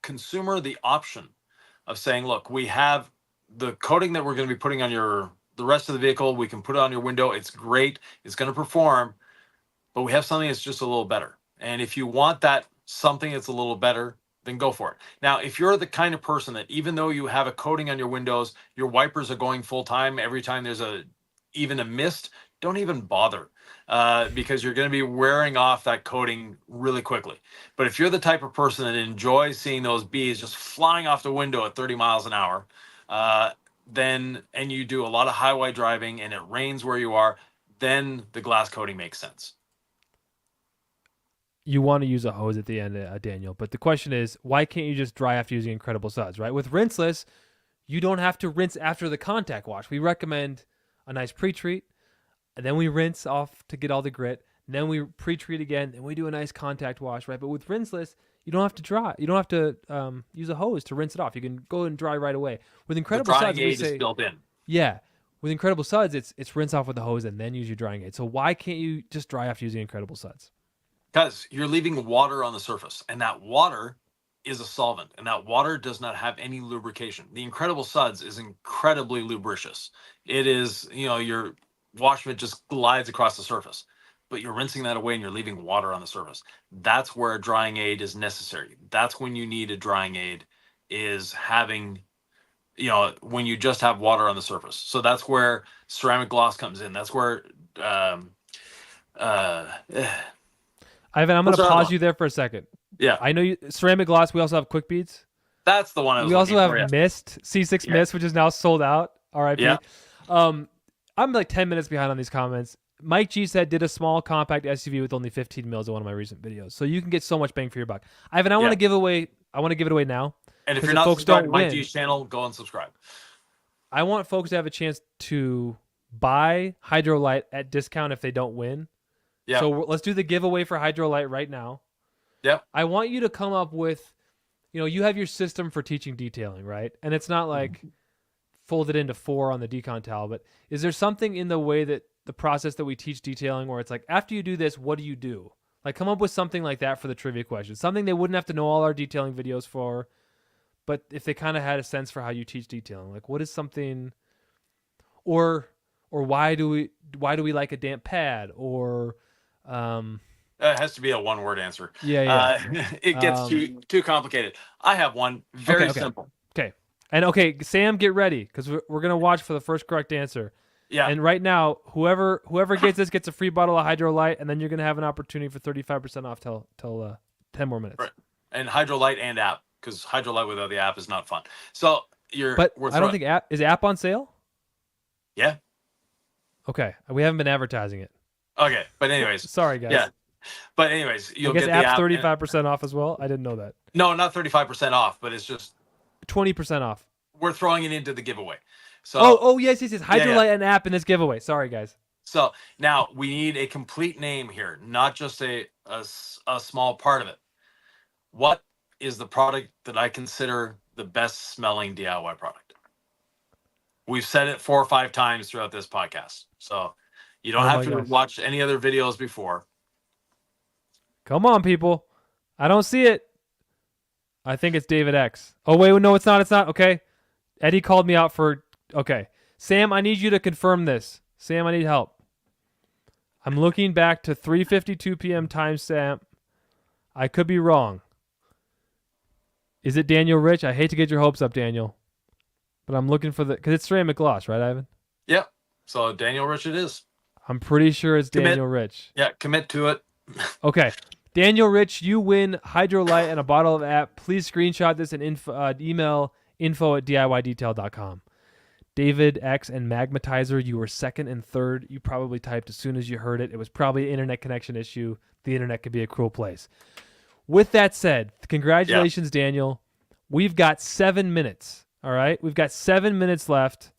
consumer the option of saying, look, we have the coating that we're going to be putting on the rest of the vehicle. We can put it on your window. It's great. It's going to perform, but we have something that's just a little better. And if you want that something that's a little better, then go for it. Now, if you're the kind of person that even though you have a coating on your windows, your wipers are going full time every time there's even a mist, don't even bother, because you're going to be wearing off that coating really quickly. But if you're the type of person that enjoys seeing those bees just flying off the window at 30 miles an hour, and you do a lot of highway driving and it rains where you are, then the glass coating makes sense. You want to use a hose at the end, Daniel. But the question is, why can't you just dry after using Incredible Suds, right? With rinseless, you don't have to rinse after the contact wash. We recommend a nice pre-treat, and then we rinse off to get all the grit. And then we pre-treat again, and we do a nice contact wash, right? But with rinseless, you don't have to dry. You don't have to use a hose to rinse it off. You can go and dry right away. With Incredible The drying Suds, we aid say, is built in. yeah. With Incredible Suds, it's rinse off with the hose and then use your drying aid. So why can't you just dry after using Incredible Suds? Because you're leaving water on the surface, and that water is a solvent, and that water does not have any lubrication. The Incredible Suds is incredibly lubricious. It is, your wash mitt just glides across the surface, but you're rinsing that away and you're leaving water on the surface. That's where a drying aid is necessary. That's when you need a drying aid, is having, when you just have water on the surface. So that's where ceramic gloss comes in. That's where, Ivan, I'm going What's to the other pause one? you there for a second. Yeah, I know you ceramic gloss. We also have quick beads. that's the one I was We also looking have for. Yeah. Mist, C6 Yeah. Mist, which is now sold out. RIP. Yeah. I'm like 10 minutes behind on these comments. Mike G said, did a small compact SUV with only 15 mils in one of my recent videos. So you can get so much bang for your buck. Ivan, I want to give it away now. And if 'Cause you're if not folks subscribed to don't Mike win- G's channel, go and subscribe. I want folks to have a chance to buy Hydrolite at discount if they don't win. Yeah. So let's do the giveaway for Hydrolite right now. Yep. I want you to come up with, you have your system for teaching detailing, right? And it's not like folded into 4 on the decon towel, but is there something in the way that the process that we teach detailing where it's like, after you do this, what do you do? Like, come up with something like that for the trivia question. Something they wouldn't have to know all our detailing videos for, but if they kind of had a sense for how you teach detailing, like what is something, or why do we like a damp pad, or It has to be a one-word answer. yeah. It gets too complicated. I have one very Okay. simple. Okay. And okay, Sam, get ready because we're gonna watch for the first correct answer. Yeah. And right now, whoever gets this gets a free bottle of Hydro Light, and then you're gonna have an opportunity for 35% off till 10 more minutes. Right. And Hydro Light and app, because Hydro Light without the app is not fun. So But I don't think app on sale. Yeah. Okay, we haven't been advertising it. Okay, but anyways. Sorry, guys. Yeah. But anyways, you'll I guess get the app. 35% off as well. I didn't know that. No, not 35% off, but it's just 20% off. We're throwing it into the giveaway. So oh yes. Hydro Light and app in this giveaway. Sorry, guys. So now we need a complete name here, not just a small part of it. What is the product that I consider the best smelling DIY product? We've said it 4 or 5 times throughout this podcast. So you don't have to watch any other videos before. Come on, people. I don't see it. I think it's David X. Oh, wait, no, it's not. It's not. Okay. Eddie called me out for... Okay. Sam, I need you to confirm this. Sam, I need help. I'm looking back to 3:52 p.m. timestamp. I could be wrong. Is it Daniel Rich? I hate to get your hopes up, Daniel. But I'm looking for the... Because it's ceramic gloss, right, Ivan? Yep. So Daniel Rich it is. I'm pretty sure it's Daniel Rich. Yeah, commit to it. Okay. Daniel Rich, you win Hydro Light and a bottle of app. Please screenshot this and email info@diydetail.com. David X and Magmatizer, you were second and third. You probably typed as soon as you heard it. It was probably an internet connection issue. The internet can be a cruel place. With that said, congratulations, Daniel. We've got 7 minutes. All right? We've got 7 minutes left.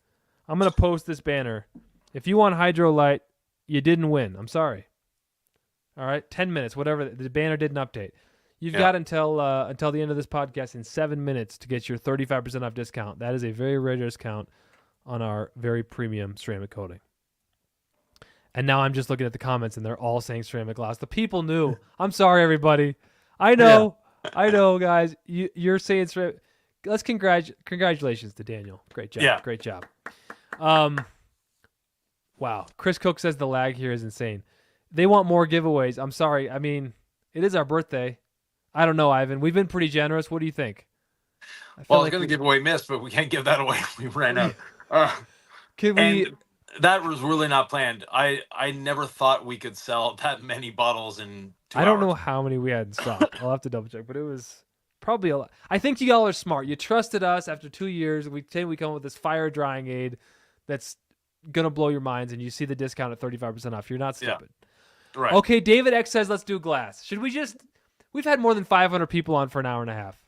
I'm going to post this banner. If you want Hydro Light, you didn't win. I'm sorry. All right? 10 minutes, whatever. The banner didn't update. You've got until the end of this podcast in 7 minutes to get your 35% off discount. That is a very rare discount on our very premium ceramic coating. And now I'm just looking at the comments, and they're all saying ceramic gloss. The people knew. I'm sorry, everybody. I know. Yeah. I know, guys. You're saying ceramic. Let's congratulations to Daniel. Great job. Yeah. Great job. Wow. Chris Cook says the lag here is insane. They want more giveaways. I'm sorry. I mean, it is our birthday. I don't know, Ivan. We've been pretty generous. What do you think? I was going to give away Mist, but we can't give that away. We ran out. And that was really not planned. I never thought we could sell that many bottles in 2 hours. I don't know how many we had in stock. I'll have to double check, but it was probably a lot. I think y'all are smart. You trusted us after 2 years. We come up with this fire drying aid that's going to blow your minds, and you see the discount at 35% off. You're not stupid. Yeah. Right. Okay, David X says let's do glass. Should we just... We've had more than 500 people on for an hour and a half.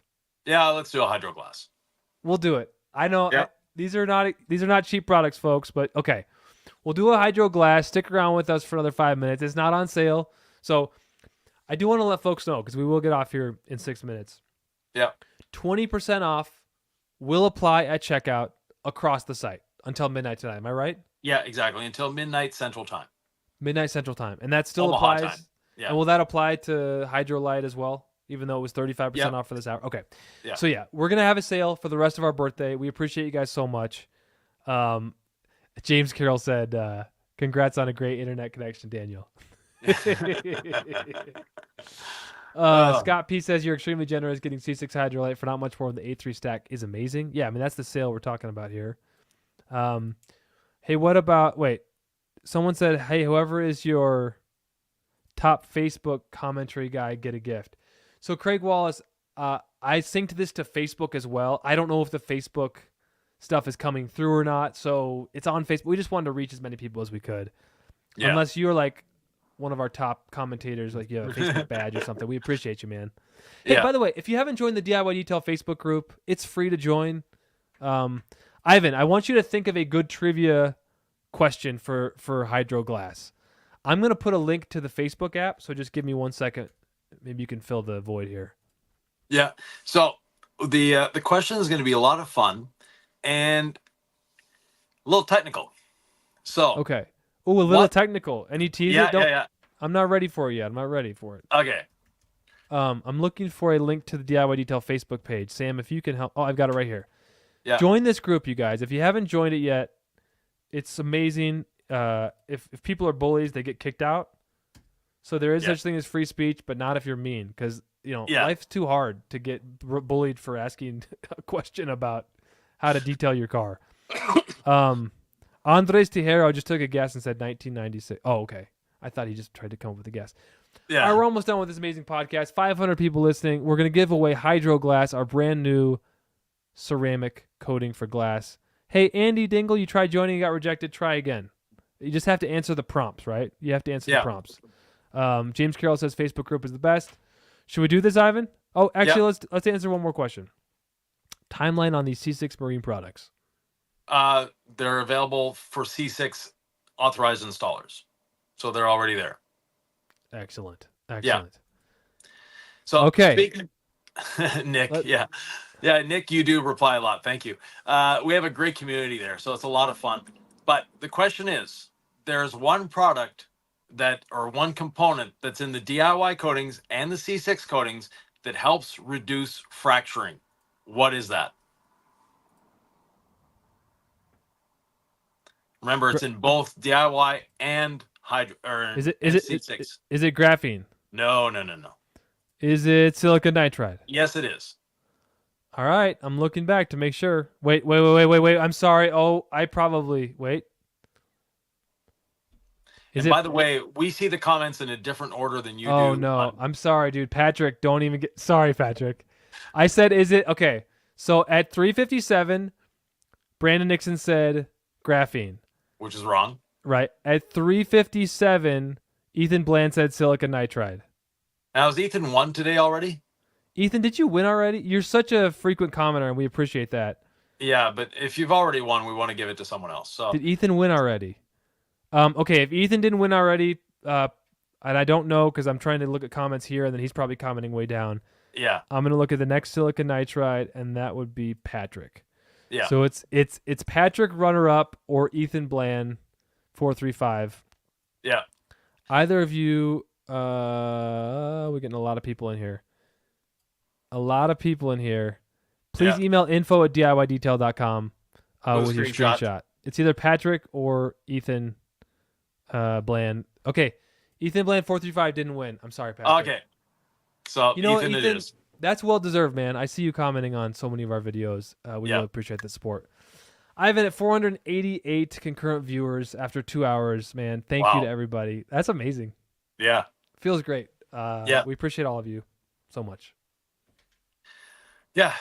Yeah, let's do a Hydro Glass. We'll do it. I know yep. These are not cheap products, folks, but okay. We'll do a Hydro Glass. Stick around with us for another 5 minutes. It's not on sale. So I do want to let folks know, because we will get off here in 6 minutes. Yeah. 20% off will apply at checkout across the site until midnight tonight. Am I right? Yeah, exactly. Until midnight Central Time. Midnight Central Time. And that still Omaha applies. Time. Yeah. And will that apply to Hydro Light as well, even though it was 35% off for this hour? Okay. Yeah. So, yeah, we're going to have a sale for the rest of our birthday. We appreciate you guys so much. James Carroll said, congrats on a great internet connection, Daniel. Scott P says, you're extremely generous. Getting C6 Hydro Light for not much more than the A3 stack is amazing. Yeah, I mean, that's the sale we're talking about here. Hey, what about... Wait. Someone said, hey, whoever is your... top Facebook commentary guy, get a gift. So Craig Wallace, I synced this to Facebook as well. I don't know if the Facebook stuff is coming through or not. So it's on Facebook. We just wanted to reach as many people as we could. Yeah. Unless you're like one of our top commentators, like you have a Facebook badge or something. We appreciate you, man. Hey, by the way, if you haven't joined the DIY Detail Facebook group, it's free to join. Ivan, I want you to think of a good trivia question for Hydro Glass. I'm going to put a link to the Facebook app, so just give me 1 second. Maybe you can fill the void here. Yeah. So the question is going to be a lot of fun and a little technical. So okay. Oh, a little technical. Any teaser? Yeah. I'm not ready for it yet. I'm not ready for it. Okay. I'm looking for a link to the DIY Detail Facebook page. Sam, if you can help. Oh, I've got it right here. Yeah. Join this group, you guys. If you haven't joined it yet, it's amazing. If people are bullies, they get kicked out. So there is such thing as free speech, but not if you're mean, because life's too hard to get bullied for asking a question about how to detail your car. Andres Tejero just took a guess and said 1996. Oh, okay. I thought he just tried to come up with a guess. Yeah. All right, we're almost done with this amazing podcast. 500 people listening. We're going to give away Hydro Glass, our brand new ceramic coating for glass. Hey, Andy Dingle, you tried joining, you got rejected. Try again. You just have to answer the prompts, right? You have to answer the prompts. James Carroll says Facebook group is the best. Should we do this, Ivan? Oh, actually, let's answer one more question. Timeline on these C6 Marine products. They're available for C6 authorized installers, so they're already there. Excellent. Yeah. So okay, Nick. Nick, you do reply a lot. Thank you. We have a great community there, so it's a lot of fun. But the question is, there's one product or one component that's in the DIY coatings and the C6 coatings that helps reduce fracturing. What is that? Remember, it's in both DIY and C6. Is it graphene? No. Is it silicon nitride? Yes, it is. All right, I'm looking back to make sure. Wait. I'm sorry. Oh, I probably wait. By the way, we see the comments in a different order than you do. Oh no, I'm sorry, dude. Patrick, don't even get. Sorry, Patrick. I said, is it okay? So at 3:57, Brandon Nixon said graphene, which is wrong. Right. At 3:57, Ethan Bland said silicon nitride. Now, is Ethan won today already? Ethan, did you win already? You're such a frequent commenter, and we appreciate that. Yeah, but if you've already won, we want to give it to someone else. So did Ethan win already? Okay, if Ethan didn't win already, and I don't know because I'm trying to look at comments here, and then he's probably commenting way down. Yeah. I'm gonna look at the next silicon nitride, and that would be Patrick. Yeah. So it's Patrick runner up or Ethan Bland 435. Yeah. Either of you. We're getting a lot of people in here. Please email info@diydetail.com with your screenshot. It's either Patrick or Ethan Bland. Okay. Ethan Bland 435 didn't win. I'm sorry, Patrick. Okay. So Ethan it is. That's well deserved, man. I see you commenting on so many of our videos. We really appreciate the support. Ivan at 488 concurrent viewers after 2 hours, man. Thank you to everybody. That's amazing. Yeah. Feels great. We appreciate all of you so much. Yeah.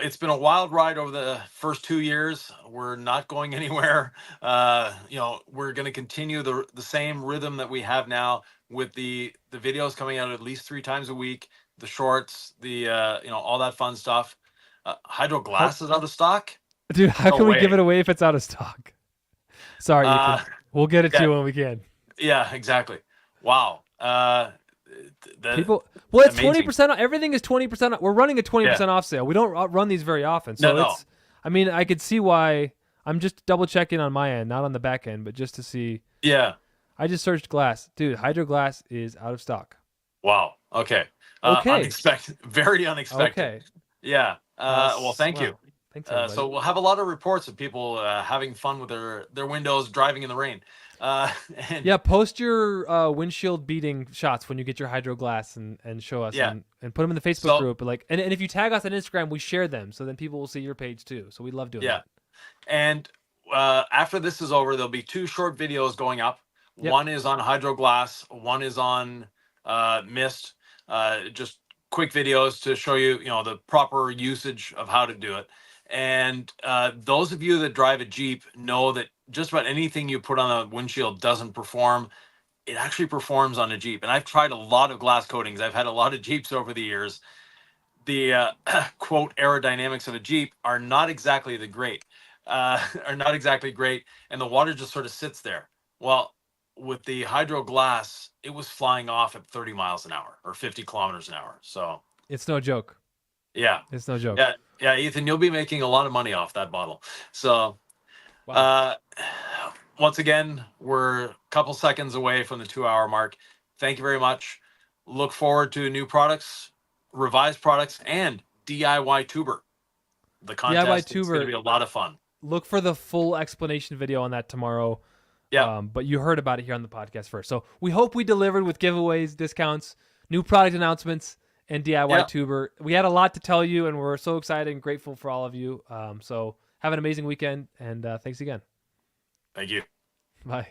It's been a wild ride over the first 2 years. We're not going anywhere. We're going to continue the same rhythm that we have now with the videos coming out at least 3 times a week, the shorts, all that fun stuff. Hydro Glass is out of stock. Dude, how can we give it away if it's out of stock? Sorry, Ethan. We'll get it to you when we can. Yeah, exactly. Wow. People, it's 20%. Everything is 20%. We're running a 20% off sale. We don't run these very often, so I mean, I could see why. I'm just double checking on my end, not on the back end, but just to see. Yeah. I just searched glass, dude. Hydro Glass is out of stock. Wow. Okay. Unexpected. Very unexpected. Okay. Yeah. Well, thank you. Thanks, everybody. So we'll have a lot of reports of people having fun with their windows, driving in the rain. Post your windshield beating shots when you get your Hydro Glass and show us and put them in the Facebook group. And if you tag us on Instagram, we share them so then people will see your page too. So we love doing that. And after this is over, there'll be 2 short videos going up. Yep. One is on Hydro Glass. One is on Mist. Just quick videos to show you, the proper usage of how to do it. And those of you that drive a Jeep know that just about anything you put on a windshield doesn't perform. It actually performs on a Jeep. And I've tried a lot of glass coatings. I've had a lot of Jeeps over the years. The quote aerodynamics of a Jeep are not exactly great. And the water just sort of sits there. Well, with the Hydro Glass, it was flying off at 30 miles an hour or 50 kilometers an hour. So it's no joke. Yeah. It's no joke. Yeah, Ethan, you'll be making a lot of money off that bottle. So once again, we're a couple seconds away from the 2-hour mark. Thank you very much. Look forward to new products, revised products, and DIY tuber. The contest is going to be a lot of fun. Look for the full explanation video on that tomorrow. Yeah. But you heard about it here on the podcast first. So we hope we delivered with giveaways, discounts, new product announcements, and DIY Yeah. tuber. We had a lot to tell you, and we're so excited and grateful for all of you. So have an amazing weekend, and thanks again. Thank you. Bye.